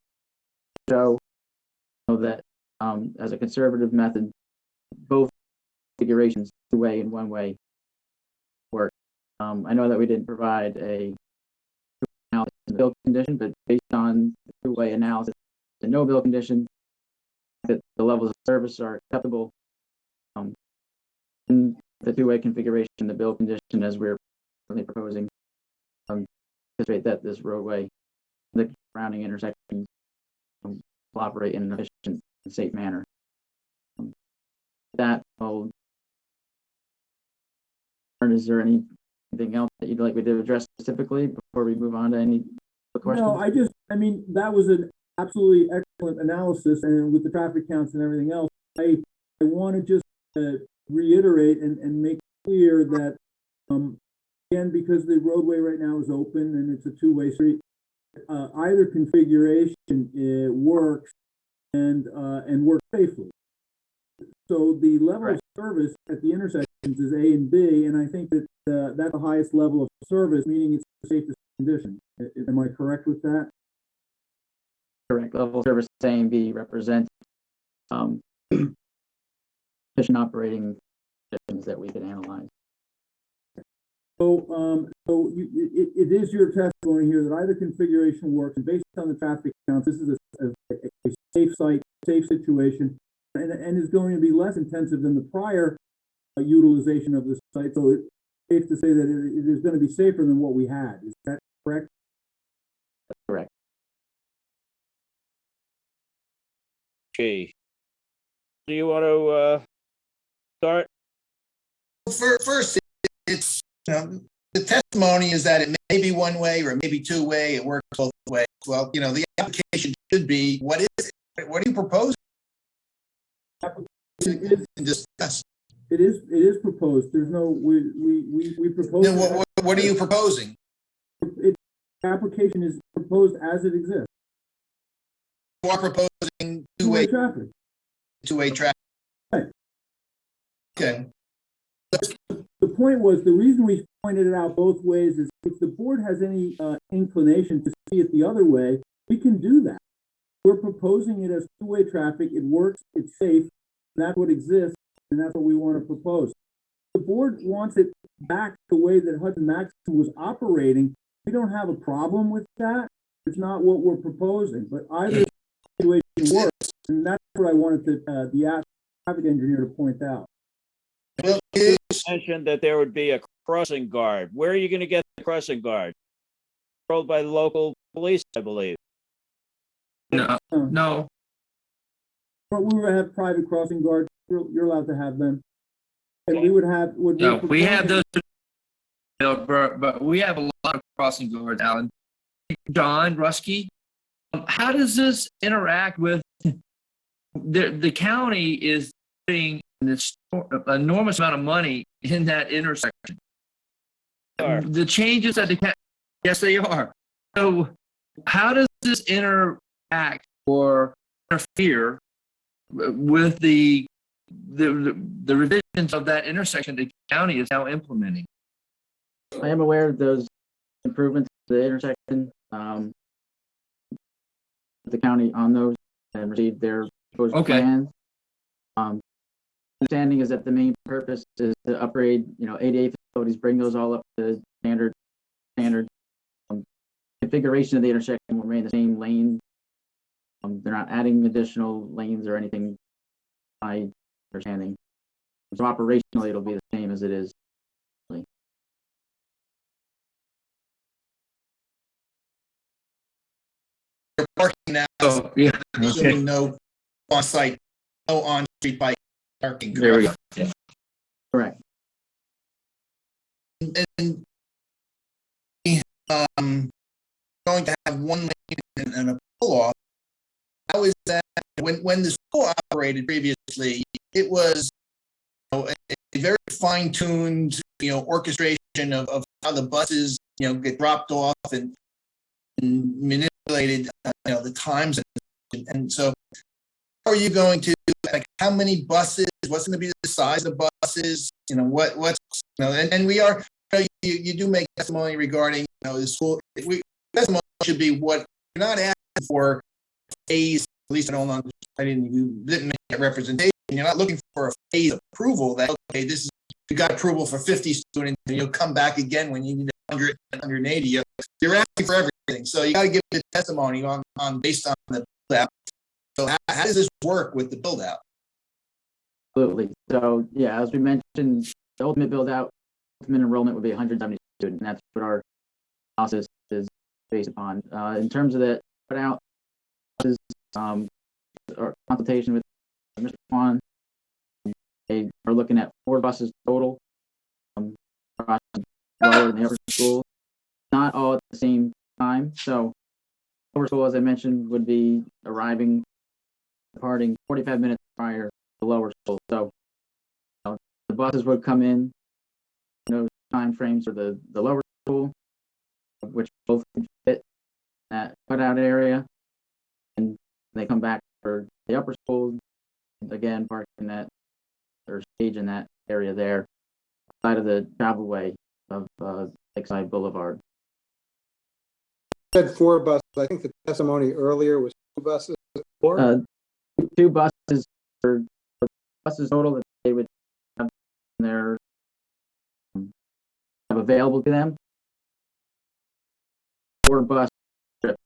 So that as a conservative method, both configurations, two-way and one-way, work. I know that we didn't provide a analysis in the build condition, but based on the two-way analysis, the no build condition, that the levels of service are acceptable. In the two-way configuration, the build condition, as we're currently proposing, anticipate that this roadway, the surrounding intersections, will operate in an efficient and safe manner. That will. Is there anything else that you'd like me to address specifically before we move on to any questions? No, I mean, that was an absolutely excellent analysis, and with the traffic counts and everything else, I want to just reiterate and make clear that, again, because the roadway right now is open and it's a two-way street, either configuration works and works safely. So the level of service at the intersections is A and B, and I think that that's the highest level of service, meaning it's the safest condition. Am I correct with that? Correct. Level of service A and B represent efficient operating conditions that we can analyze. So, it is your testimony here that either configuration works, and based on the traffic counts, this is a safe site, safe situation, and is going to be less intensive than the prior utilization of the site. So it's safe to say that it is going to be safer than what we had. Is that correct? That's correct. Okay. Do you want to start? First, it's the testimony is that it may be one way or it may be two way. It works both ways. Well, the application should be what is it? What are you proposing? Discuss. It is proposed. There's no we propose. Then what are you proposing? The application is proposed as it exists. You are proposing two-way traffic. Two-way traffic. Right. Okay. The point was, the reason we pointed it out both ways is if the board has any inclination to see it the other way, we can do that. We're proposing it as two-way traffic. It works. It's safe. That's what exists, and that's what we want to propose. The board wants it back the way that Hudson Maxim was operating. We don't have a problem with that. It's not what we're proposing, but either situation works, and that's what I wanted the traffic engineer to point out. Well, you mentioned that there would be a crossing guard. Where are you going to get the crossing guard? Controlled by the local police, I believe. No. But we would have private crossing guards. You're allowed to have them, and we would have. We have those, but we have a lot of crossing guards, Alan. John Rusky, how does this interact with the county? Is putting an enormous amount of money in that intersection. The changes that yes, they are. So, how does this interact or interfere with the revisions of that intersection the county is now implementing? I am aware of those improvements to the intersection. The county on those and received their proposed plans. Understanding is that the main purpose is to upgrade, ADA facilities, bring those all up to standard. Configuration of the intersection will remain the same lane. They're not adding additional lanes or anything, my understanding. So operationally, it'll be the same as it is. You're parking now. Oh, yeah. Assuming no on-site, no on-street bike parking. There we go. Yeah. Correct. And have one lane and a pull off. How is that? When the school operated previously, it was a very fine-tuned, orchestration of how the buses, get dropped off and manipulated, the times. And so how are you going to, how many buses, what's going to be the size of buses, and we are, you do make testimony regarding, the school, testimony should be what, you're not asking for phase, at least you didn't make that representation. You're not looking for a phase approval that, okay, you got approval for 50 students and you'll come back again when you need 100, 180. You're asking for everything. So you got to give the testimony on based on the build out. So how does this work with the build out? Absolutely. So yeah, as we mentioned, the ultimate build out, ultimate enrollment would be 170 students, and that's what our analysis is based upon. In terms of the put out, is our consultation with Mr. Kwan, they are looking at 4 buses total, across lower and the upper school, not all at the same time. So lower school, as I mentioned, would be departing 45 minutes prior to lower school. So the buses would come in, time frames for the lower school, which both can fit that cutout area, and they come back for the upper school, again parking that or stage in that area there, side of the travelway of Lakeside Boulevard. You said 4 buses. I think the testimony earlier was 2 buses. 4? 2 buses for buses total that they would have have available to them. 4 bus trips.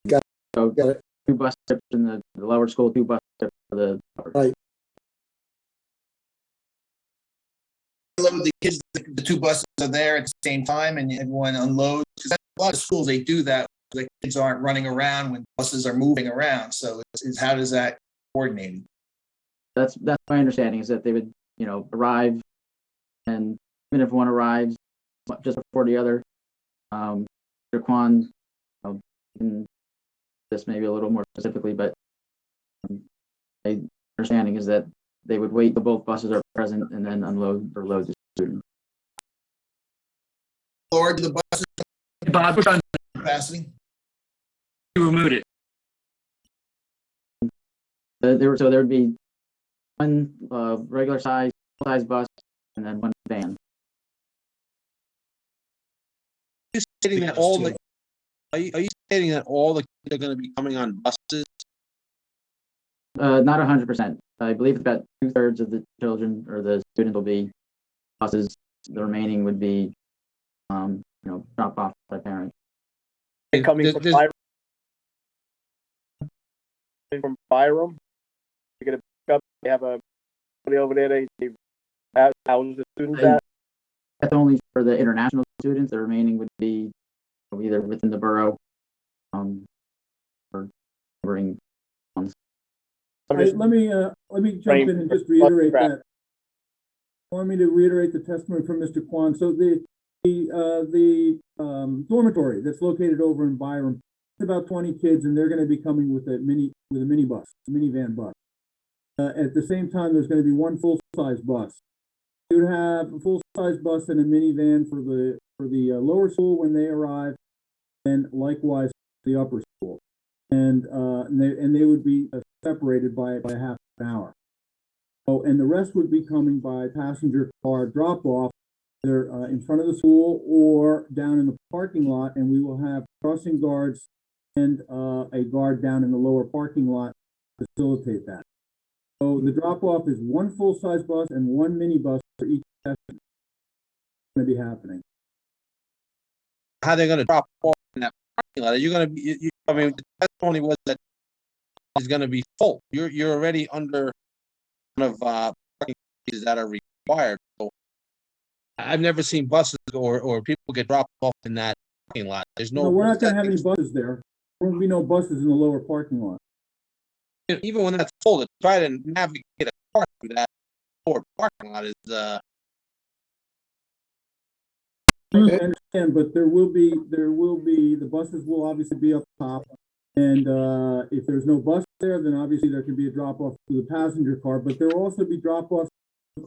Got it. 2 bus trips in the lower school, 2 bus trips for the upper. Right. Load the kids, the 2 buses are there at the same time and everyone unloads, because a lot of schools, they do that. The kids aren't running around when buses are moving around. So how does that coordinate? That's my understanding, is that they would, arrive, and even if one arrives just before the other, Mr. Kwan, can this maybe a little more specifically, but my understanding is that they would wait till both buses are present and then unload or load the student. Or the buses Bob, we're on capacity? You removed it. So there would be one regular size bus and then one van. Are you stating that all the are you stating that all the kids are going to be coming on buses? Not 100%. I believe about 2/3 of the children or the students will be buses. The remaining would be, dropped off by parents. Coming from Byram? From Byram? You're going to pick up, they have a somebody over there, they house the students at? That's only for the international students. The remaining would be either within the borough or neighboring ones. Let me jump in and just reiterate that. Want me to reiterate the testimony from Mr. Kwan. So the dormitory that's located over in Byram, it's about 20 kids, and they're going to be coming with a minivan bus. At the same time, there's going to be one full-size bus. You would have a full-size bus and a minivan for the lower school when they arrive, and likewise for the upper school. And they would be separated by a half an hour. Oh, and the rest would be coming by passenger car drop-off, either in front of the school or down in the parking lot, and we will have crossing guards and a guard down in the lower parking lot to facilitate that. So the drop-off is one full-size bus and one minibus for each session. It's going to be happening. How they're going to drop off in that parking lot? Are you going to be? I mean, the testimony was that it's going to be full. You're already under one of parking spaces that are required. So I've never seen buses or people get dropped off in that parking lot. There's no. We're not going to have any buses there. There won't be no buses in the lower parking lot. Even when that's full, to try to navigate a car through that lower parking lot is. I understand understand, but there will be, the buses will obviously be up top. And if there's no bus there, then obviously there could be a drop off to the passenger car, but there will also be drop offs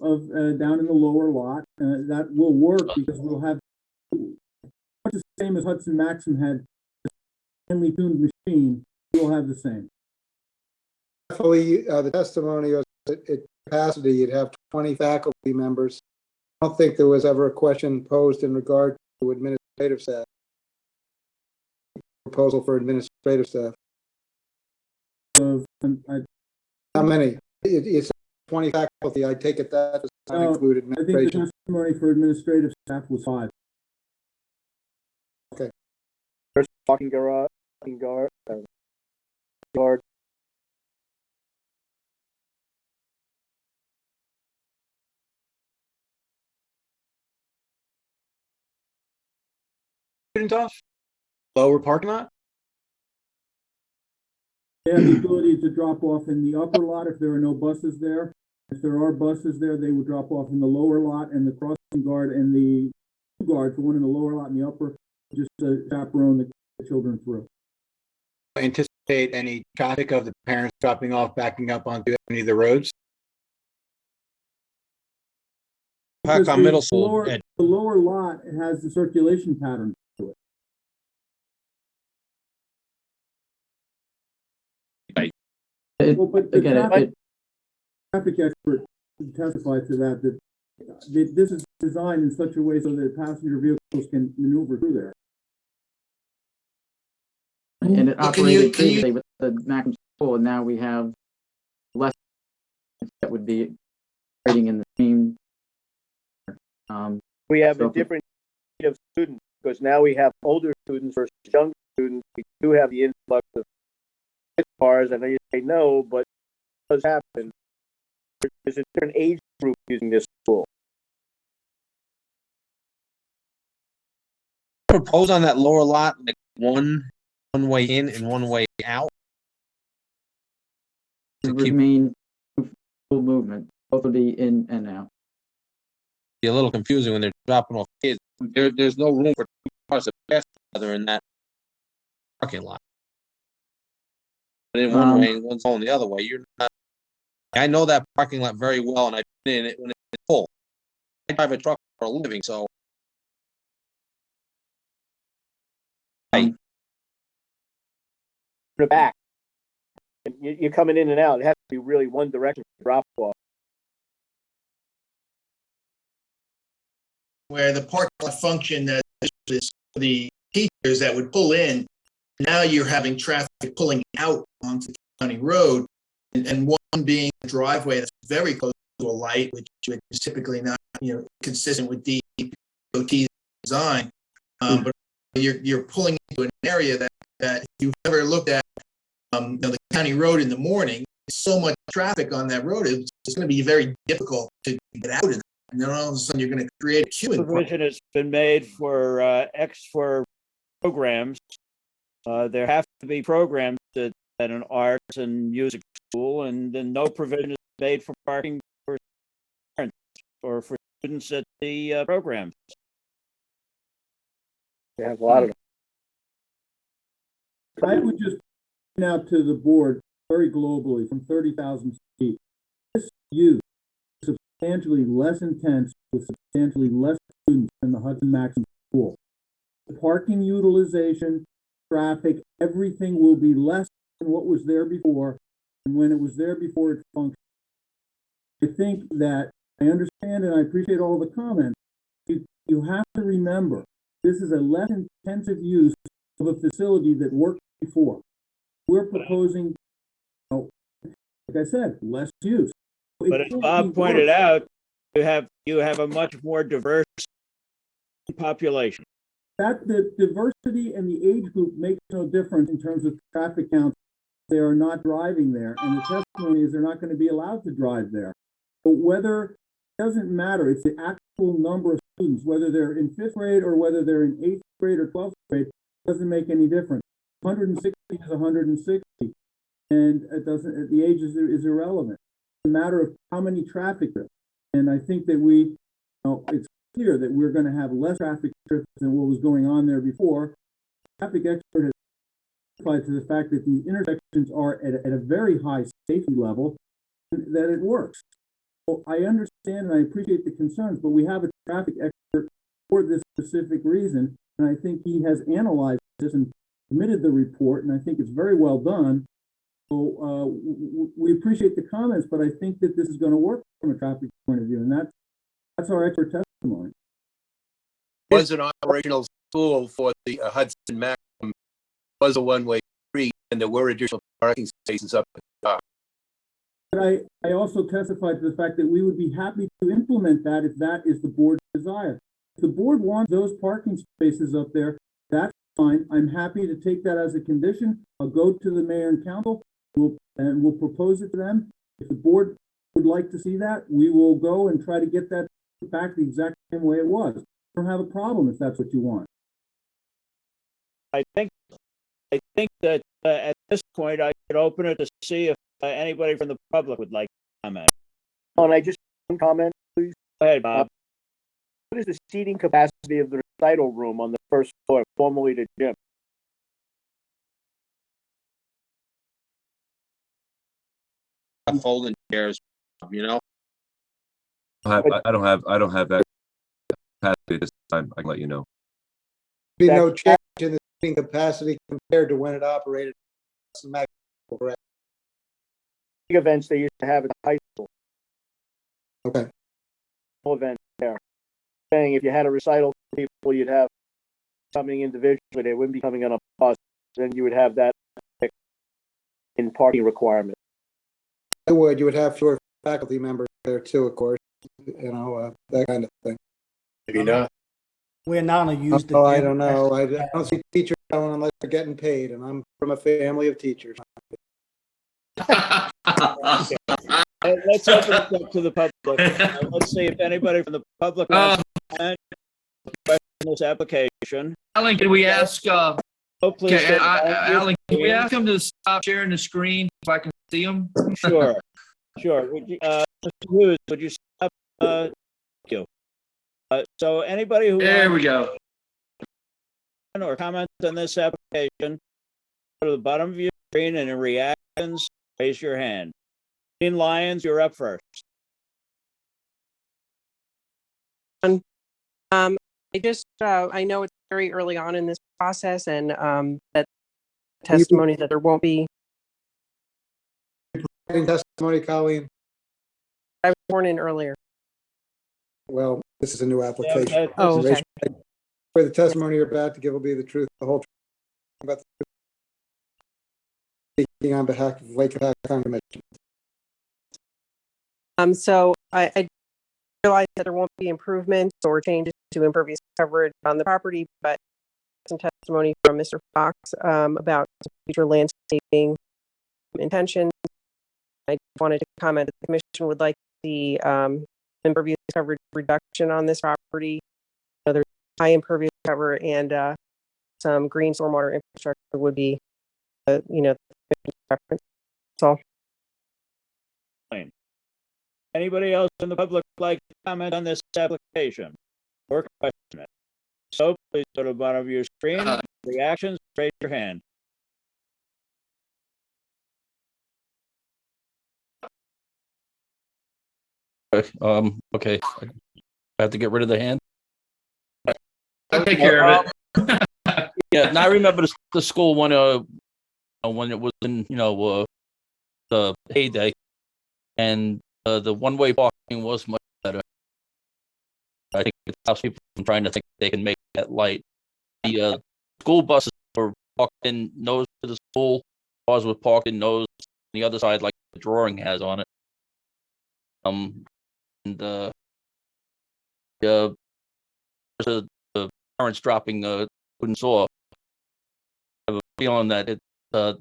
of down in the lower lot. That will work because we'll have much the same as Hudson Maxim had a finely tuned machine. We'll have the same. Definitely, the testimony was at capacity, you'd have 20 faculty members. I don't think there was ever a question posed in regard to administrative staff. Proposal for administrative staff. How many? It's 20 faculty. I take it that does not include I think the administration. testimony for administrative staff was 5. Okay. There's parking garage, guard. Student off? Lower parking lot? They have the ability to drop off in the upper lot if there are no buses there. If there are buses there, they would drop off in the lower lot, and the crossing guard and the 2 guards, the one in the lower lot and the upper, just chaperone the children through. Anticipate any traffic of the parents dropping off, backing up onto any of the roads? Because on middle school. The lower lot, it has the circulation pattern to it. Well, but the traffic expert testified to that this is designed in such a way so that passenger vehicles can maneuver through there. And it operated previously with the Maxim School, and now we have less that would be operating in the same. We have a different need of students because now we have older students versus younger students. We do have the influx of cars. I know you say no, but it does happen. There's a different age group using this school. Propose on that lower lot, like one way in and one way out. It would mean full movement. Both would be in and out. Be a little confusing when they're dropping off kids. There's no room for 2 cars to pass each other in that parking lot. But in one way, and one's going the other way. You're not. I know that parking lot very well, and I've been in it when it's full. I drive a truck for a living, so. In the back, and you're coming in and out. It has to be really one direction drop off. Where the parking lot function is the teachers that would pull in. Now you're having traffic pulling out onto County Road, and one being a driveway that's very close to a light, which is typically not consistent with DOT's design. But you're pulling into an area that if you've ever looked at the county road in the morning, so much traffic on that road, it's going to be very difficult to get out of it. And then all of a sudden you're going to create a queue. Provision has been made for for programs. There have to be programs at an arts and music school, and then no provision is made for parking for parents or for students at the programs. We have a lot of them. I would just point out to the board very globally from 30,000 feet, this use is substantially less intense with substantially less students than the Hudson Maxim School. The parking utilization, traffic, everything will be less than what was there before, and when it was there before, it functioned. I think that I understand and I appreciate all the comments. You have to remember, this is a less intensive use of a facility that worked before. We're proposing, like I said, less use. But as Bob pointed out, you have a much more diverse population. That the diversity and the age group makes no difference in terms of traffic counts. They are not driving there, and the testimony is they're not going to be allowed to drive there. But whether it doesn't matter, it's the actual number of students, whether they're in 5th grade or whether they're in 8th grade or 12th grade, doesn't make any difference. 160 is 160, and it doesn't. The age is irrelevant. It's a matter of how many traffic there. And I think that it's clear that we're going to have less traffic trips than what was going on there before. Traffic expert has testified to the fact that these intersections are at a very high safety level, and that it works. So I understand and I appreciate the concerns, but we have a traffic expert for this specific reason, and I think he has analyzed this and submitted the report, and I think it's very well done. So we appreciate the comments, but I think that this is going to work from a traffic point of view, and that's our expert testimony. Was an operational school for the Hudson Maxim, was a one-way street, and there were additional parking spaces up at the top. But I also testified to the fact that we would be happy to implement that if that is the board's desire. If the board wants those parking spaces up there, that's fine. I'm happy to take that as a condition. I'll go to the mayor and council, and we'll propose it to them. If the board would like to see that, we will go and try to get that back the exact same way it was. I don't have a problem if that's what you want. I think that at this point, I could open it to see if anybody from the public would like to comment. And I just one comment, please. Go ahead, Bob. What is the seating capacity of the recital room on the first floor, formerly the gym? Folding chairs, you know? I don't have that capacity this time. I can let you know. Be no change in the seating capacity compared to when it operated. Correct. Big events they used to have at the high school. Okay. Full event there. Saying if you had a recital for people, you'd have coming individually. They wouldn't be coming on a bus. Then you would have that in parking requirement. I would. You would have fewer faculty members there too, of course. You know, that kind of thing. Maybe not. We're not going to use the. Oh, I don't know. I don't see teachers going unless they're getting paid, and I'm from a family of teachers. Let's open it up to the public. Let's see if anybody from the public wants to comment on this application. Alan, can we ask, Oh, please. Alan, can we ask him to stop sharing the screen so I can see him? Sure. Would you, Mr. Hughes, would you stop? Thank you. So anybody who There we go. Or comment on this application, go to the bottom of your screen and in reactions, raise your hand. Dean Lyons, you're up first. I know it's very early on in this process, and that testimony that there won't be. Testimony, Colleen. I was sworn in earlier. Well, this is a new application. Oh, okay. For the testimony you're about to give will be the truth, the whole truth about the truth. Speaking on behalf of Lake Hopatcong Commission. So I realize that there won't be improvements or changes to impervious coverage on the property, but some testimony from Mr. Fox about future landscaping intentions. I wanted to comment that the commission would like the impervious coverage reduction on this property. So there's high impervious cover, and some green stormwater infrastructure would be, the preference. That's all. Anybody else in the public like to comment on this application or question it? So please go to the bottom of your screen. Reactions, raise your hand. Okay. I have to get rid of the hand. I'll take care of it. Yeah, and I remember the school when it was in the heyday, and the one-way parking was much better. I think it stops people from trying to think they can make that light. The school buses were parked in nose to the school. Cars were parked in nose on the other side, like the drawing has on it. And the parents dropping wooden saw. I have a feeling that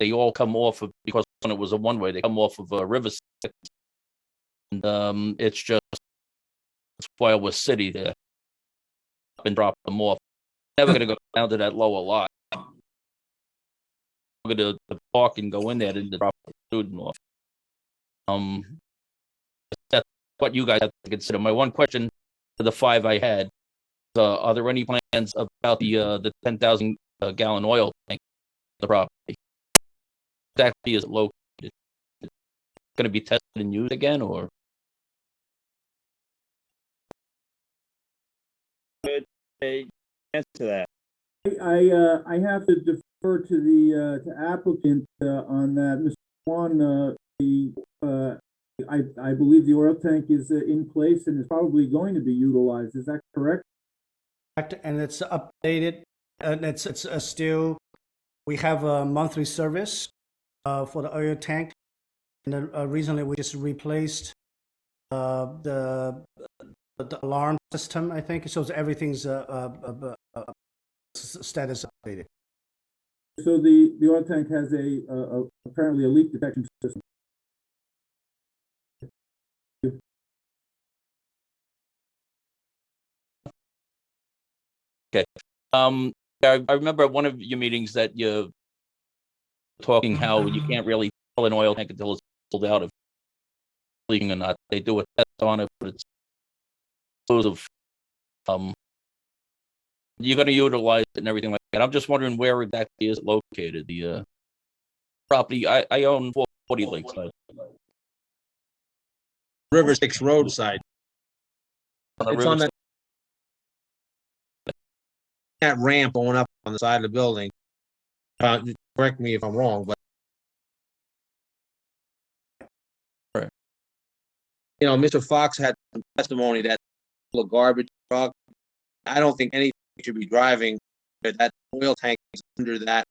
they all come off of, because when it was a one-way, they come off of Riverside. And it's just, that's why I was city there. And drop them off. Never gonna go down to that lower lot. I'm gonna park and go in there and drop the student off. That's what you guys have to consider. My one question to the five I had Are there any plans about the 10,000 gallon oil tank on the property? Exactly is it located? It's going to be tested and used again, or? Answer that. I have to defer to the to applicant on that. Mr. Juan, I believe the oil tank is in place and is probably going to be utilized. Is that correct? And it's updated, and it's still, we have a monthly service for the oil tank. And recently we just replaced the alarm system, I think, so everything's status updated. So the oil tank has apparently a leak detection system. Okay. I remember at one of your meetings that you're talking how you can't really tell an oil tank until it's pulled out of leaking or not. They do a test on it, but it's sort of you're going to utilize it and everything like that. I'm just wondering where exactly is it located. The property I own 440 Lakeside. River 6 roadside. It's on that ramp going up on the side of the building. Correct me if I'm wrong, but right. You know, Mr. Fox had some testimony that a garbage truck. I don't think anything should be driving. That oil tank is under that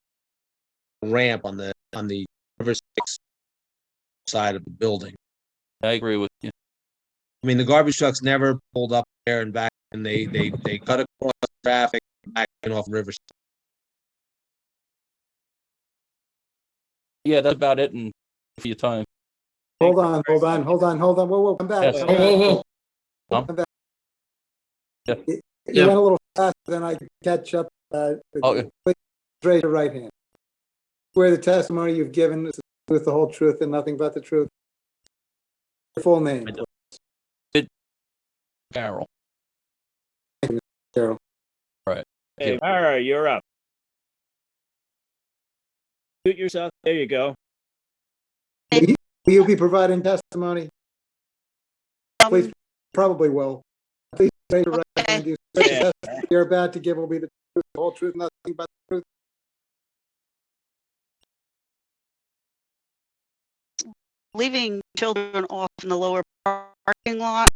ramp on the River 6 side of the building. I agree with you. I mean, the garbage trucks never pulled up there and back, and they cut across the traffic back and off River 6. Yeah, that's about it. And for your time. Hold on. Whoa, come back. Yes. Whoa. Come back. Yeah. You went a little faster than I could catch up. Okay. Please raise your right hand. Where the testimony you've given is the truth, the whole truth, and nothing but the truth. Your full name. Carol. Thank you, Mr. Carroll. Right. Hey, Mara, you're up. Shoot yourself. There you go. Will you be providing testimony? Please, probably will. Please raise your right hand. You swear the testimony you're about to give will be the truth, the whole truth, nothing but the truth. Leaving children off in the lower parking lot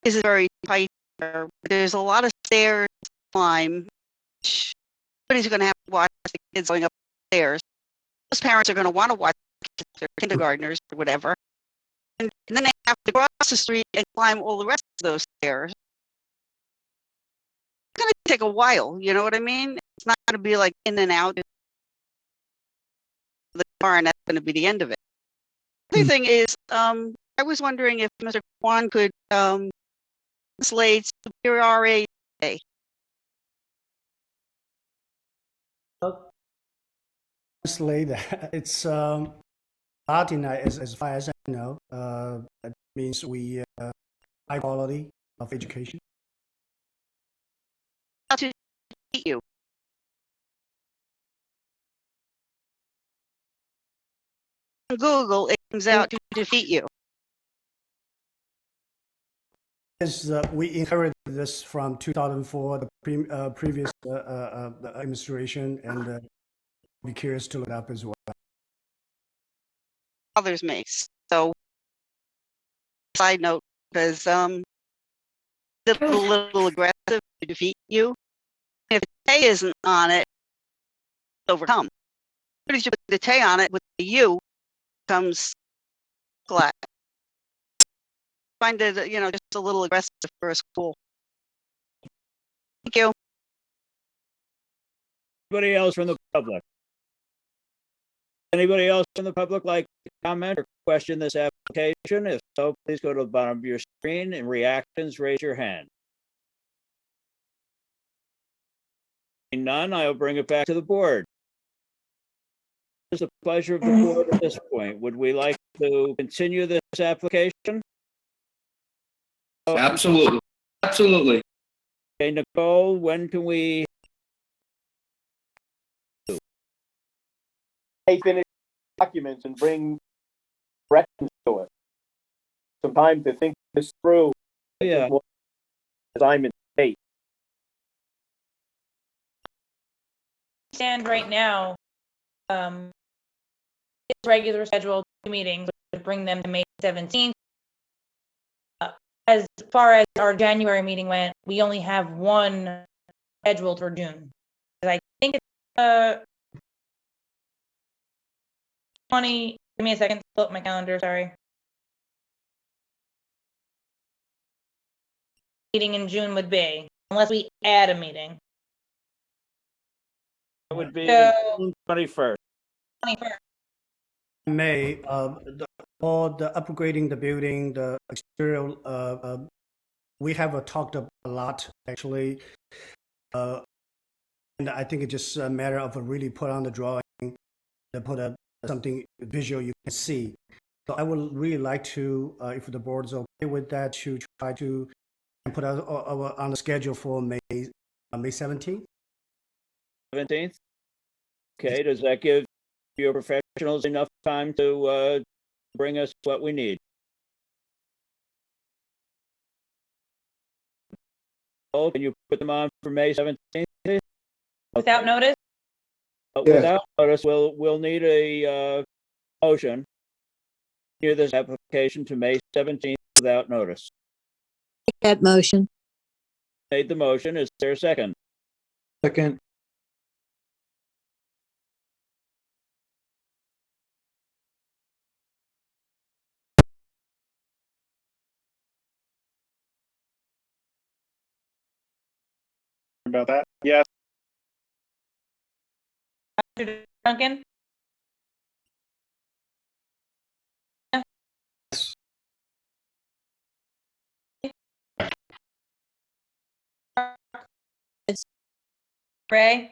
is very tight there. There's a lot of stairs to climb. Somebody's going to have to watch the kids going up the stairs. Most parents are going to want to watch their kindergartners or whatever. And then they have to cross the street and climb all the rest of those stairs. It's going to take a while, you know what I mean? It's not going to be like in and out of the car and that's going to be the end of it. The other thing is, I was wondering if Mr. Kwan could translate superiore today. Translate that. It's Latin, as far as I know. That means we high quality of education. How to meet you? On Google, it comes out to defeat you. As we inherited this from 2004, the previous administration, and be curious to look it up as well. Others makes. So, side note, because a little aggressive to defeat you. If the K isn't on it, overcome. But if you put the K on it with the U, comes flat. Find it, just a little aggressive for a school. Thank you. Anybody else from the public? Anybody else from the public like to comment or question this application? If so, please go to the bottom of your screen and reactions, raise your hand. Seeing none, I'll bring it back to the board. It's the pleasure of the board at this point. Would we like to continue this application? Absolutely. Okay, Nicole, when can we? Hey, finish documents and bring corrections to us. Some time to think this through. Yeah. As I'm in state. Stand right now, it's regular scheduled meetings, would bring them to May 17th. As far as our January meeting went, we only have one scheduled for June. I think it's 20, give me a second to pull up my calendar, sorry. Meeting in June would be, unless we add a meeting. It would be So- June 21st. 21st. May, for the upgrading the building, the exterior, we have talked a lot, actually. And I think it's just a matter of really put on the drawing, to put something visual you can see. So I would really like to, if the board's okay with that, to try to put us on the schedule for May 17th. 17th? Okay, does that give your professionals enough time to bring us what we need? Oh, can you put them on for May 17th? Without notice? Without notice, we'll need a motion. Hear this application to May 17th without notice. That motion. Made the motion. Is there a second? Second. About that? Yes. Dr. Duncan? Ray?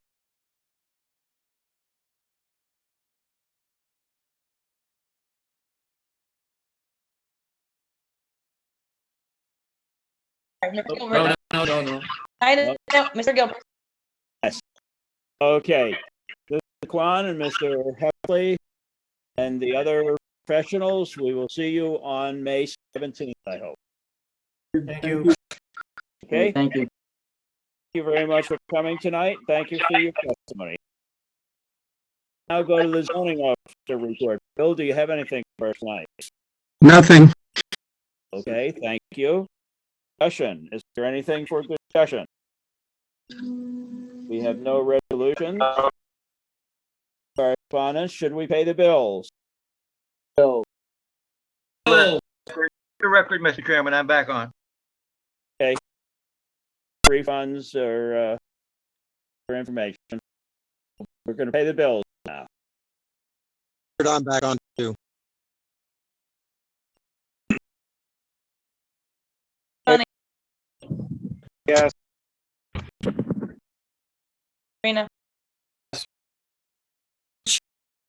Mr. Gilbert? No. I don't know, Mr. Gilbert. Yes. Okay. Mr. Kwan and Mr. Heffley and the other professionals, we will see you on May 17th, I hope. Thank you. Okay? Thank you. Thank you very much for coming tonight. Thank you for your testimony. Now go to the zoning officer report. Bill, do you have anything for us tonight? Nothing. Okay, thank you. Discussion. Is there anything for discussion? We have no resolutions. Correspondence. Should we pay the bills? Bill. Oh, For the record, Mr. Chairman, I'm back on. Okay. Refunds or for information. We're going to pay the bills now. I'm back on too. Yes. Rena?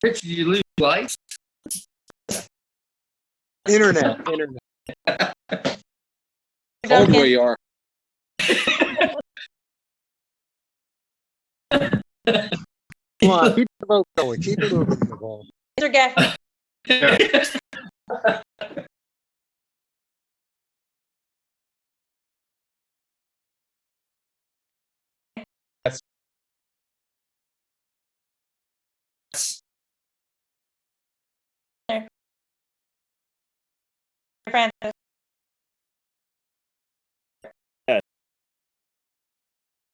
Rich, did you lose lights? Internet. Told where you are. Come on, keep the boat going. Keep it moving, Nicole. Mr. Gaffney? Francis?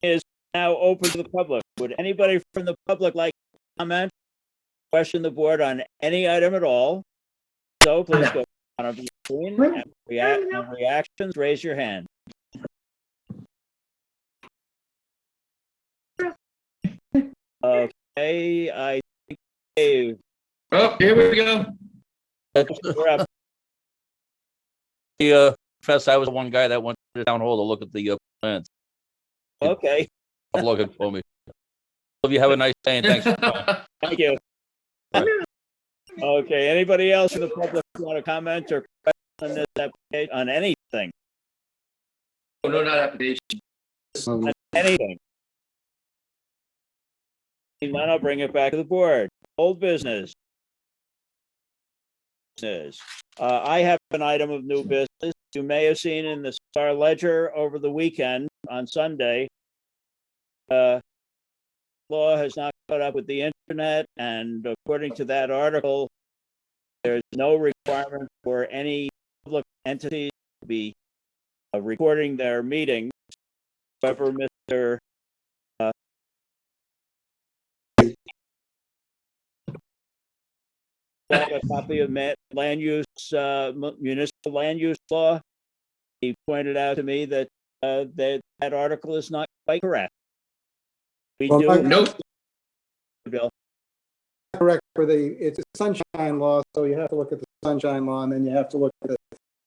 Is now open to the public. Would anybody from the public like to comment, question the board on any item at all? So please go on the screen and reactions, raise your hand. Okay, I think Dave. Oh, here we go. You're up. Fess, I was the one guy that went to the town hall to look at the plans. Okay. I'm looking for me. Hope you have a nice day and thanks. Thank you. Okay, anybody else in the public want to comment or question on this application, on anything? Oh, no, not application. Anything? Seeing none, I'll bring it back to the board. Old business. I have an item of new business. You may have seen in the Star Ledger over the weekend on Sunday. Law has not caught up with the internet, and according to that article, there's no requirement for any public entities to be recording their meetings. However, Mr. A copy of land use, municipal land use law. He pointed out to me that that article is not quite correct. We Well, do. Nope. Bill. Correct it's a sunshine law, so you have to look at the sunshine law, and then you have to look at the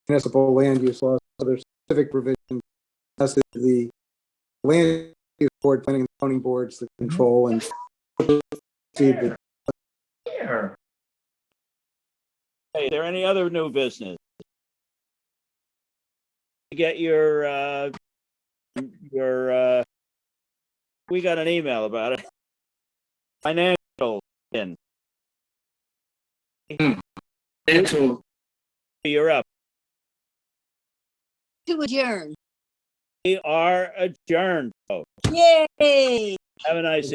municipal land use law. So there's specific provisions as to the land use board, planning and zoning boards that control and proceed. Here. Hey, is there any other new business? Get your we got an email about it. Financial in. You're up. To adjourn. We are adjourned, folks. Yay! Have a nice evening.